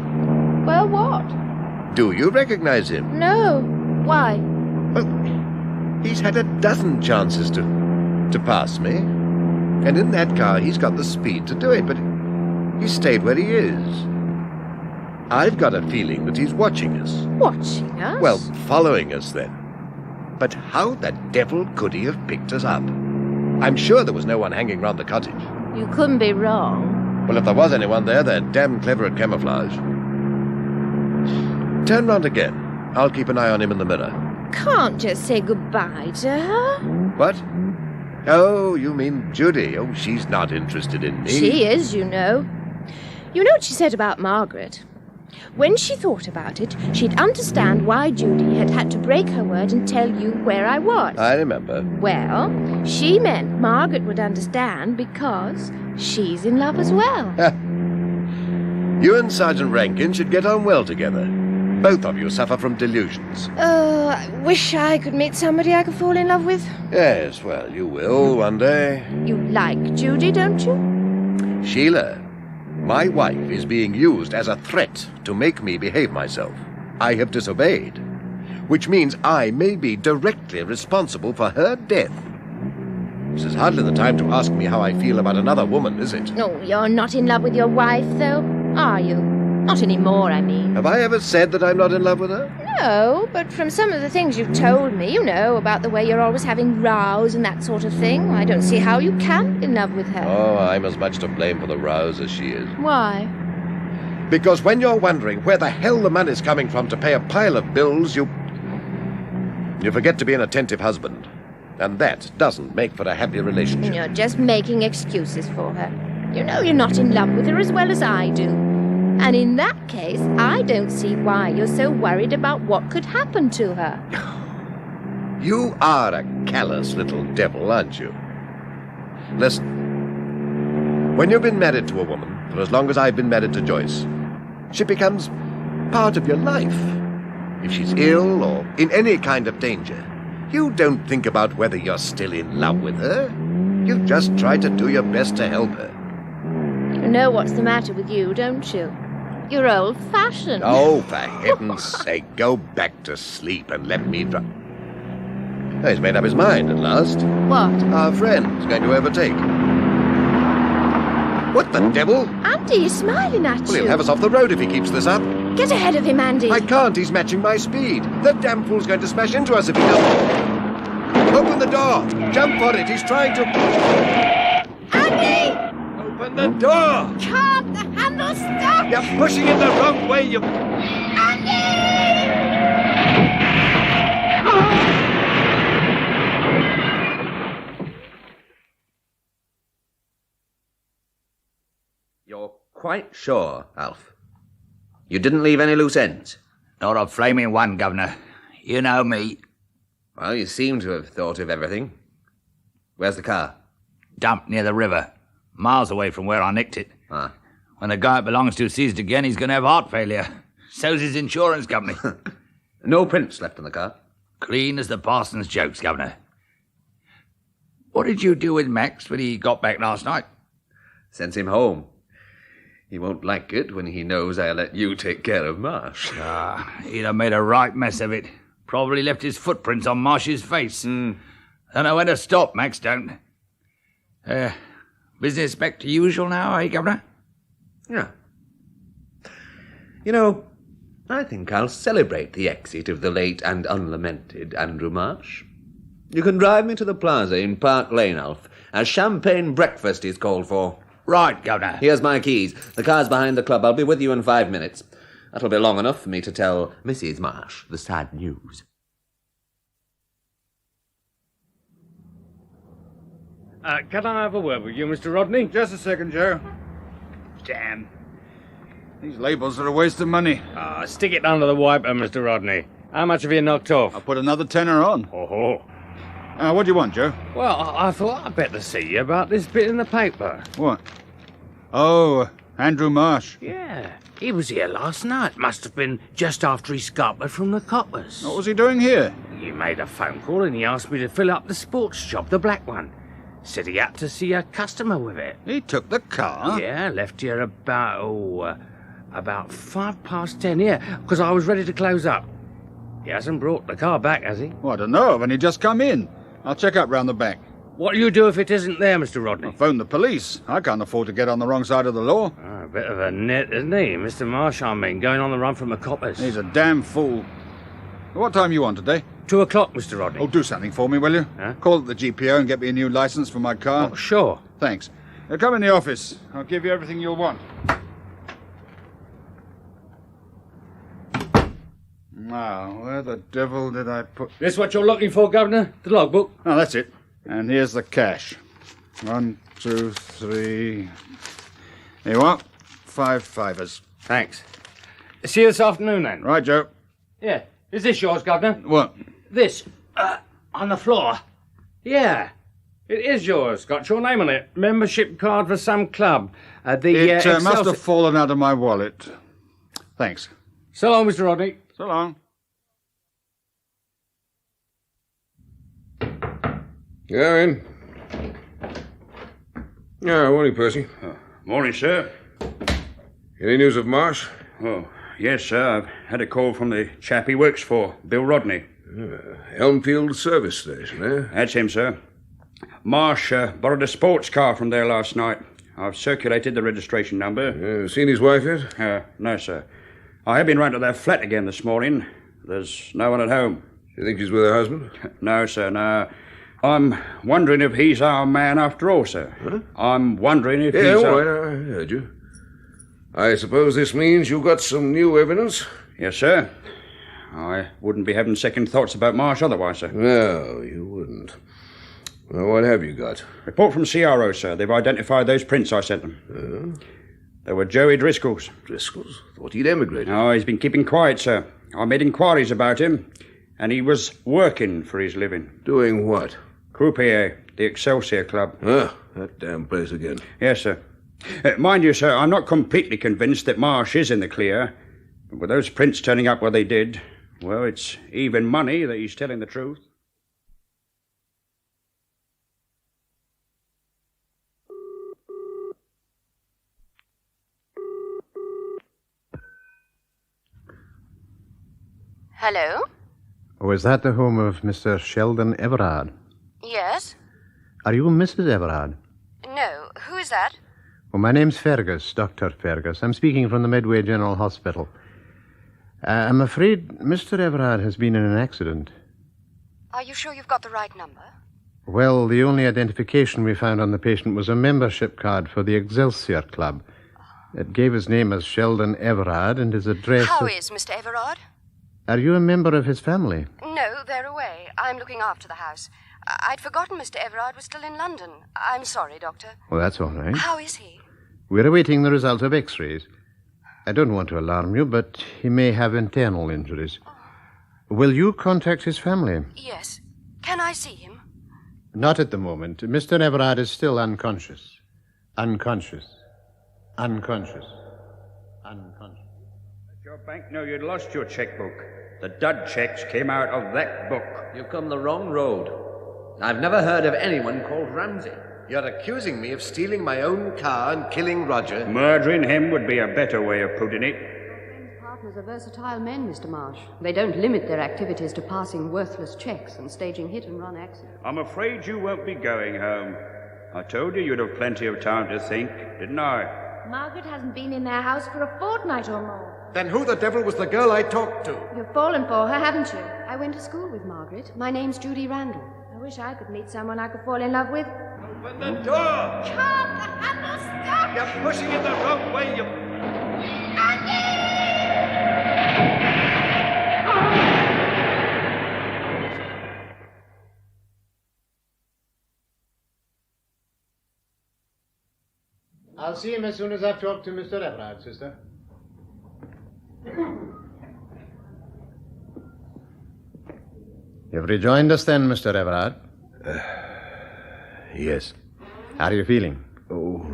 Well, what?
Do you recognize him?
No. Why?
Well, he's had a dozen chances to pass me. And in that car, he's got the speed to do it, but he stayed where he is. I've got a feeling that he's watching us.
Watching us?
Well, following us, then. But how the devil could he have picked us up? I'm sure there was no one hanging round the cottage.
You couldn't be wrong.
Well, if there was anyone there, they're damn clever at camouflage. Turn round again. I'll keep an eye on him in the mirror.
Can't just say goodbye to her.
What? Oh, you mean Judy. Oh, she's not interested in me.
She is, you know. You know what she said about Margaret? When she thought about it, she'd understand why Judy had had to break her word and tell you where I was.
I remember.
Well, she meant Margaret would understand because she's in love as well.
You and Sergeant Rankin should get on well together. Both of you suffer from delusions.
Oh, I wish I could meet somebody I could fall in love with.
Yes, well, you will one day.
You like Judy, don't you?
Sheila, my wife is being used as a threat to make me behave myself. I have disobeyed, which means I may be directly responsible for her death. This is hardly the time to ask me how I feel about another woman, is it?
No, you're not in love with your wife, though, are you? Not anymore, I mean.
Have I ever said that I'm not in love with her?
No, but from some of the things you've told me, you know, about the way you're always having rows and that sort of thing, I don't see how you can be in love with her.
Oh, I'm as much to blame for the rows as she is.
Why?
Because when you're wondering where the hell the money's coming from to pay a pile of bills, you forget to be an attentive husband. And that doesn't make for a happy relationship.
You're just making excuses for her. You know you're not in love with her as well as I do. And in that case, I don't see why you're so worried about what could happen to her.
You are a callous little devil, aren't you? Listen, when you've been married to a woman, for as long as I've been married to Joyce, she becomes part of your life. If she's ill or in any kind of danger, you don't think about whether you're still in love with her. You just try to do your best to help her.
You know what's the matter with you, don't you? You're old-fashioned.
Oh, for heaven's sake, go back to sleep and let me drive. Oh, he's made up his mind at last.
What?
Our friend's going to overtake. What the devil?
Andy, he's smiling at
Well,
you.
he'll have us off the road if he keeps this up.
Get ahead of him, Andy.
I can't, he's matching my speed. The damn fool's going to smash into us if he doesn't. Open the door! Jump on it, he's trying to...
Andy!
Open the door!
Can't the handle stop?
You're pushing it the wrong way, you...
You're quite sure, Alf? You didn't leave any loose ends?
Not a flaming one, Governor. You know me.
Well, you seem to have thought of everything. Where's the car?
Dumped near the river, miles away from where I nicked it.
Ah.
When the guy it belongs to sees it again, he's going to have heart failure. So's his insurance company.
No prints left in the car?
Clean as the parson's jokes, Governor. What did you do with Max when he got back last night?
Sent him home. He won't like it when he knows I let you take care of Marsh.
He'd have made a right mess of it. Probably left his footprints on Marsh's face. Don't know when to stop, Max don't. Business back to usual now, eh, Governor?
Yeah. You know, I think I'll celebrate the exit of the late and unlamented Andrew Marsh. You can drive me to the plaza in Park Lane, Alf. A champagne breakfast is called for.
Right, Governor.
Here's my keys. The car's behind the club. I'll be with you in 5 minutes. That'll be long enough for me to tell Mrs. Marsh the sad news.
Can I have a word with you, Mr. Rodney?
Just a second, Joe.
Damn.
These labels are a waste of money.
Stick it under the wiper, Mr. Rodney. How much have you knocked off?
I'll put another tenner on.
Oh.
What do you want, Joe?
Well, I thought I'd better see you about this bit in the paper.
What? Oh, Andrew Marsh.
Yeah, he was here last night. Must have been just after he scuppered from the coppers.
What was he doing here?
He made a phone call and he asked me to fill up the sports job, the black one. Said he had to see a customer with it.
He took the car?
Yeah, left here about 10:05 here, because I was ready to close up. He hasn't brought the car back, has he?
Well, I don't know. I've only just come in. I'll check up round the back.
What'll you do if it isn't there, Mr. Rodney?
I'll phone the police. I can't afford to get on the wrong side of the law.
A bit of a net, isn't he? Mr. Marsh, I mean, going on the run from the coppers.
He's a damn fool. What time you on today?
2 o'clock, Mr. Rodney.
Oh, do something for me, will you?
Huh?
Call at the GPO and get me a new license for my car.
Oh, sure.
Thanks. Come in the office. I'll give you everything you'll want. Now, where the devil did I put...
This what you're looking for, Governor? The logbook?
Oh, that's it. And here's the cash. 1, 2, 3... Here you are. 5 fivers.
Thanks. See you this afternoon, then.
Right, Joe.
Yeah. Is this yours, Governor?
What?
This. On the floor. Yeah. It is yours. Got your name on it. Membership card for some club.
It must have fallen out of my wallet. Thanks.
So long, Mr. Rodney.
So long.
Yeah, in. Yeah, morning, Percy.
Morning, sir.
Any news of Marsh?
Oh, yes, sir. I've had a call from the chap he works for, Bill Rodney.
Elmfield Service Station, eh?
That's him, sir. Marsh borrowed a sports car from there last night. I've circulated the registration number.
Seen his wife yet?
No, sir. I have been round to their flat again this morning. There's no one at home.
You think she's with her husband?
No, sir, no. I'm wondering if he's our man after all, sir.
Huh?
I'm wondering if
Yeah,
he's
all right, I heard you. I suppose this means you've got some new evidence?
Yes, sir. I wouldn't be having second thoughts about Marsh otherwise, sir.
No, you wouldn't. Well, what have you got?
Report from CRO, sir. They've identified those prints I sent them. They were Joey Driscoll's.
Driscoll's? Thought he'd emigrated.
No, he's been keeping quiet, sir. I made inquiries about him, and he was working for his living.
Doing what?
Croupier, the Excelsior Club.
That damn place again.
Yes, sir. Mind you, sir, I'm not completely convinced that Marsh is in the clear. But with those prints turning up where they did, Well, it's even money that he's telling the truth.
Hello?
Oh, is that the home of Mr. Sheldon Everard?
Yes?
Are you Mrs. Everard?
No. Who is that?
Well, my name's Fergus, Dr. Fergus. I'm speaking from the Medway General Hospital. I'm afraid Mr. Everard has been in an accident.
Are you sure you've got the right number?
Well, the only identification we found on the patient was a membership card for the Excelsior Club. It gave his name as Sheldon Everard and his address...
How is Mr. Everard?
Are you a member of his family?
No, they're away. I'm looking after the house. I'd forgotten Mr. Everard was still in London. I'm sorry, Doctor.
Well, that's all right.
How is he?
We're awaiting the result of X-rays. I don't want to alarm you, but he may have internal injuries. Will you contact his family?
Yes. Can I see him?
Not at the moment. Mr. Everard is still unconscious. Unconscious. Unconscious. Unconscious.
Did your bank know you'd lost your checkbook? The dud checks came out of that book.
You've come the wrong road. I've never heard of anyone called Ramsey.
You're accusing me of stealing my own car and killing Roger.
Murdering him would be a better way of putting it.
Partners are versatile men, Mr. Marsh. They don't limit their activities to passing worthless checks and staging hit-and-run accidents.
I'm afraid you won't be going home. I told you you'd have plenty of time to think, didn't I?
Margaret hasn't been in their house for a fortnight or more.
Then who the devil was the girl I talked to?
You've fallen for her, haven't you?
I went to school with Margaret. My name's Judy Randall.
I wish I could meet someone I could fall in love with.
Open the door!
Can't the handle stop?
You're pushing it the wrong way, you...
I'll see him as soon as I've talked to Mr. Everard, sister. You've rejoined us then, Mr. Everard?
Yes.
How are you feeling?
Oh,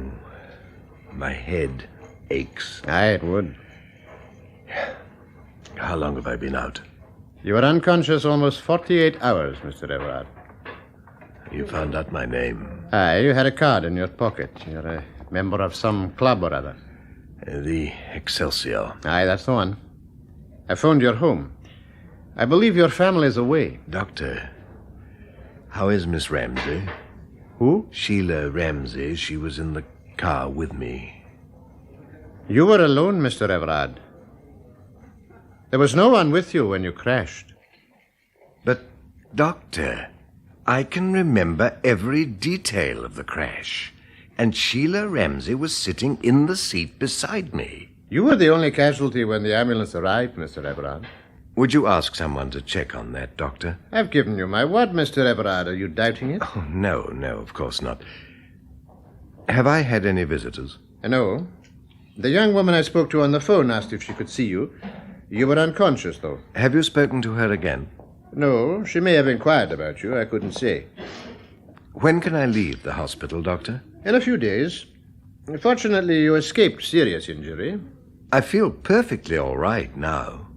my head aches.
Aye, it would.
How long have I been out?
You were unconscious almost 48 hours, Mr. Everard.
You found out my name?
Aye, you had a card in your pocket. You're a member of some club or other.
The Excelsior.
Aye, that's the one. I phoned your home. I believe your family's away.
Doctor, how is Miss Ramsey?
Who?
Sheila Ramsey. She was in the car with me.
You were alone, Mr. Everard. There was no one with you when you crashed.
But, Doctor, I can remember every detail of the crash. And Sheila Ramsey was sitting in the seat beside me.
You were the only casualty when the ambulance arrived, Mr. Everard.
Would you ask someone to check on that, Doctor?
I've given you my word, Mr. Everard. Are you doubting it?
Oh, no, of course not. Have I had any visitors?
No. The young woman I spoke to on the phone asked if she could see you. You were unconscious, though.
Have you spoken to her again?
No, she may have inquired about you. I couldn't say.
When can I leave the hospital, Doctor?
In a few days. Fortunately, you escaped serious injury.
I feel perfectly all right now,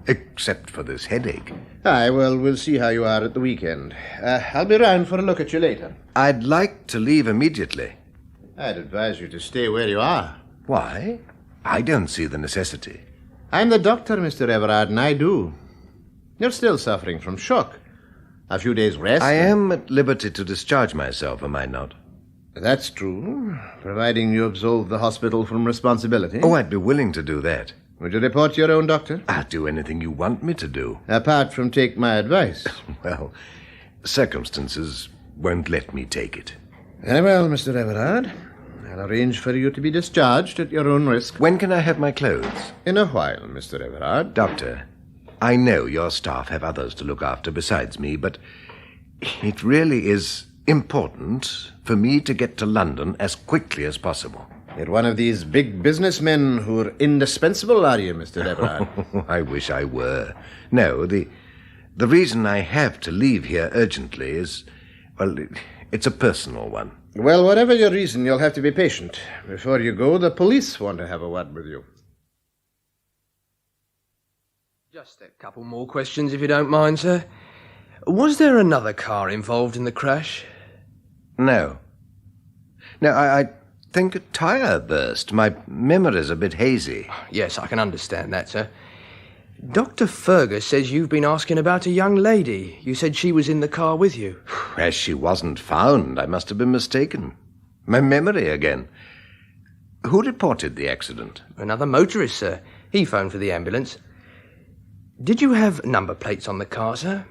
except for this headache.
Aye, well, we'll see how you are at the weekend. I'll be round for a look at you later.
I'd like to leave immediately.
I'd advise you to stay where you are.
Why? I don't see the necessity.
I'm the doctor, Mr. Everard, and I do. You're still suffering from shock. A few days' rest.
I am at liberty to discharge myself, am I not?
That's true, providing you absolve the hospital from responsibility.
Oh, I'd be willing to do that.
Would you report to your own doctor?
I'll do anything you want me to do.
Apart from take my advice.
Well, circumstances won't let me take it.
Very well, Mr. Everard. I'll arrange for you to be discharged at your own risk.
When can I have my clothes?
In a while, Mr. Everard.
Doctor, I know your staff have others to look after besides me, but it really is important for me to get to London as quickly as possible.
You're one of these big businessmen who are indispensable, are you, Mr. Everard?
I wish I were. No, the reason I have to leave here urgently is, well, it's a personal one.
Well, whatever your reason, you'll have to be patient. Before you go, the police want to have a word with you.
Just a couple more questions, if you don't mind, sir. Was there another car involved in the crash?
No. No, I think a tyre burst. My memory's a bit hazy.
Yes, I can understand that, sir. Dr. Fergus says you've been asking about a young lady. You said she was in the car with you.
As she wasn't found, I must have been mistaken. My memory again. Who reported the accident?
Another motorist, sir. He phoned for the ambulance. Did you have number plates on the car, sir?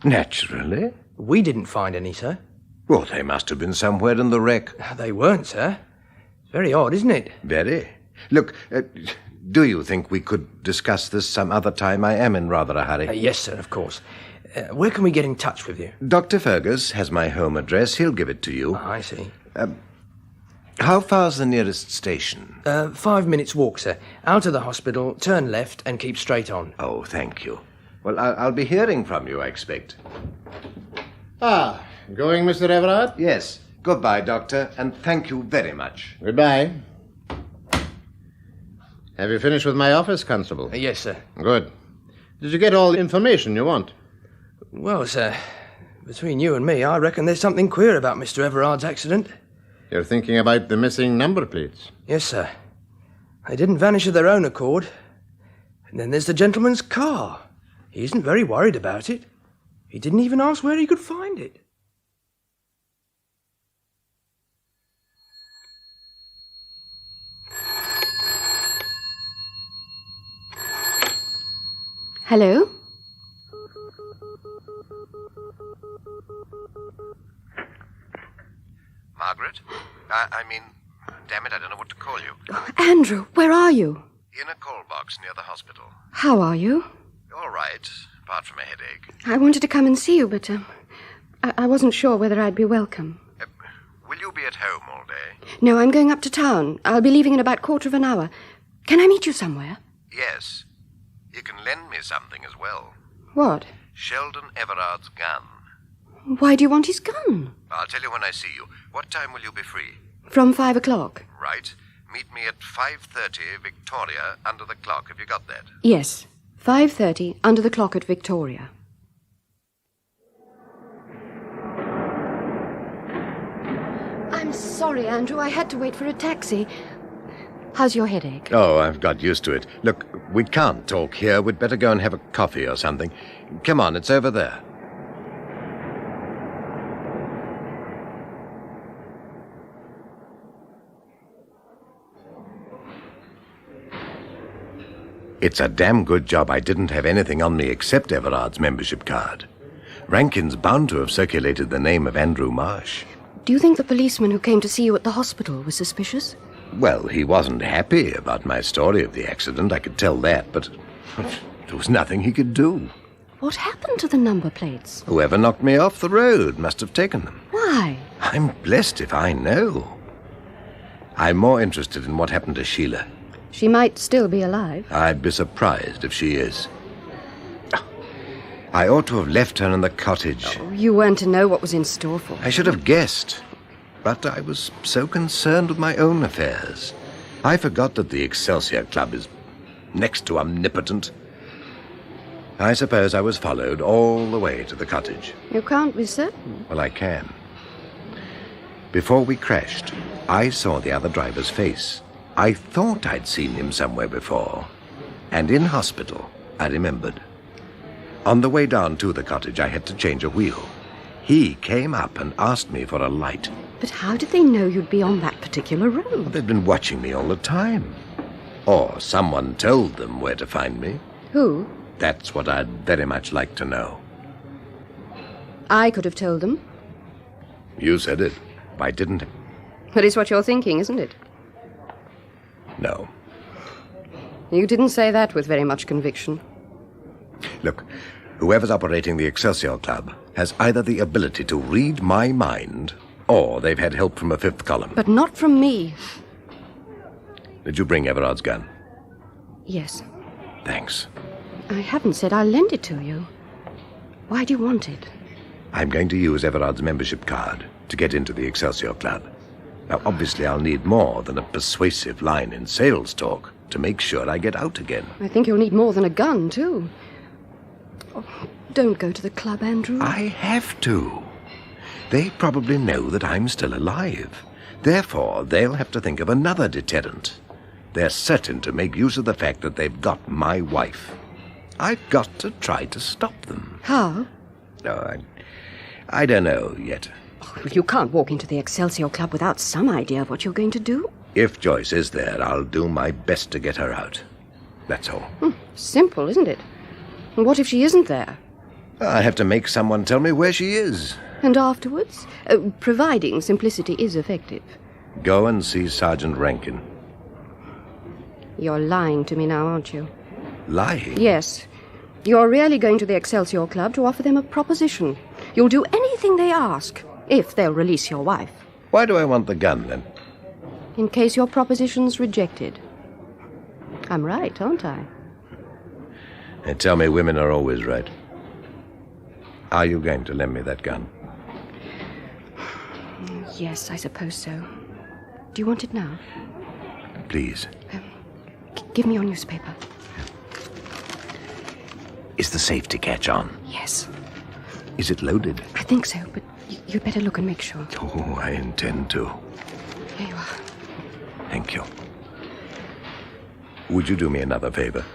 Naturally.
We didn't find any, sir.
Well, they must have been somewhere in the wreck.
They weren't, sir. It's very odd, isn't it?
Very. Look, do you think we could discuss this some other time? I am in rather a hurry.
Yes, sir, of course. Where can we get in touch with you?
Dr. Fergus has my home address. He'll give it to you.
I see.
How far's the nearest station?
5 minutes walk, sir. Out of the hospital, turn left and keep straight on.
Oh, thank you. Well, I'll be hearing from you, I expect.
Going, Mr. Everard?
Yes. Goodbye, Doctor, and thank you very much.
Goodbye. Have you finished with my office, Constable?
Yes, sir.
Good. Did you get all the information you want?
Well, sir, between you and me, I reckon there's something queer about Mr. Everard's accident.
You're thinking about the missing number plates?
Yes, sir. They didn't vanish of their own accord. And then there's the gentleman's car. He isn't very worried about it. He didn't even ask where he could find it.
Hello?
Margaret? Damn it, I don't know what to call you.
Oh, Andrew, where are you?
In a call box near the hospital.
How are you?
All right, apart from a headache.
I wanted to come and see you, but I wasn't sure whether I'd be welcome.
Will you be at home all day?
No, I'm going up to town. I'll be leaving in about 1/4 hour. Can I meet you somewhere?
Yes. You can lend me something as well.
What?
Sheldon Everard's gun.
Why do you want his gun?
I'll tell you when I see you. What time will you be free?
From 5 o'clock.
Right. Meet me at 5:30 Victoria, under the clock. Have you got that?
Yes. 5:30, under the clock at Victoria. I'm sorry, Andrew. I had to wait for a taxi. How's your headache?
Oh, I've got used to it. Look, we can't talk here. We'd better go and have a coffee or something. Come on, it's over there. It's a damn good job I didn't have anything on me except Everard's membership card. Rankin's bound to have circulated the name of Andrew Marsh.
Do you think the policeman who came to see you at the hospital was suspicious?
Well, he wasn't happy about my story of the accident, I could tell that, but there was nothing he could do.
What happened to the number plates?
Whoever knocked me off the road must have taken them.
Why?
I'm blessed if I know. I'm more interested in what happened to Sheila.
She might still be alive.
I'd be surprised if she is. I ought to have left her in the cottage.
Oh, you weren't to know what was in store for her.
I should have guessed. But I was so concerned with my own affairs. I forgot that the Excelsior Club is next to omnipotent. I suppose I was followed all the way to the cottage.
You can't be certain.
Well, I can. Before we crashed, I saw the other driver's face. I thought I'd seen him somewhere before. And in hospital, I remembered. On the way down to the cottage, I had to change a wheel. He came up and asked me for a light.
But how did they know you'd be on that particular road?
Well, they'd been watching me all the time. Or someone told them where to find me.
Who?
That's what I'd very much like to know.
I could have told them.
You said it. Why didn't I?
That is what you're thinking, isn't it?
No.
You didn't say that with very much conviction.
Look, whoever's operating the Excelsior Club has either the ability to read my mind, or they've had help from a fifth column.
But not from me.
Did you bring Everard's gun?
Yes.
Thanks.
I haven't said I'll lend it to you. Why do you want it?
I'm going to use Everard's membership card to get into the Excelsior Club. Now, obviously, I'll need more than a persuasive line in sales talk. to make sure I get out again.
I think you'll need more than a gun, too. Oh, don't go to the club, Andrew.
I have to. They probably know that I'm still alive. Therefore, they'll have to think of another deterrent. They're certain to make use of the fact that they've got my wife. I've got to try to stop them.
How?
No, I don't know yet.
Well, you can't walk into the Excelsior Club without some idea of what you're going to do.
If Joyce is there, I'll do my best to get her out. That's all.
Simple, isn't it? And what if she isn't there?
I'll have to make someone tell me where she is.
And afterwards? Providing simplicity is effective.
Go and see Sergeant Rankin.
You're lying to me now, aren't you?
Lying?
Yes. You're really going to the Excelsior Club to offer them a proposition. You'll do anything they ask, if they'll release your wife.
Why do I want the gun, then?
In case your proposition's rejected. I'm right, aren't I?
They tell me women are always right. Are you going to lend me that gun?
Yes, I suppose so. Do you want it now?
Please.
Give me your newspaper.
Is the safety catch on?
Yes.
Is it loaded?
I think so, but you'd better look and make sure.
Oh, I intend to.
Here you are.
Thank you. Would you do me another favor?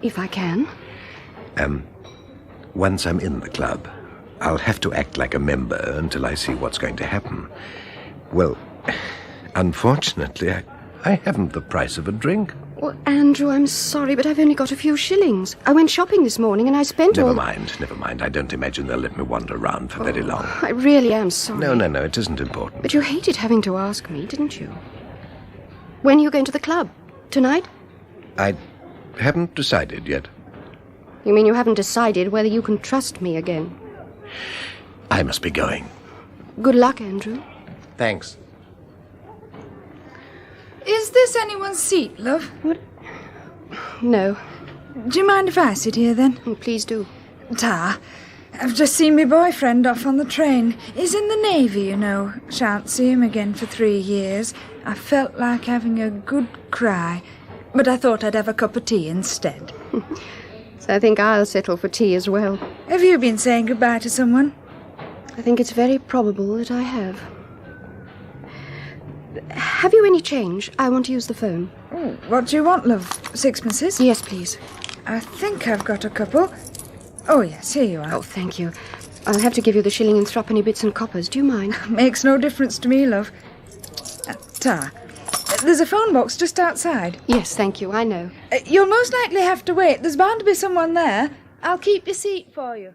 If I can.
Once I'm in the club, I'll have to act like a member until I see what's going to happen. Well, unfortunately, I haven't the price of a drink.
Well, Andrew, I'm sorry, but I've only got a few shillings. I went shopping this morning and I spent
Never mind. I don't imagine they'll let me wander around for very long.
I really am sorry.
No, it isn't important.
But you hated having to ask me, didn't you? When are you going to the club? Tonight?
I haven't decided yet.
You mean you haven't decided whether you can trust me again?
I must be going.
Good luck, Andrew.
Thanks.
Is this anyone's seat, love?
What? No.
Do you mind if I sit here, then?
Please do.
Ta, I've just seen my boyfriend off on the train. He's in the Navy, you know. Shan't see him again for 3 years. I felt like having a good cry, but I thought I'd have a cup of tea instead.
So I think I'll settle for tea as well.
Have you been saying goodbye to someone?
I think it's very probable that I have. Have you any change? I want to use the phone.
Oh, what do you want, love? Sixpences?
Yes, please.
I think I've got a couple. Oh, yes, here you are.
Oh, thank you. I'll have to give you the shilling and threepenny bits and coppers. Do you mind?
Makes no difference to me, love. Ta, there's a phone box just outside.
Yes, thank you, I know.
You'll most likely have to wait. There's bound to be someone there. I'll keep your seat for you.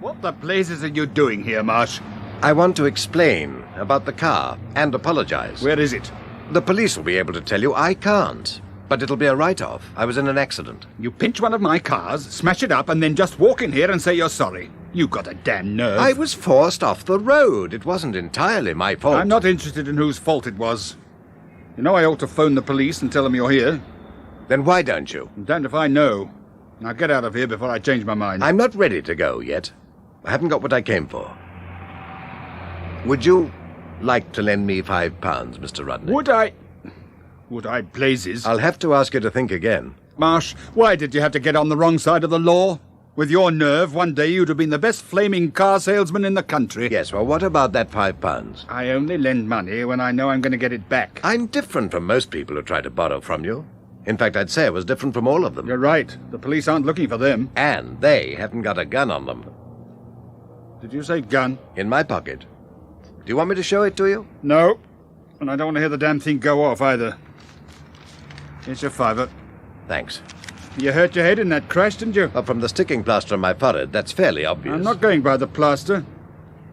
What the blazes are you doing here, Marsh?
I want to explain about the car and apologize.
Where is it?
The police will be able to tell you. I can't. But it'll be a write-off. I was in an accident.
You pinch one of my cars, smash it up, and then just walk in here and say you're sorry. You got a damn nerve.
I was forced off the road. It wasn't entirely my fault.
I'm not interested in whose fault it was. You know I ought to phone the police and tell them you're here.
Then why don't you?
I'm damned if I know. Now get out of here before I change my mind.
I'm not ready to go yet. I haven't got what I came for. Would you like to lend me £5, Mr. Rodney?
Would I? Would I, blazes?
I'll have to ask you to think again.
Marsh, why did you have to get on the wrong side of the law? With your nerve, one day you'd have been the best flaming car salesman in the country.
Yes, well, what about that £5?
I only lend money when I know I'm going to get it back.
I'm different from most people who try to borrow from you. In fact, I'd say I was different from all of them.
You're right. The police aren't looking for them.
And they haven't got a gun on them.
Did you say gun?
In my pocket. Do you want me to show it to you?
No. And I don't want to hear the damn thing go off either. Here's your £5.
Thanks.
You hurt your head in that crash, didn't you?
Well, from the sticking plaster on my forehead, that's fairly obvious.
I'm not going by the plaster.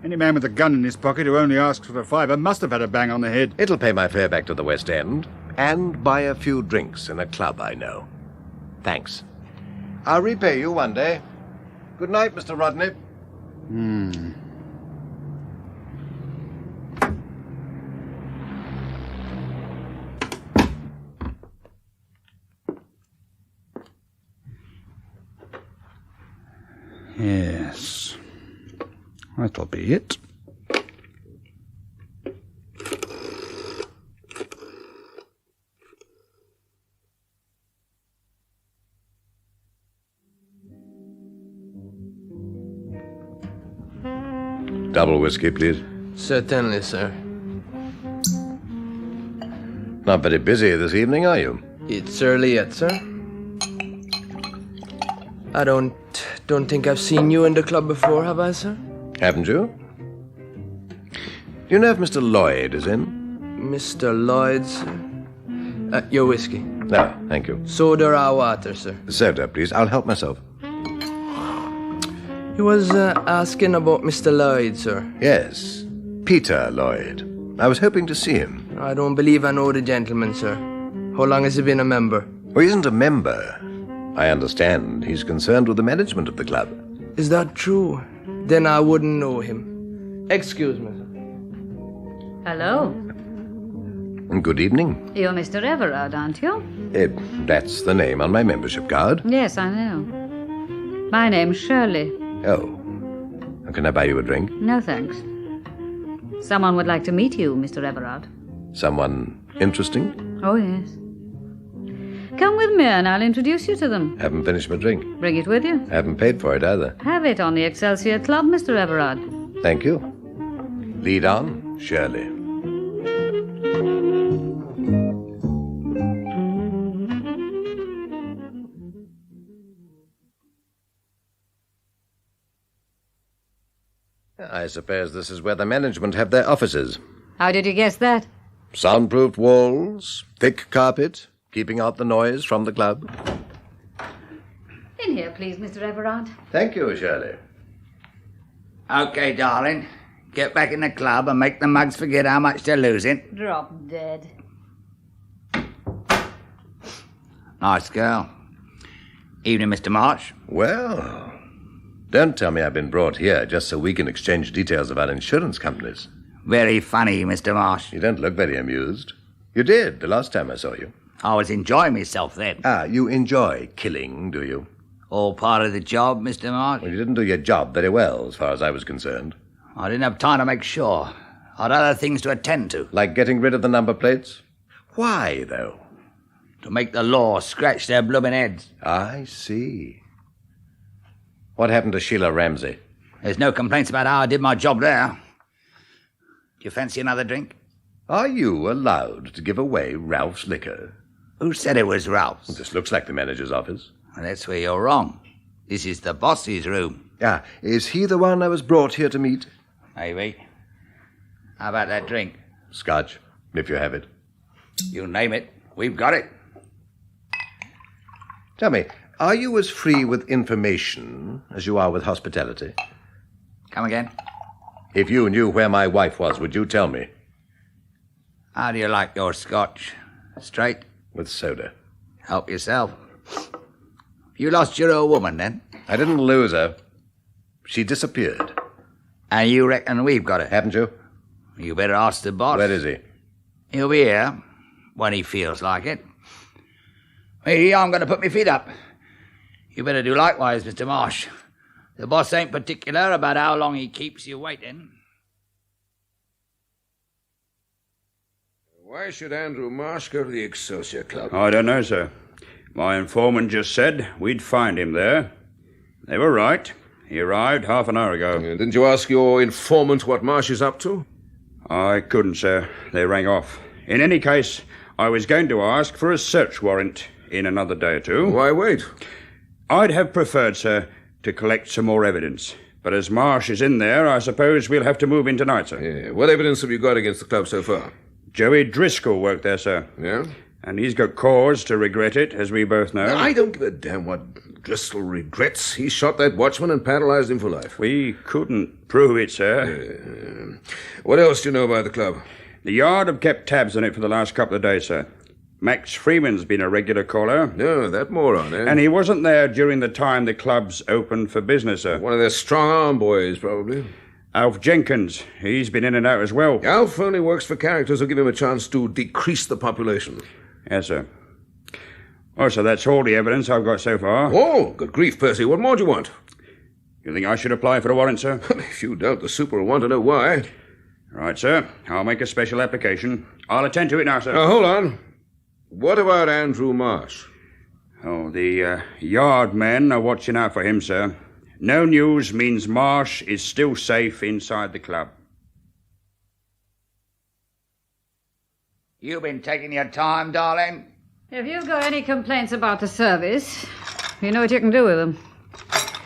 Any man with a gun in his pocket who only asks for a £5 must have had a bang on the head.
It'll pay my fare back to the West End and buy a few drinks in a club I know. Thanks. I'll repay you one day. Good night, Mr. Rodney.
Yes. That'll be it.
Double whiskey, please.
Certainly, sir.
Not very busy this evening, are you?
It's early yet, sir. I don't think I've seen you in the club before, have I, sir?
Haven't you? Do you know if Mr. Lloyd is in?
Mr. Lloyd, sir? Your whiskey.
No, thank you.
Soda or water, sir?
Soda, please. I'll help myself.
He was asking about Mr. Lloyd, sir.
Yes, Peter Lloyd. I was hoping to see him.
I don't believe I know the gentleman, sir. How long has he been a member?
Well, he isn't a member. I understand he's concerned with the management of the club.
Is that true? Then I wouldn't know him. Excuse me, sir.
Hello.
Good evening.
You're Mr. Everard, aren't you?
That's the name on my membership card.
Yes, I know. My name's Shirley.
Oh. Can I buy you a drink?
No, thanks. Someone would like to meet you, Mr. Everard.
Someone interesting?
Oh, yes. Come with me and I'll introduce you to them.
Haven't finished my drink.
Bring it with you.
Haven't paid for it either.
Have it on the Excelsior Club, Mr. Everard.
Thank you. Lead on, Shirley. I suppose this is where the management have their offices.
How did you guess that?
Soundproofed walls, thick carpet, keeping out the noise from the club.
In here, please, Mr. Everard.
Thank you, Shirley.
Okay, darling. Get back in the club and make the mugs forget how much they're losing.
Drop dead.
Nice girl. Evening, Mr. Marsh.
Well, don't tell me I've been brought here just so we can exchange details of our insurance companies.
Very funny, Mr. Marsh.
You don't look very amused. You did the last time I saw you.
I was enjoying myself then.
Ah, you enjoy killing, do you?
All part of the job, Mr. Marsh.
Well, you didn't do your job very well, as far as I was concerned.
I didn't have time to make sure. I had other things to attend to.
Like getting rid of the number plates? Why, though?
To make the law scratch their blooming heads.
I see. What happened to Sheila Ramsey?
There's no complaints about how I did my job there. Do you fancy another drink?
Are you allowed to give away Ralph's liquor?
Who said it was Ralph's?
This looks like the manager's office.
Well, that's where you're wrong. This is the boss's room.
Ah, is he the one I was brought here to meet?
Maybe. How about that drink?
Scotch, if you have it.
You name it. We've got it.
Tell me, are you as free with information as you are with hospitality?
Come again?
If you knew where my wife was, would you tell me?
How do you like your scotch? Straight?
With soda.
Help yourself. You lost your old woman, then?
I didn't lose her. She disappeared.
And you reckon we've got her?
Haven't you?
You better ask the boss.
Where is he?
He'll be here when he feels like it. Me, I'm going to put my feet up. You better do likewise, Mr. Marsh. The boss ain't particular about how long he keeps you waiting.
Why should Andrew Marsh go to the Excelsior Club?
I don't know, sir. My informant just said we'd find him there. They were right. He arrived half an hour ago.
Didn't you ask your informant what Marsh is up to?
I couldn't, sir. They rang off. In any case, I was going to ask for a search warrant in another day or two.
Why wait?
I'd have preferred, sir, to collect some more evidence. But as Marsh is in there, I suppose we'll have to move in tonight, sir.
Yeah. What evidence have you got against the club so far?
Joey Driscoll worked there, sir.
Yeah?
And he's got cause to regret it, as we both know.
I don't give a damn what Driscoll regrets. He shot that watchman and paralyzed him for life.
We couldn't prove it, sir.
What else do you know about the club?
The Yard have kept tabs on it for the last couple of days, sir. Max Freeman's been a regular caller.
No, that moron, eh?
And he wasn't there during the time the club's open for business, sir.
One of their strong-arm boys, probably.
Alf Jenkins. He's been in and out as well.
Alf only works for characters who give him a chance to decrease the population.
Yes, sir. Oh, so that's all the evidence I've got so far.
Oh, good grief, Percy. What more do you want?
You think I should apply for a warrant, sir?
If you don't, the super will want to know why.
Right, sir. I'll make a special application. I'll attend to it now, sir.
Hold on. What about Andrew Marsh?
Oh, the yard men are watching out for him, sir. No news means Marsh is still safe inside the club.
You've been taking your time, darling.
If you've got any complaints about the service, you know what you can do with them.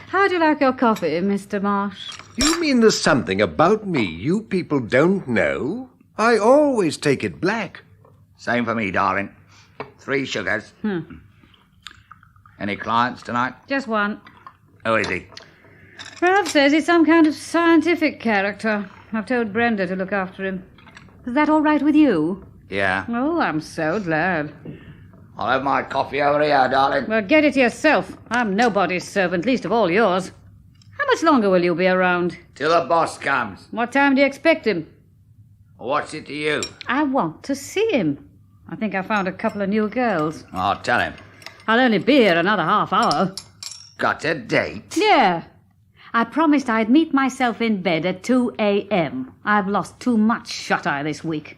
How'd you like your coffee, Mr. Marsh?
You mean there's something about me you people don't know? I always take it black.
Same for me, darling. 3 sugars. Any clients tonight?
Just one.
Who is he?
Ralph says he's some kind of scientific character. I've told Brenda to look after him. Is that all right with you?
Yeah.
Oh, I'm so glad.
I'll have my coffee over here, darling.
Well, get it yourself. I'm nobody's servant, least of all yours. How much longer will you be around?
Till the boss comes.
What time do you expect him?
What's it to you?
I want to see him. I think I found a couple of new girls.
I'll tell him.
I'll only be here another half hour.
Got a date?
Yeah. I promised I'd meet myself in bed at 2 a.m. I've lost too much shut-eye this week.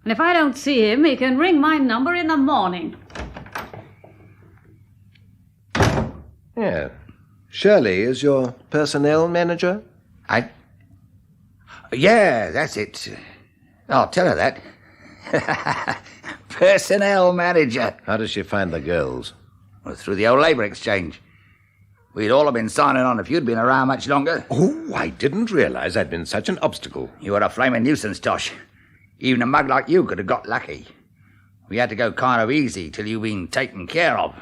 And if I don't see him, he can ring my number in the morning.
Yeah. Shirley is your personnel manager?
Yeah, that's it. I'll tell her that. Personnel manager.
How does she find the girls?
Well, through the old labour exchange. We'd all have been signing on if you'd been around much longer.
Oh, I didn't realise I'd been such an obstacle.
You were a flaming nuisance, Tosh. Even a mug like you could have got lucky. We had to go kind of easy till you've been taken care of.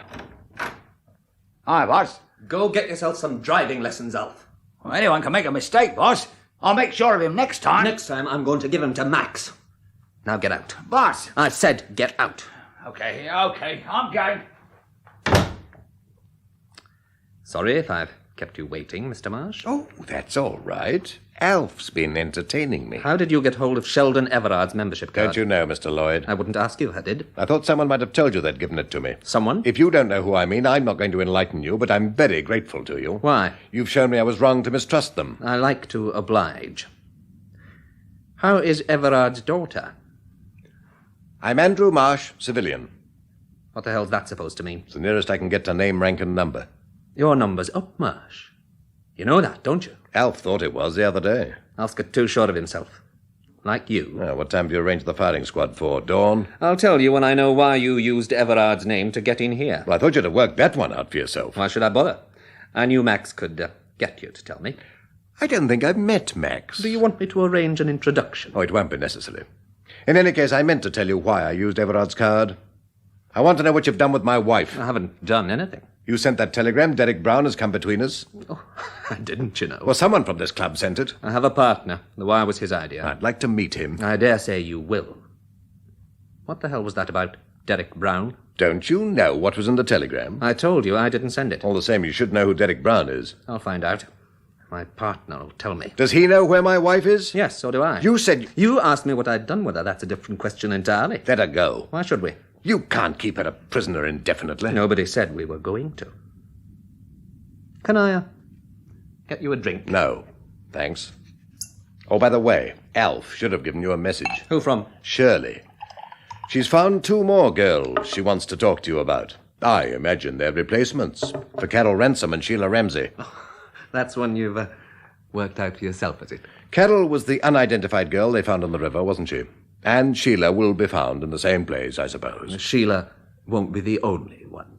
Hi, boss.
Go get yourself some driving lessons, Alf.
Well, anyone can make a mistake, boss. I'll make sure of him next time.
Next time, I'm going to give him to Max. Now get out.
Boss!
I said get out.
Okay, I'm going.
Sorry if I've kept you waiting, Mr. Marsh.
Oh, that's all right. Alf's been entertaining me.
How did you get hold of Sheldon Everard's membership card?
Don't you know, Mr. Lloyd?
I wouldn't ask you if I did.
I thought someone might have told you they'd given it to me.
Someone?
If you don't know who I mean, I'm not going to enlighten you, but I'm very grateful to you.
Why?
You've shown me I was wrong to mistrust them.
I like to oblige. How is Everard's daughter?
I'm Andrew Marsh, civilian.
What the hell's that supposed to mean?
It's the nearest I can get to name, rank, and number.
Your number's up, Marsh. You know that, don't you?
Alf thought it was the other day.
Alf's got too short of himself. Like you.
What time have you arranged the firing squad for? Dawn?
I'll tell you when I know why you used Everard's name to get in here.
Well, I thought you'd have worked that one out for yourself.
Why should I bother? I knew Max could get you to tell me.
I don't think I've met Max.
Do you want me to arrange an introduction?
Oh, it won't be necessary. In any case, I meant to tell you why I used Everard's card. I want to know what you've done with my wife.
I haven't done anything.
You sent that telegram. Derek Brown has come between us.
Oh, didn't you know?
Well, someone from this club sent it.
I have a partner. The wire was his idea.
I'd like to meet him.
I dare say you will. What the hell was that about Derek Brown?
Don't you know what was in the telegram?
I told you I didn't send it.
All the same, you should know who Derek Brown is.
I'll find out. My partner will tell me.
Does he know where my wife is?
Yes, so do I.
You said...
You asked me what I'd done with her. That's a different question entirely.
Let her go.
Why should we?
You can't keep her a prisoner indefinitely.
Nobody said we were going to. Can I get you a drink?
No, thanks. Oh, by the way, Alf should have given you a message.
Who from?
Shirley. She's found 2 more girls she wants to talk to you about. I imagine they're replacements for Carol Ransom and Sheila Ramsey.
That's one you've worked out for yourself, is it?
Carol was the unidentified girl they found on the river, wasn't she? And Sheila will be found in the same place, I suppose.
Sheila won't be the only one.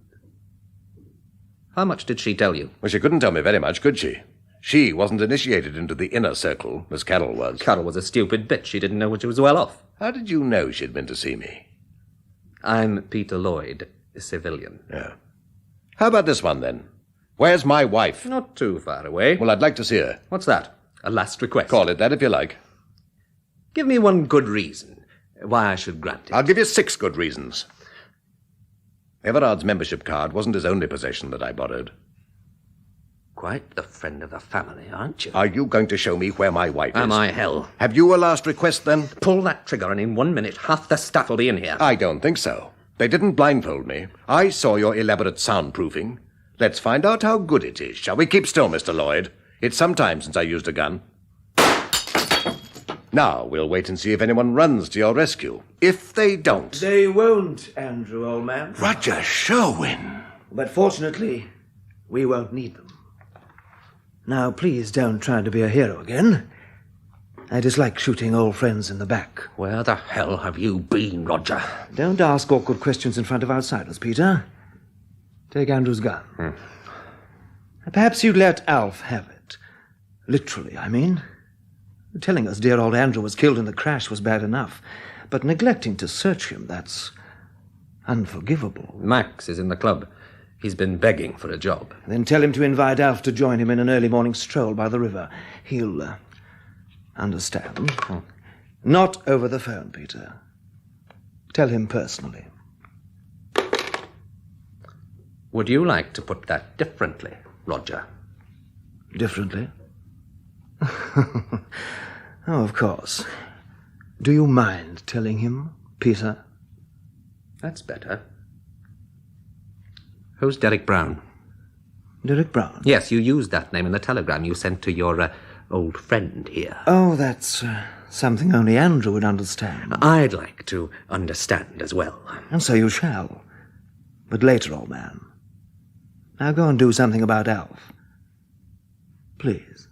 How much did she tell you?
Well, she couldn't tell me very much, could she? She wasn't initiated into the inner circle, as Carol was.
Carol was a stupid bitch. She didn't know what she was well off.
How did you know she'd been to see me?
I'm Peter Lloyd, a civilian.
Yeah. How about this one, then? Where's my wife?
Not too far away.
Well, I'd like to see her.
What's that? A last request?
Call it that if you like.
Give me one good reason why I should grant it.
I'll give you 6 good reasons. Everard's membership card wasn't his only possession that I borrowed.
Quite the friend of the family, aren't you?
Are you going to show me where my wife is?
Am I hell?
Have you a last request, then?
Pull that trigger and in 1 minute half the staff will be in here.
I don't think so. They didn't blindfold me. I saw your elaborate soundproofing. Let's find out how good it is. Shall we? Keep still, Mr. Lloyd. It's some time since I used a gun. Now, we'll wait and see if anyone runs to your rescue. If they don't...
They won't, Andrew, old man.
Roger Sherwin.
But fortunately, we won't need them. Now, please don't try to be a hero again. I dislike shooting old friends in the back.
Where the hell have you been, Roger?
Don't ask awkward questions in front of outsiders, Peter. Take Andrew's gun. Perhaps you'd let Alf have it. Literally, I mean. Telling us dear old Andrew was killed in the crash was bad enough, but neglecting to search him, that's unforgivable.
Max is in the club. He's been begging for a job.
Then tell him to invite Alf to join him in an early morning stroll by the river. He'll understand. Not over the phone, Peter. Tell him personally.
Would you like to put that differently, Roger?
Differently? Oh, of course. Do you mind telling him, Peter?
That's better. Who's Derek Brown?
Derek Brown?
Yes, you used that name in the telegram you sent to your old friend here.
Oh, that's something only Andrew would understand.
I'd like to understand as well.
And so you shall. But later, old man. Now go and do something about Alf. Please.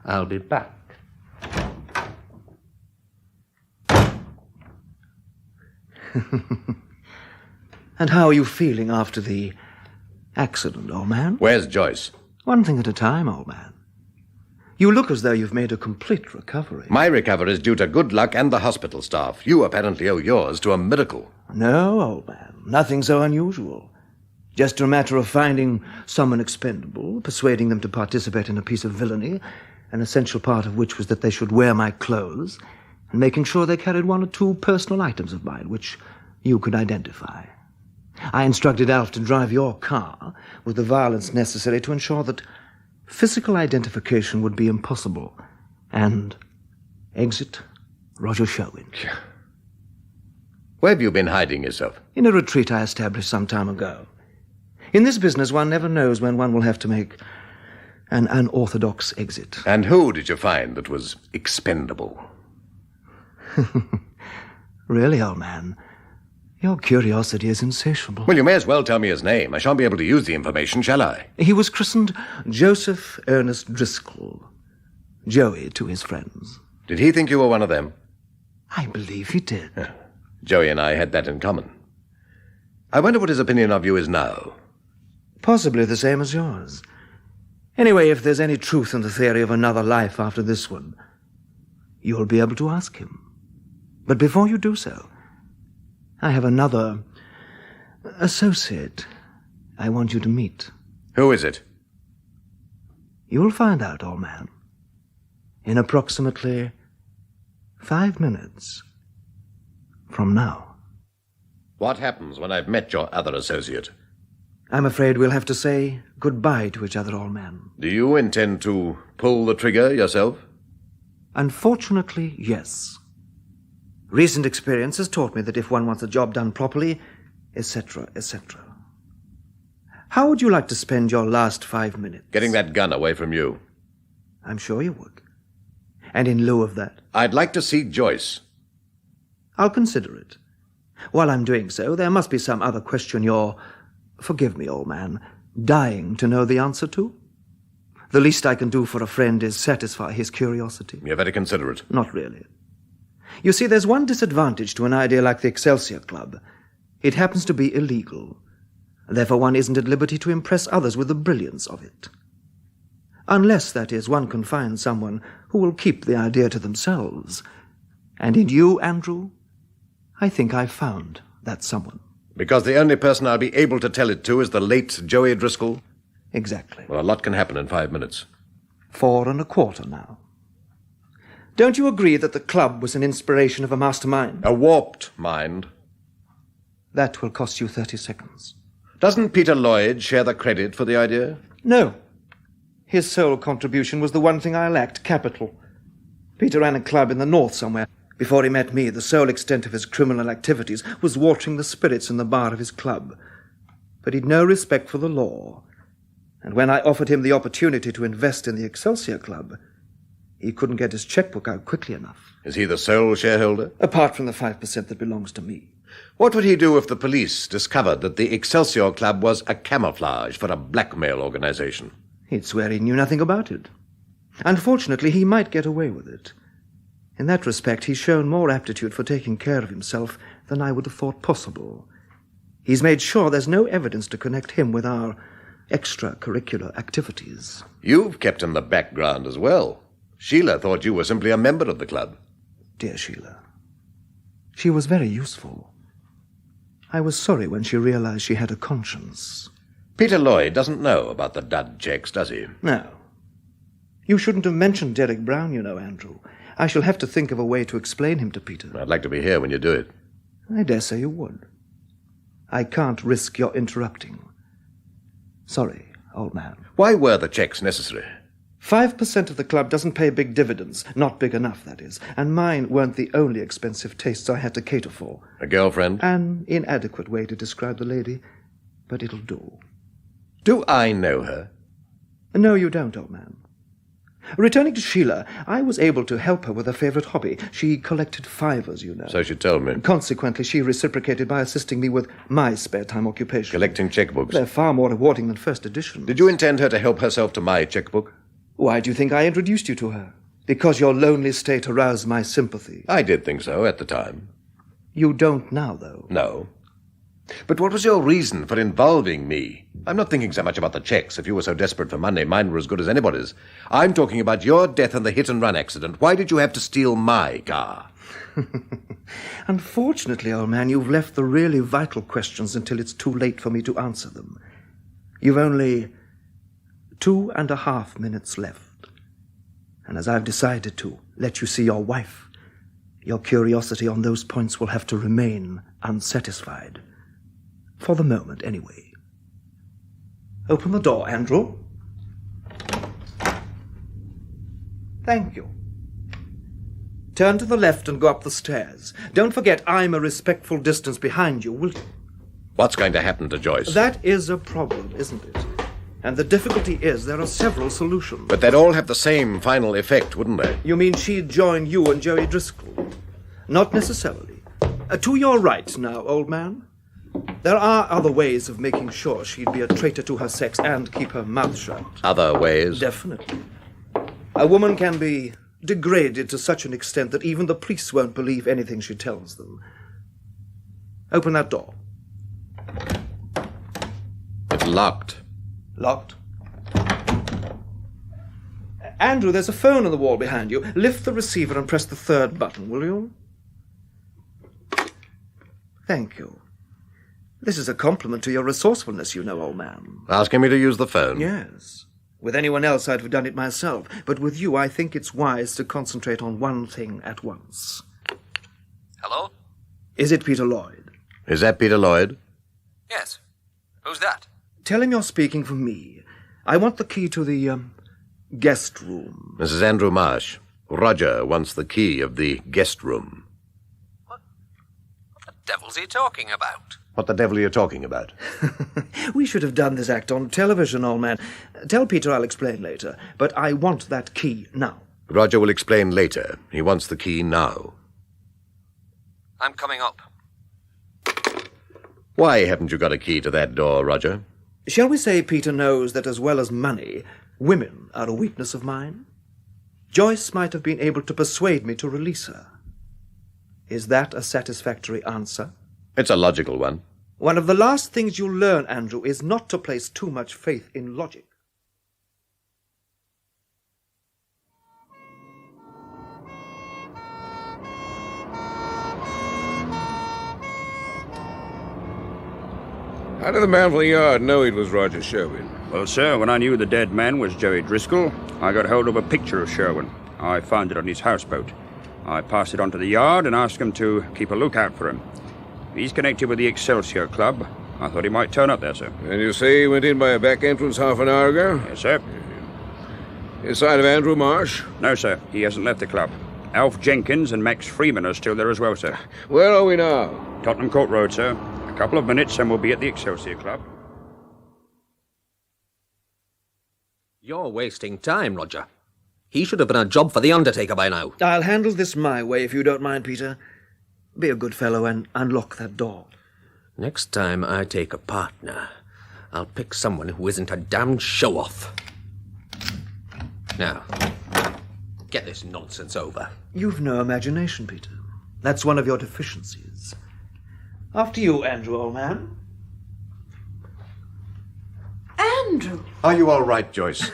I'll be back.
And how are you feeling after the accident, old man?
Where's Joyce?
One thing at a time, old man. You look as though you've made a complete recovery.
My recovery is due to good luck and the hospital staff. You apparently owe yours to a miracle.
No, old man. Nothing so unusual. Just a matter of finding someone expendable, persuading them to participate in a piece of villainy, an essential part of which was that they should wear my clothes, and making sure they carried one or two personal items of mine which you could identify. I instructed Alf to drive your car with the violence necessary to ensure that physical identification would be impossible, and exit Roger Sherwin.
Where have you been hiding yourself?
In a retreat I established some time ago. In this business, one never knows when one will have to make an unorthodox exit.
And who did you find that was expendable?
Really, old man, your curiosity is insatiable.
Well, you may as well tell me his name. I shan't be able to use the information, shall I?
He was christened Joseph Ernest Driscoll. Joey to his friends.
Did he think you were one of them?
I believe he did.
Joey and I had that in common. I wonder what his opinion of you is now.
Possibly the same as yours. Anyway, if there's any truth in the theory of another life after this one, you'll be able to ask him. But before you do so, I have another associate I want you to meet.
Who is it?
You'll find out, old man, in approximately 5 minutes from now.
What happens when I've met your other associate?
I'm afraid we'll have to say goodbye to each other, old man.
Do you intend to pull the trigger yourself?
Unfortunately, yes. Recent experience has taught me that if one wants a job done properly, etc., etc. How would you like to spend your last 5 minutes?
Getting that gun away from you.
I'm sure you would. And in lieu of that?
I'd like to see Joyce.
I'll consider it. While I'm doing so, there must be some other question you're, forgive me, old man, dying to know the answer to. The least I can do for a friend is satisfy his curiosity.
You're very considerate.
Not really. You see, there's one disadvantage to an idea like the Excelsior Club. It happens to be illegal. Therefore, one isn't at liberty to impress others with the brilliance of it. Unless, that is, one can find someone who will keep the idea to themselves. And in you, Andrew, I think I've found that someone.
Because the only person I'll be able to tell it to is the late Joey Driscoll?
Exactly.
Well, a lot can happen in 5 minutes.
4 1/4 now. Don't you agree that the club was an inspiration of a mastermind?
A warped mind.
That will cost you 30 seconds.
Doesn't Peter Lloyd share the credit for the idea?
No. His sole contribution was the one thing I lacked, capital. Peter ran a club in the north somewhere. Before he met me, the sole extent of his criminal activities was watering the spirits in the bar of his club. But he'd no respect for the law. And when I offered him the opportunity to invest in the Excelsior Club, he couldn't get his checkbook out quickly enough.
Is he the sole shareholder?
Apart from the 5% that belongs to me.
What would he do if the police discovered that the Excelsior Club was a camouflage for a blackmail organization?
He'd swear he knew nothing about it. Unfortunately, he might get away with it. In that respect, he's shown more aptitude for taking care of himself than I would have thought possible. He's made sure there's no evidence to connect him with our extracurricular activities.
You've kept in the background as well. Sheila thought you were simply a member of the club.
Dear Sheila. She was very useful. I was sorry when she realized she had a conscience.
Peter Lloyd doesn't know about the dud checks, does he?
No. You shouldn't have mentioned Derek Brown, you know, Andrew. I shall have to think of a way to explain him to Peter.
I'd like to be here when you do it.
I dare say you would. I can't risk your interrupting. Sorry, old man.
Why were the checks necessary?
5% of the club doesn't pay big dividends. Not big enough, that is. And mine weren't the only expensive tastes I had to cater for.
A girlfriend?
An inadequate way to describe the lady, but it'll do.
Do I know her?
No, you don't, old man. Returning to Sheila, I was able to help her with her favorite hobby. She collected fivers, you know.
So she told me.
Consequently, she reciprocated by assisting me with my spare-time occupation.
Collecting checkbooks.
They're far more rewarding than first editions.
Did you intend her to help herself to my checkbook?
Why do you think I introduced you to her? Because your lonely state aroused my sympathy.
I did think so at the time.
You don't now, though.
No. But what was your reason for involving me? I'm not thinking so much about the checks. If you were so desperate for money, mine were as good as anybody's. I'm talking about your death in the hit-and-run accident. Why did you have to steal my car?
Unfortunately, old man, you've left the really vital questions until it's too late for me to answer them. You've only 2.5 minutes left. And as I've decided to let you see your wife, your curiosity on those points will have to remain unsatisfied. For the moment, anyway. Open the door, Andrew. Thank you. Turn to the left and go up the stairs. Don't forget I'm a respectful distance behind you, will you?
What's going to happen to Joyce?
That is a problem, isn't it? And the difficulty is there are several solutions.
But they'd all have the same final effect, wouldn't they?
You mean she'd join you and Joey Driscoll? Not necessarily. To your right now, old man. There are other ways of making sure she'd be a traitor to her sex and keep her mouth shut.
Other ways?
Definitely. A woman can be degraded to such an extent that even the police won't believe anything she tells them. Open that door.
It's locked.
Locked? Andrew, there's a phone on the wall behind you. Lift the receiver and press the third button, will you? Thank you. This is a compliment to your resourcefulness, you know, old man.
Asking me to use the phone?
Yes. With anyone else, I'd have done it myself. But with you, I think it's wise to concentrate on one thing at once.
Hello?
Is it Peter Lloyd?
Is that Peter Lloyd?
Yes. Who's that?
Tell him you're speaking for me. I want the key to the, guest room.
This is Andrew Marsh. Roger wants the key of the guest room.
What the devil's he talking about?
What the devil are you talking about?
We should have done this act on television, old man. Tell Peter I'll explain later, but I want that key now.
Roger will explain later. He wants the key now.
I'm coming up.
Why haven't you got a key to that door, Roger?
Shall we say Peter knows that as well as money, women are a weakness of mine? Joyce might have been able to persuade me to release her. Is that a satisfactory answer?
It's a logical one.
One of the last things you'll learn, Andrew, is not to place too much faith in logic.
How did the man from the yard know it was Roger Sherwin?
Well, sir, when I knew the dead man was Joey Driscoll, I got hold of a picture of Sherwin. I found it on his houseboat. I passed it on to the yard and asked him to keep a lookout for him. He's connected with the Excelsior Club. I thought he might turn up there, sir.
And you say he went in by a back entrance half an hour ago?
Yes, sir.
Inside of Andrew Marsh?
No, sir. He hasn't left the club. Alf Jenkins and Max Freeman are still there as well, sir.
Where are we now?
Tottenham Court Road, sir. A couple of minutes and we'll be at the Excelsior Club.
You're wasting time, Roger. He should have been a job for the undertaker by now.
I'll handle this my way, if you don't mind, Peter. Be a good fellow and unlock that door.
Next time I take a partner, I'll pick someone who isn't a damned show-off. Now, get this nonsense over.
You've no imagination, Peter. That's one of your deficiencies. After you, Andrew, old man.
Andrew!
Are you all right, Joyce?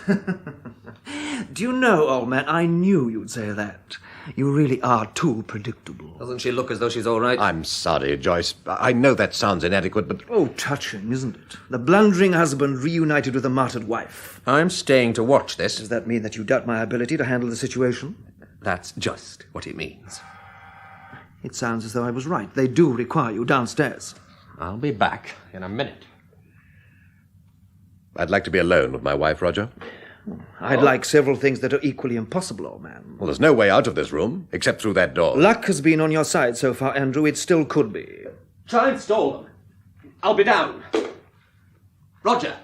Do you know, old man, I knew you'd say that. You really are too predictable.
Doesn't she look as though she's all right?
I'm sorry, Joyce. I know that sounds inadequate, but...
Oh, touching, isn't it? The blundering husband reunited with a martyred wife.
I'm staying to watch this.
Does that mean that you doubt my ability to handle the situation?
That's just what it means.
It sounds as though I was right. They do require you downstairs.
I'll be back in a minute.
I'd like to be alone with my wife, Roger.
I'd like several things that are equally impossible, old man.
Well, there's no way out of this room, except through that door.
Luck has been on your side so far, Andrew. It still could be.
Try and stall them. I'll be down. Roger,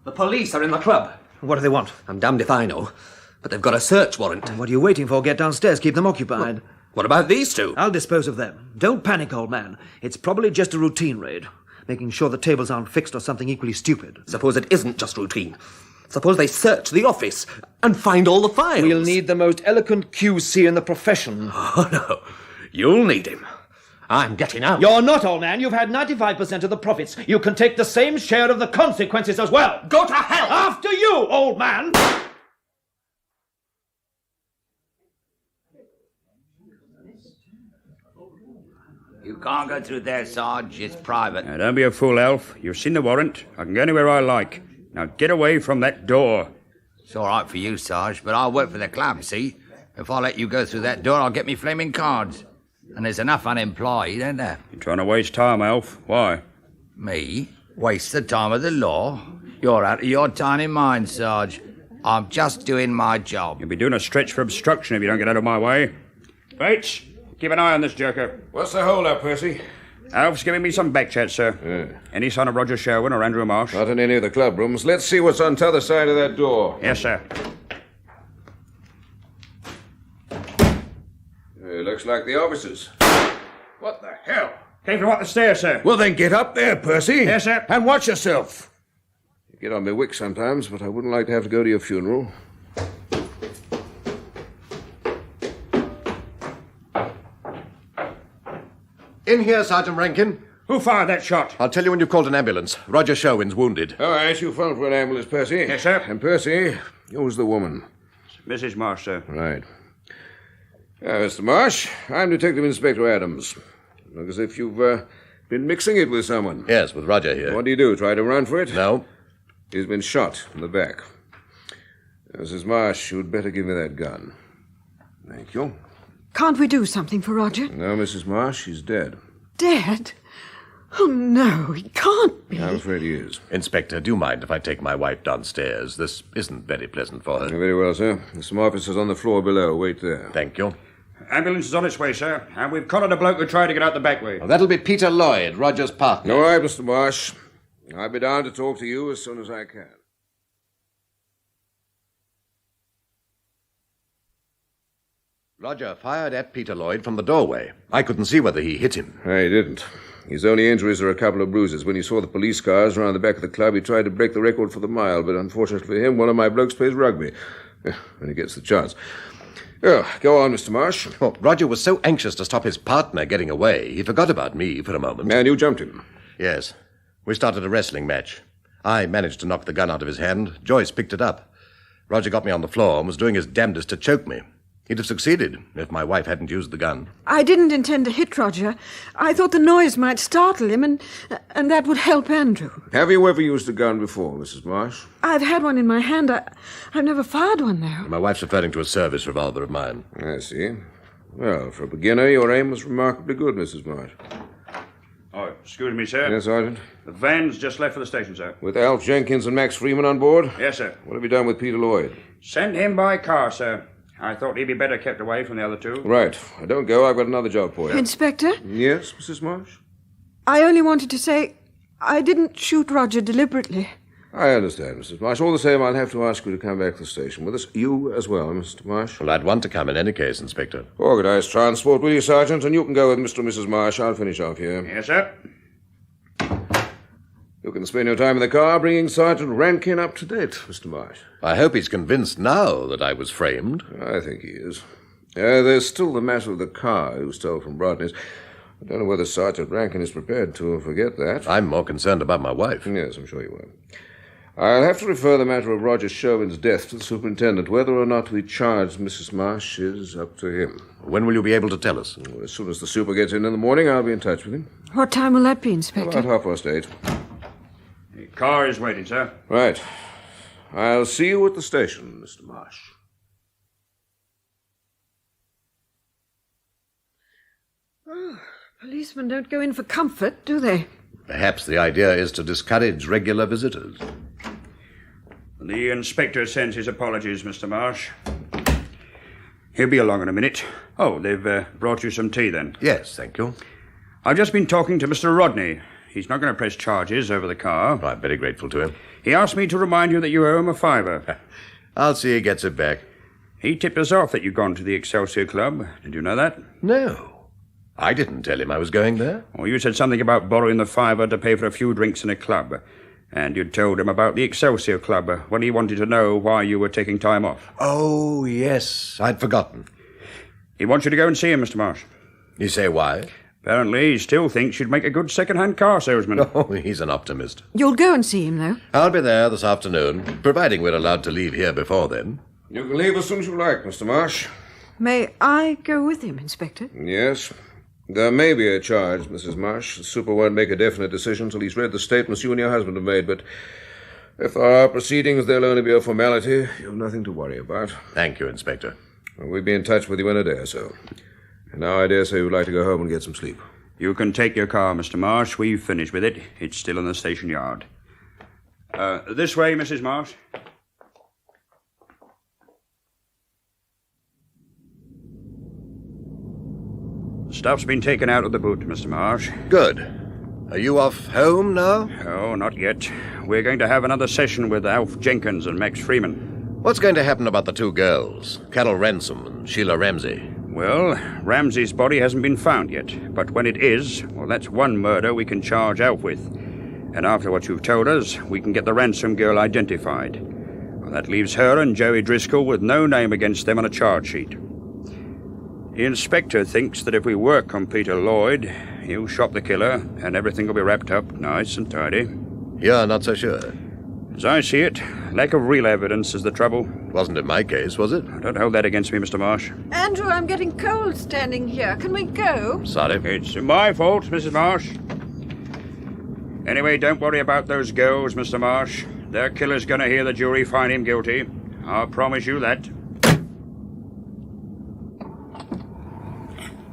the police are in the club.
What do they want?
I'm damned if I know, but they've got a search warrant.
What are you waiting for? Get downstairs. Keep them occupied.
Well, what about these two?
I'll dispose of them. Don't panic, old man. It's probably just a routine raid. Making sure the tables aren't fixed or something equally stupid.
Suppose it isn't just routine. Suppose they search the office and find all the files.
We'll need the most eloquent QC in the profession.
Oh, no. You'll need him. I'm getting out.
You're not, old man. You've had 95% of the profits. You can take the same share of the consequences as well.
Go to hell!
After you, old man!
You can't go through there, Sarge. It's private.
Now, don't be a fool, Elf. You've seen the warrant. I can go anywhere I like. Now, get away from that door.
It's all right for you, Sarge, but I work for the club, see? If I let you go through that door, I'll get me flaming cards. And there's enough unemployed, ain't there?
You're trying to waste time, Elf. Why?
Me? Waste the time of the law? You're out of your tiny mind, Sarge. I'm just doing my job.
You'll be doing a stretch for obstruction if you don't get out of my way. Bates, keep an eye on this joker.
What's the hold-up, Percy?
Alf's giving me some back chat, sir. Any sign of Roger Sherwin or Andrew Marsh?
Not in any of the club rooms. Let's see what's on the other side of that door.
Yes, sir.
Looks like the officers. What the hell?
Came from up the stairs, sir.
Well, then get up there, Percy.
Yes, sir.
And watch yourself. You get on my wick sometimes, but I wouldn't like to have to go to your funeral.
In here, Sergeant Rankin.
Who fired that shot?
I'll tell you when you've called an ambulance. Roger Sherwin's wounded.
All right, you phone for an ambulance, Percy.
Yes, sir.
And Percy, who's the woman?
Mrs. Marsh, sir.
Right. Mr. Marsh, I'm Detective Inspector Adams. Look as if you've been mixing it with someone.
Yes, with Roger here.
What do you do, try to run for it?
No.
He's been shot in the back. Mrs. Marsh, you'd better give me that gun. Thank you.
Can't we do something for Roger?
No, Mrs. Marsh, he's dead.
Dead? Oh, no, he can't be.
I'm afraid he is.
Inspector, do you mind if I take my wife downstairs? This isn't very pleasant for her.
Very well, sir. There's some officers on the floor below. Wait there.
Thank you.
Ambulance is on its way, sir. And we've collared a bloke who tried to get out the back way.
Well, that'll be Peter Lloyd, Roger's partner.
All right, Mr. Marsh. I'll be down to talk to you as soon as I can.
Roger fired at Peter Lloyd from the doorway. I couldn't see whether he hit him.
He didn't. His only injuries are a couple of bruises. When he saw the police cars around the back of the club, he tried to break the record for the mile, but unfortunately for him, one of my blokes plays rugby. When he gets the chance. Oh, go on, Mr. Marsh.
Oh, Roger was so anxious to stop his partner getting away, he forgot about me for a moment.
And you jumped him?
Yes. We started a wrestling match. I managed to knock the gun out of his hand. Joyce picked it up. Roger got me on the floor and was doing his damnedest to choke me. He'd have succeeded if my wife hadn't used the gun.
I didn't intend to hit Roger. I thought the noise might startle him, and that would help Andrew.
Have you ever used a gun before, Mrs. Marsh?
I've had one in my hand. I've never fired one, though.
My wife's referring to a service revolver of mine.
I see. Well, for a beginner, your aim was remarkably good, Mrs. Marsh.
Oh, excuse me, sir.
Yes, Sergeant?
The van's just left for the station, sir.
With Alf Jenkins and Max Freeman on board?
Yes, sir.
What have you done with Peter Lloyd?
Send him by car, sir. I thought he'd be better kept away from the other two.
Right. Don't go. I've got another job for you.
Inspector?
Yes, Mrs. Marsh?
I only wanted to say I didn't shoot Roger deliberately.
I understand, Mrs. Marsh. All the same, I'll have to ask you to come back to the station with us. You as well, Mr. Marsh.
Well, I'd want to come in any case, Inspector.
Organize transport, will you, Sergeant? And you can go with Mr. and Mrs. Marsh. I'll finish off here.
Yes, sir.
You can spend your time in the car bringing Sergeant Rankin up to date, Mr. Marsh.
I hope he's convinced now that I was framed.
I think he is. There's still the matter of the car you stole from Rodney's. I don't know whether Sergeant Rankin is prepared to forget that.
I'm more concerned about my wife.
Yes, I'm sure you will. I'll have to refer the matter of Roger Sherwin's death to the superintendent. Whether or not we charge Mrs. Marsh is up to him.
When will you be able to tell us?
Well, as soon as the super gets in the morning, I'll be in touch with him.
What time will that be, Inspector?
About 8:30.
The car is waiting, sir.
Right. I'll see you at the station, Mr. Marsh.
Oh, policemen don't go in for comfort, do they?
Perhaps the idea is to discourage regular visitors.
The inspector sends his apologies, Mr. Marsh. He'll be along in a minute. Oh, they've brought you some tea, then?
Yes, thank you.
I've just been talking to Mr. Rodney. He's not going to press charges over the car.
I'm very grateful to him.
He asked me to remind you that you owe him a $5.
I'll see he gets it back.
He tipped us off that you'd gone to the Excelsior Club. Did you know that?
No. I didn't tell him I was going there.
Well, you said something about borrowing the $5 to pay for a few drinks in a club. And you'd told him about the Excelsior Club when he wanted to know why you were taking time off.
Oh, yes. I'd forgotten.
He wants you to go and see him, Mr. Marsh.
You say why?
Apparently, he still thinks you'd make a good second-hand car salesman.
Oh, he's an optimist.
You'll go and see him, though?
I'll be there this afternoon, providing we're allowed to leave here before then.
You can leave as soon as you like, Mr. Marsh.
May I go with him, Inspector?
Yes. There may be a charge, Mrs. Marsh. The super won't make a definite decision till he's read the statements you and your husband have made, but if there are proceedings, they'll only be a formality. You've nothing to worry about.
Thank you, Inspector.
Well, we'll be in touch with you in a day or so. And now I dare say you'd like to go home and get some sleep.
You can take your car, Mr. Marsh. We've finished with it. It's still in the station yard. This way, Mrs. Marsh. The stuff's been taken out of the boot, Mr. Marsh.
Good. Are you off home now?
Oh, not yet. We're going to have another session with Alf Jenkins and Max Freeman.
What's going to happen about the two girls, Carol Ransom and Sheila Ramsey?
Well, Ramsey's body hasn't been found yet, but when it is, well, that's one murder we can charge Alf with. And after what you've told us, we can get the Ransom girl identified. Well, that leaves her and Joey Driscoll with no name against them on a charge sheet. The inspector thinks that if we work on Peter Lloyd, he'll shop the killer and everything will be wrapped up nice and tidy.
You're not so sure.
As I see it, lack of real evidence is the trouble.
Wasn't in my case, was it?
Don't hold that against me, Mr. Marsh.
Andrew, I'm getting cold standing here. Can we go?
Sorry.
It's my fault, Mrs. Marsh. Anyway, don't worry about those girls, Mr. Marsh. Their killer's going to hear the jury find him guilty. I'll promise you that.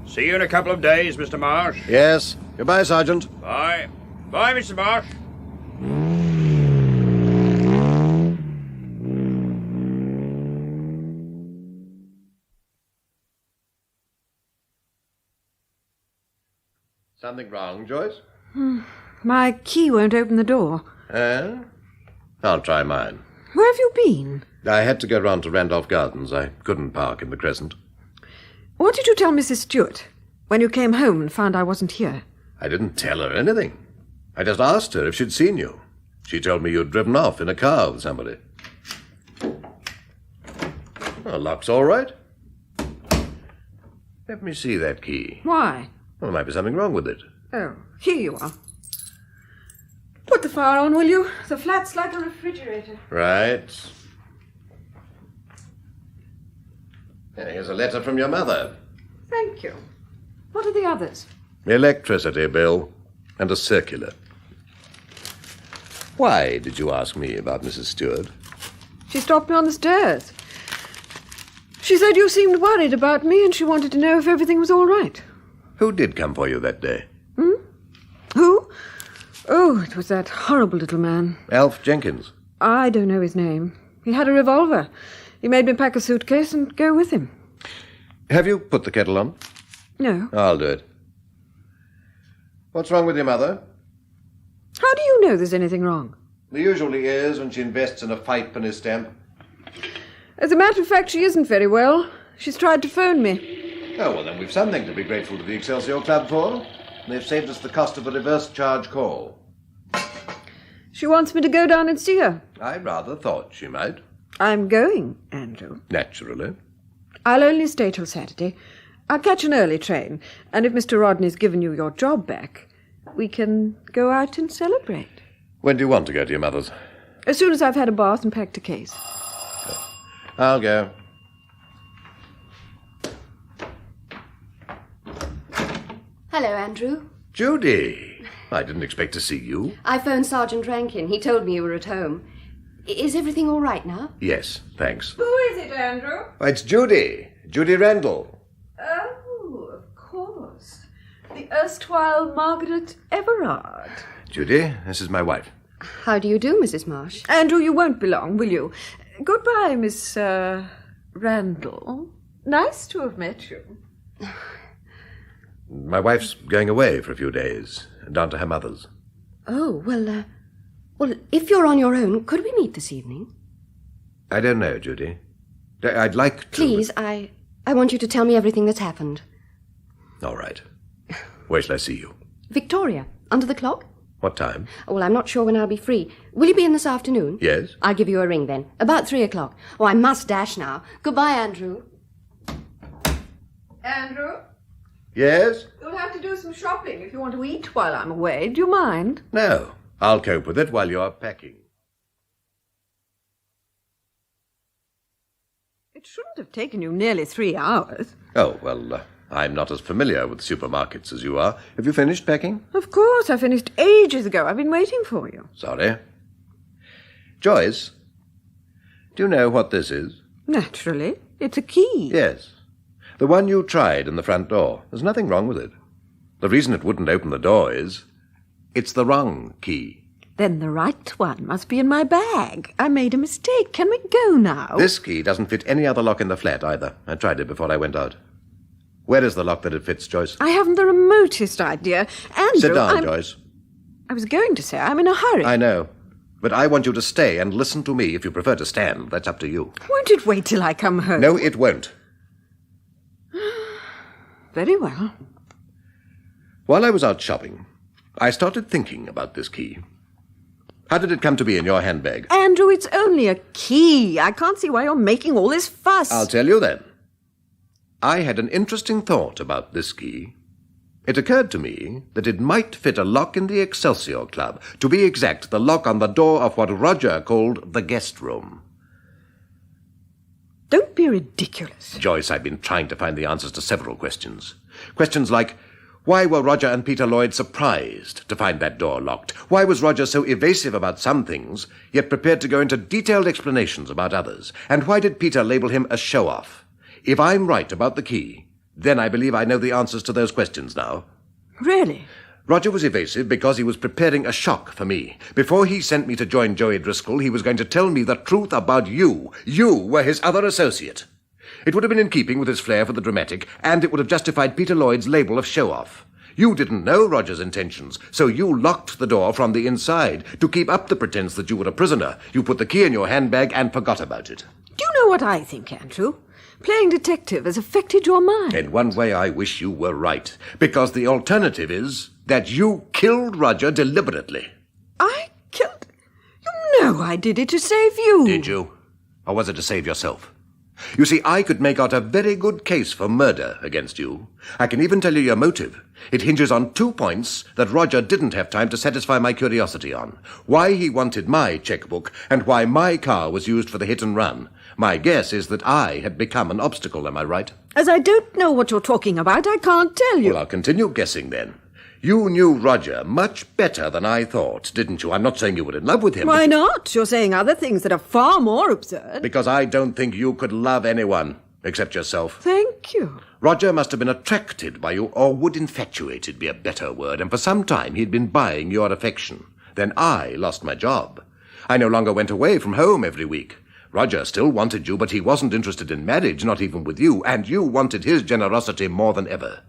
See you in a couple of days, Mr. Marsh.
Yes. Goodbye, Sergeant.
Bye. Bye, Mr. Marsh.
Something wrong, Joyce?
My key won't open the door.
I'll try mine.
Where have you been?
I had to go round to Randolph Gardens. I couldn't park in the Crescent.
What did you tell Mrs. Stewart when you came home and found I wasn't here?
I didn't tell her anything. I just asked her if she'd seen you. She told me you'd driven off in a car with somebody. Well, lock's all right. Let me see that key.
Why?
Well, there might be something wrong with it.
Oh, here you are. Put the fire on, will you? The flat's like a refrigerator.
Right. Here's a letter from your mother.
Thank you. What are the others?
Electricity bill and a circular. Why did you ask me about Mrs. Stewart?
She stopped me on the stairs. She said you seemed worried about me and she wanted to know if everything was all right.
Who did come for you that day?
Who? Oh, it was that horrible little man.
Alf Jenkins.
I don't know his name. He had a revolver. He made me pack a suitcase and go with him.
Have you put the kettle on?
No.
I'll do it. What's wrong with your mother?
How do you know there's anything wrong?
There usually is when she invests in a 5-penny stamp.
As a matter of fact, she isn't very well. She's tried to phone me.
Oh, well, then we've something to be grateful to the Excelsior Club for. They've saved us the cost of a reverse charge call.
She wants me to go down and see her.
I rather thought she might.
I'm going, Andrew.
Naturally.
I'll only stay till Saturday. I'll catch an early train, and if Mr. Rodney's given you your job back, we can go out and celebrate.
When do you want to go to your mother's?
As soon as I've had a bath and packed a case.
I'll go.
Hello, Andrew.
Judy! I didn't expect to see you.
I phoned Sergeant Rankin. He told me you were at home. Is everything all right now?
Yes, thanks.
Who is it, Andrew?
Oh, it's Judy. Judy Randall.
Oh, of course. The erstwhile Margaret Everard.
Judy, this is my wife.
How do you do, Mrs. Marsh?
Andrew, you won't be long, will you? Goodbye, Miss, Randall. Nice to have met you.
My wife's going away for a few days, down to her mother's.
Oh, well, if you're on your own, could we meet this evening?
I don't know, Judy. I'd like to...
Please, I want you to tell me everything that's happened.
All right. Where shall I see you?
Victoria, under the clock?
What time?
Oh, well, I'm not sure when I'll be free. Will you be in this afternoon?
Yes.
I'll give you a ring then. About 3 o'clock. Oh, I must dash now. Goodbye, Andrew.
Andrew?
Yes?
You'll have to do some shopping if you want to eat while I'm away. Do you mind?
No. I'll cope with it while you're packing.
It shouldn't have taken you nearly 3 hours.
Oh, well, I'm not as familiar with supermarkets as you are. Have you finished packing?
Of course, I finished ages ago. I've been waiting for you.
Sorry. Joyce, do you know what this is?
Naturally. It's a key.
Yes. The one you tried in the front door. There's nothing wrong with it. The reason it wouldn't open the door is it's the wrong key.
Then the right one must be in my bag. I made a mistake. Can we go now?
This key doesn't fit any other lock in the flat either. I tried it before I went out. Where is the lock that it fits, Joyce?
I haven't the remotest idea. Andrew,
Sit down, Joyce.
I was going to say I'm in a hurry.
I know. But I want you to stay and listen to me. If you prefer to stand, that's up to you.
Won't it wait till I come home?
No, it won't.
Very well.
While I was out shopping, I started thinking about this key. How did it come to be in your handbag?
Andrew, it's only a key. I can't see why you're making all this fuss.
I'll tell you then. I had an interesting thought about this key. It occurred to me that it might fit a lock in the Excelsior Club. To be exact, the lock on the door of what Roger called the guest room.
Don't be ridiculous.
Joyce, I've been trying to find the answers to several questions. Questions like, why were Roger and Peter Lloyd surprised to find that door locked? Why was Roger so evasive about some things, yet prepared to go into detailed explanations about others? And why did Peter label him a show-off? If I'm right about the key, then I believe I know the answers to those questions now.
Really?
Roger was evasive because he was preparing a shock for me. Before he sent me to join Joey Driscoll, he was going to tell me the truth about you. You were his other associate. It would have been in keeping with his flair for the dramatic, and it would have justified Peter Lloyd's label of show-off. You didn't know Roger's intentions, so you locked the door from the inside. To keep up the pretense that you were a prisoner, you put the key in your handbag and forgot about it.
Do you know what I think, Andrew? Playing detective has affected your mind.
In one way, I wish you were right, because the alternative is that you killed Roger deliberately.
I killed... You know I did it to save you.
Did you? Or was it to save yourself? You see, I could make out a very good case for murder against you. I can even tell you your motive. It hinges on 2 points that Roger didn't have time to satisfy my curiosity on. Why he wanted my checkbook, and why my car was used for the hit and run. My guess is that I had become an obstacle, am I right?
As I don't know what you're talking about, I can't tell you.
Well, I'll continue guessing then. You knew Roger much better than I thought, didn't you? I'm not saying you were in love with him.
Why not? You're saying other things that are far more absurd.
Because I don't think you could love anyone except yourself.
Thank you.
Roger must have been attracted by you, or would infatuated be a better word, and for some time he'd been buying your affection. Then I lost my job. I no longer went away from home every week. Roger still wanted you, but he wasn't interested in marriage, not even with you, and you wanted his generosity more than ever.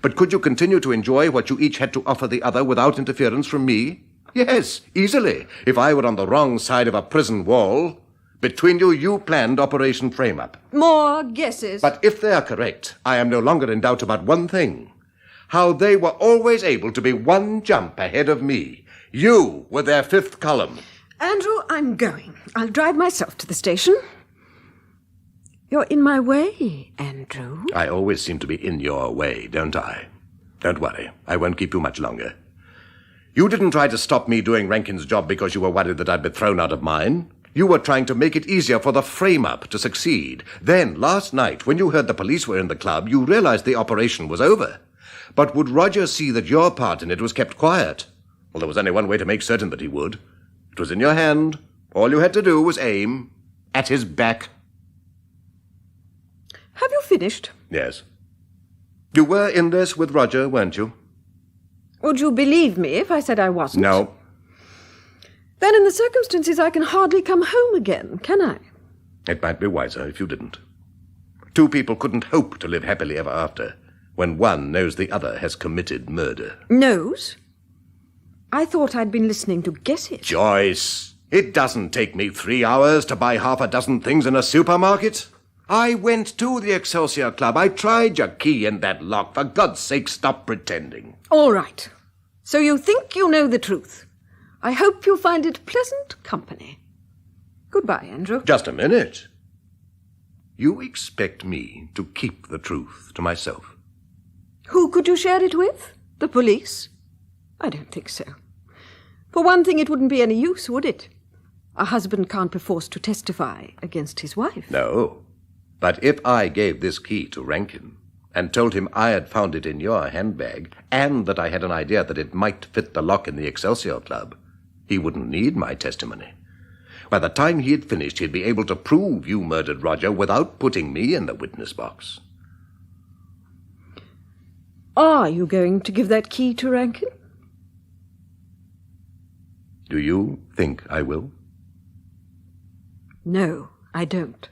But could you continue to enjoy what you each had to offer the other without interference from me? Yes, easily. If I were on the wrong side of a prison wall, between you, you planned Operation Frame-Up.
More guesses.
But if they are correct, I am no longer in doubt about one thing. How they were always able to be one jump ahead of me. You were their fifth column.
Andrew, I'm going. I'll drive myself to the station. You're in my way, Andrew.
I always seem to be in your way, don't I? Don't worry. I won't keep you much longer. You didn't try to stop me doing Rankin's job because you were worried that I'd be thrown out of mine. You were trying to make it easier for the frame-up to succeed. Then, last night, when you heard the police were in the club, you realized the operation was over. But would Roger see that your part in it was kept quiet? Well, there was only one way to make certain that he would. It was in your hand. All you had to do was aim at his back.
Have you finished?
Yes. You were in this with Roger, weren't you?
Would you believe me if I said I wasn't?
No.
Then in the circumstances I can hardly come home again, can I?
It might be wiser if you didn't. Two people couldn't hope to live happily ever after when one knows the other has committed murder.
Knows? I thought I'd been listening to guess it.
Joyce, it doesn't take me 3 hours to buy half a dozen things in a supermarket. I went to the Excelsior Club. I tried your key in that lock. For God's sake, stop pretending.
All right. So you think you know the truth. I hope you find it pleasant company. Goodbye, Andrew.
Just a minute. You expect me to keep the truth to myself?
Who could you share it with? The police? I don't think so. For one thing, it wouldn't be any use, would it? A husband can't be forced to testify against his wife.
No. But if I gave this key to Rankin and told him I had found it in your handbag and that I had an idea that it might fit the lock in the Excelsior Club, he wouldn't need my testimony. By the time he had finished, he'd be able to prove you murdered Roger without putting me in the witness box.
Are you going to give that key to Rankin?
Do you think I will?
No, I don't.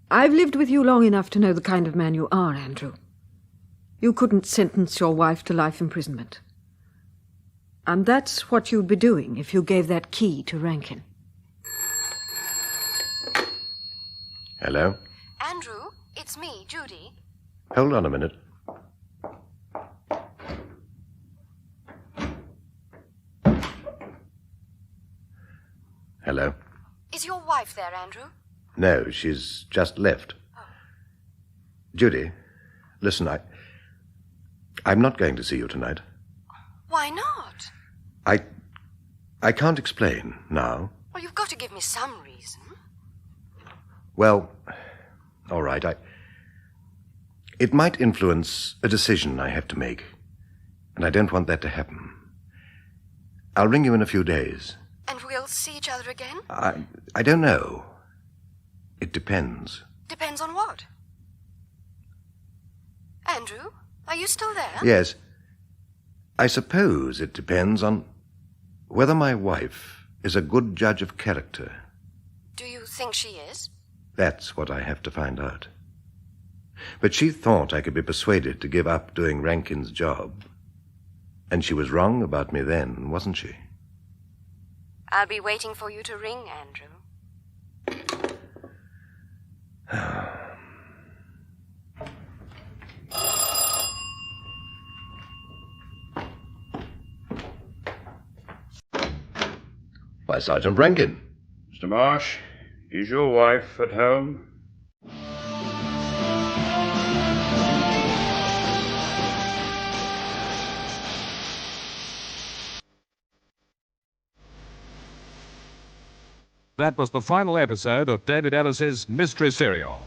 I've lived with you long enough to know the kind of man you are, Andrew. You couldn't sentence your wife to life imprisonment. And that's what you'd be doing if you gave that key to Rankin.
Hello?
Andrew, it's me, Judy.
Hold on a minute. Hello?
Is your wife there, Andrew?
No, she's just left.
Oh.
Judy, listen, I'm not going to see you tonight.
Why not?
I can't explain now.
Well, you've got to give me some reason.
Well, all right, it might influence a decision I have to make, and I don't want that to happen. I'll ring you in a few days.
And we'll see each other again?
I don't know. It depends.
Depends on what? Andrew, are you still there?
Yes. I suppose it depends on whether my wife is a good judge of character.
Do you think she is?
That's what I have to find out. But she thought I could be persuaded to give up doing Rankin's job. And she was wrong about me then, wasn't she?
I'll be waiting for you to ring, Andrew.
Why, Sergeant Rankin.
Mr. Marsh, is your wife at home?
That was the final episode of David Ellis's mystery serial.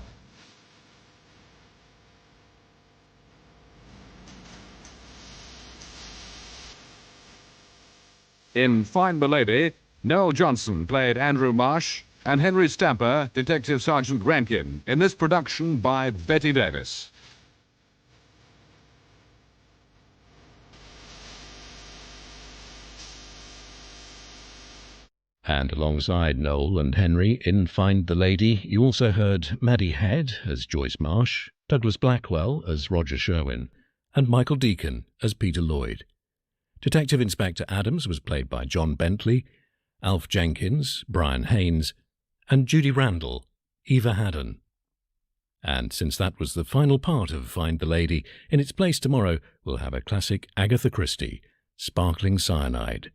In Find the Lady, Noel Johnson played Andrew Marsh and Henry Stamper, Detective Sergeant Rankin, in this production by Betty Davis.
And alongside Noel and Henry in Find the Lady, you also heard Maddie Head as Joyce Marsh, Douglas Blackwell as Roger Sherwin, and Michael Deacon as Peter Lloyd. Detective Inspector Adams was played by John Bentley, Alf Jenkins, Brian Haynes, and Judy Randall, Eva Haddon. And since that was the final part of Find the Lady, in its place tomorrow we'll have a classic Agatha Christie, Sparkling Cyanide.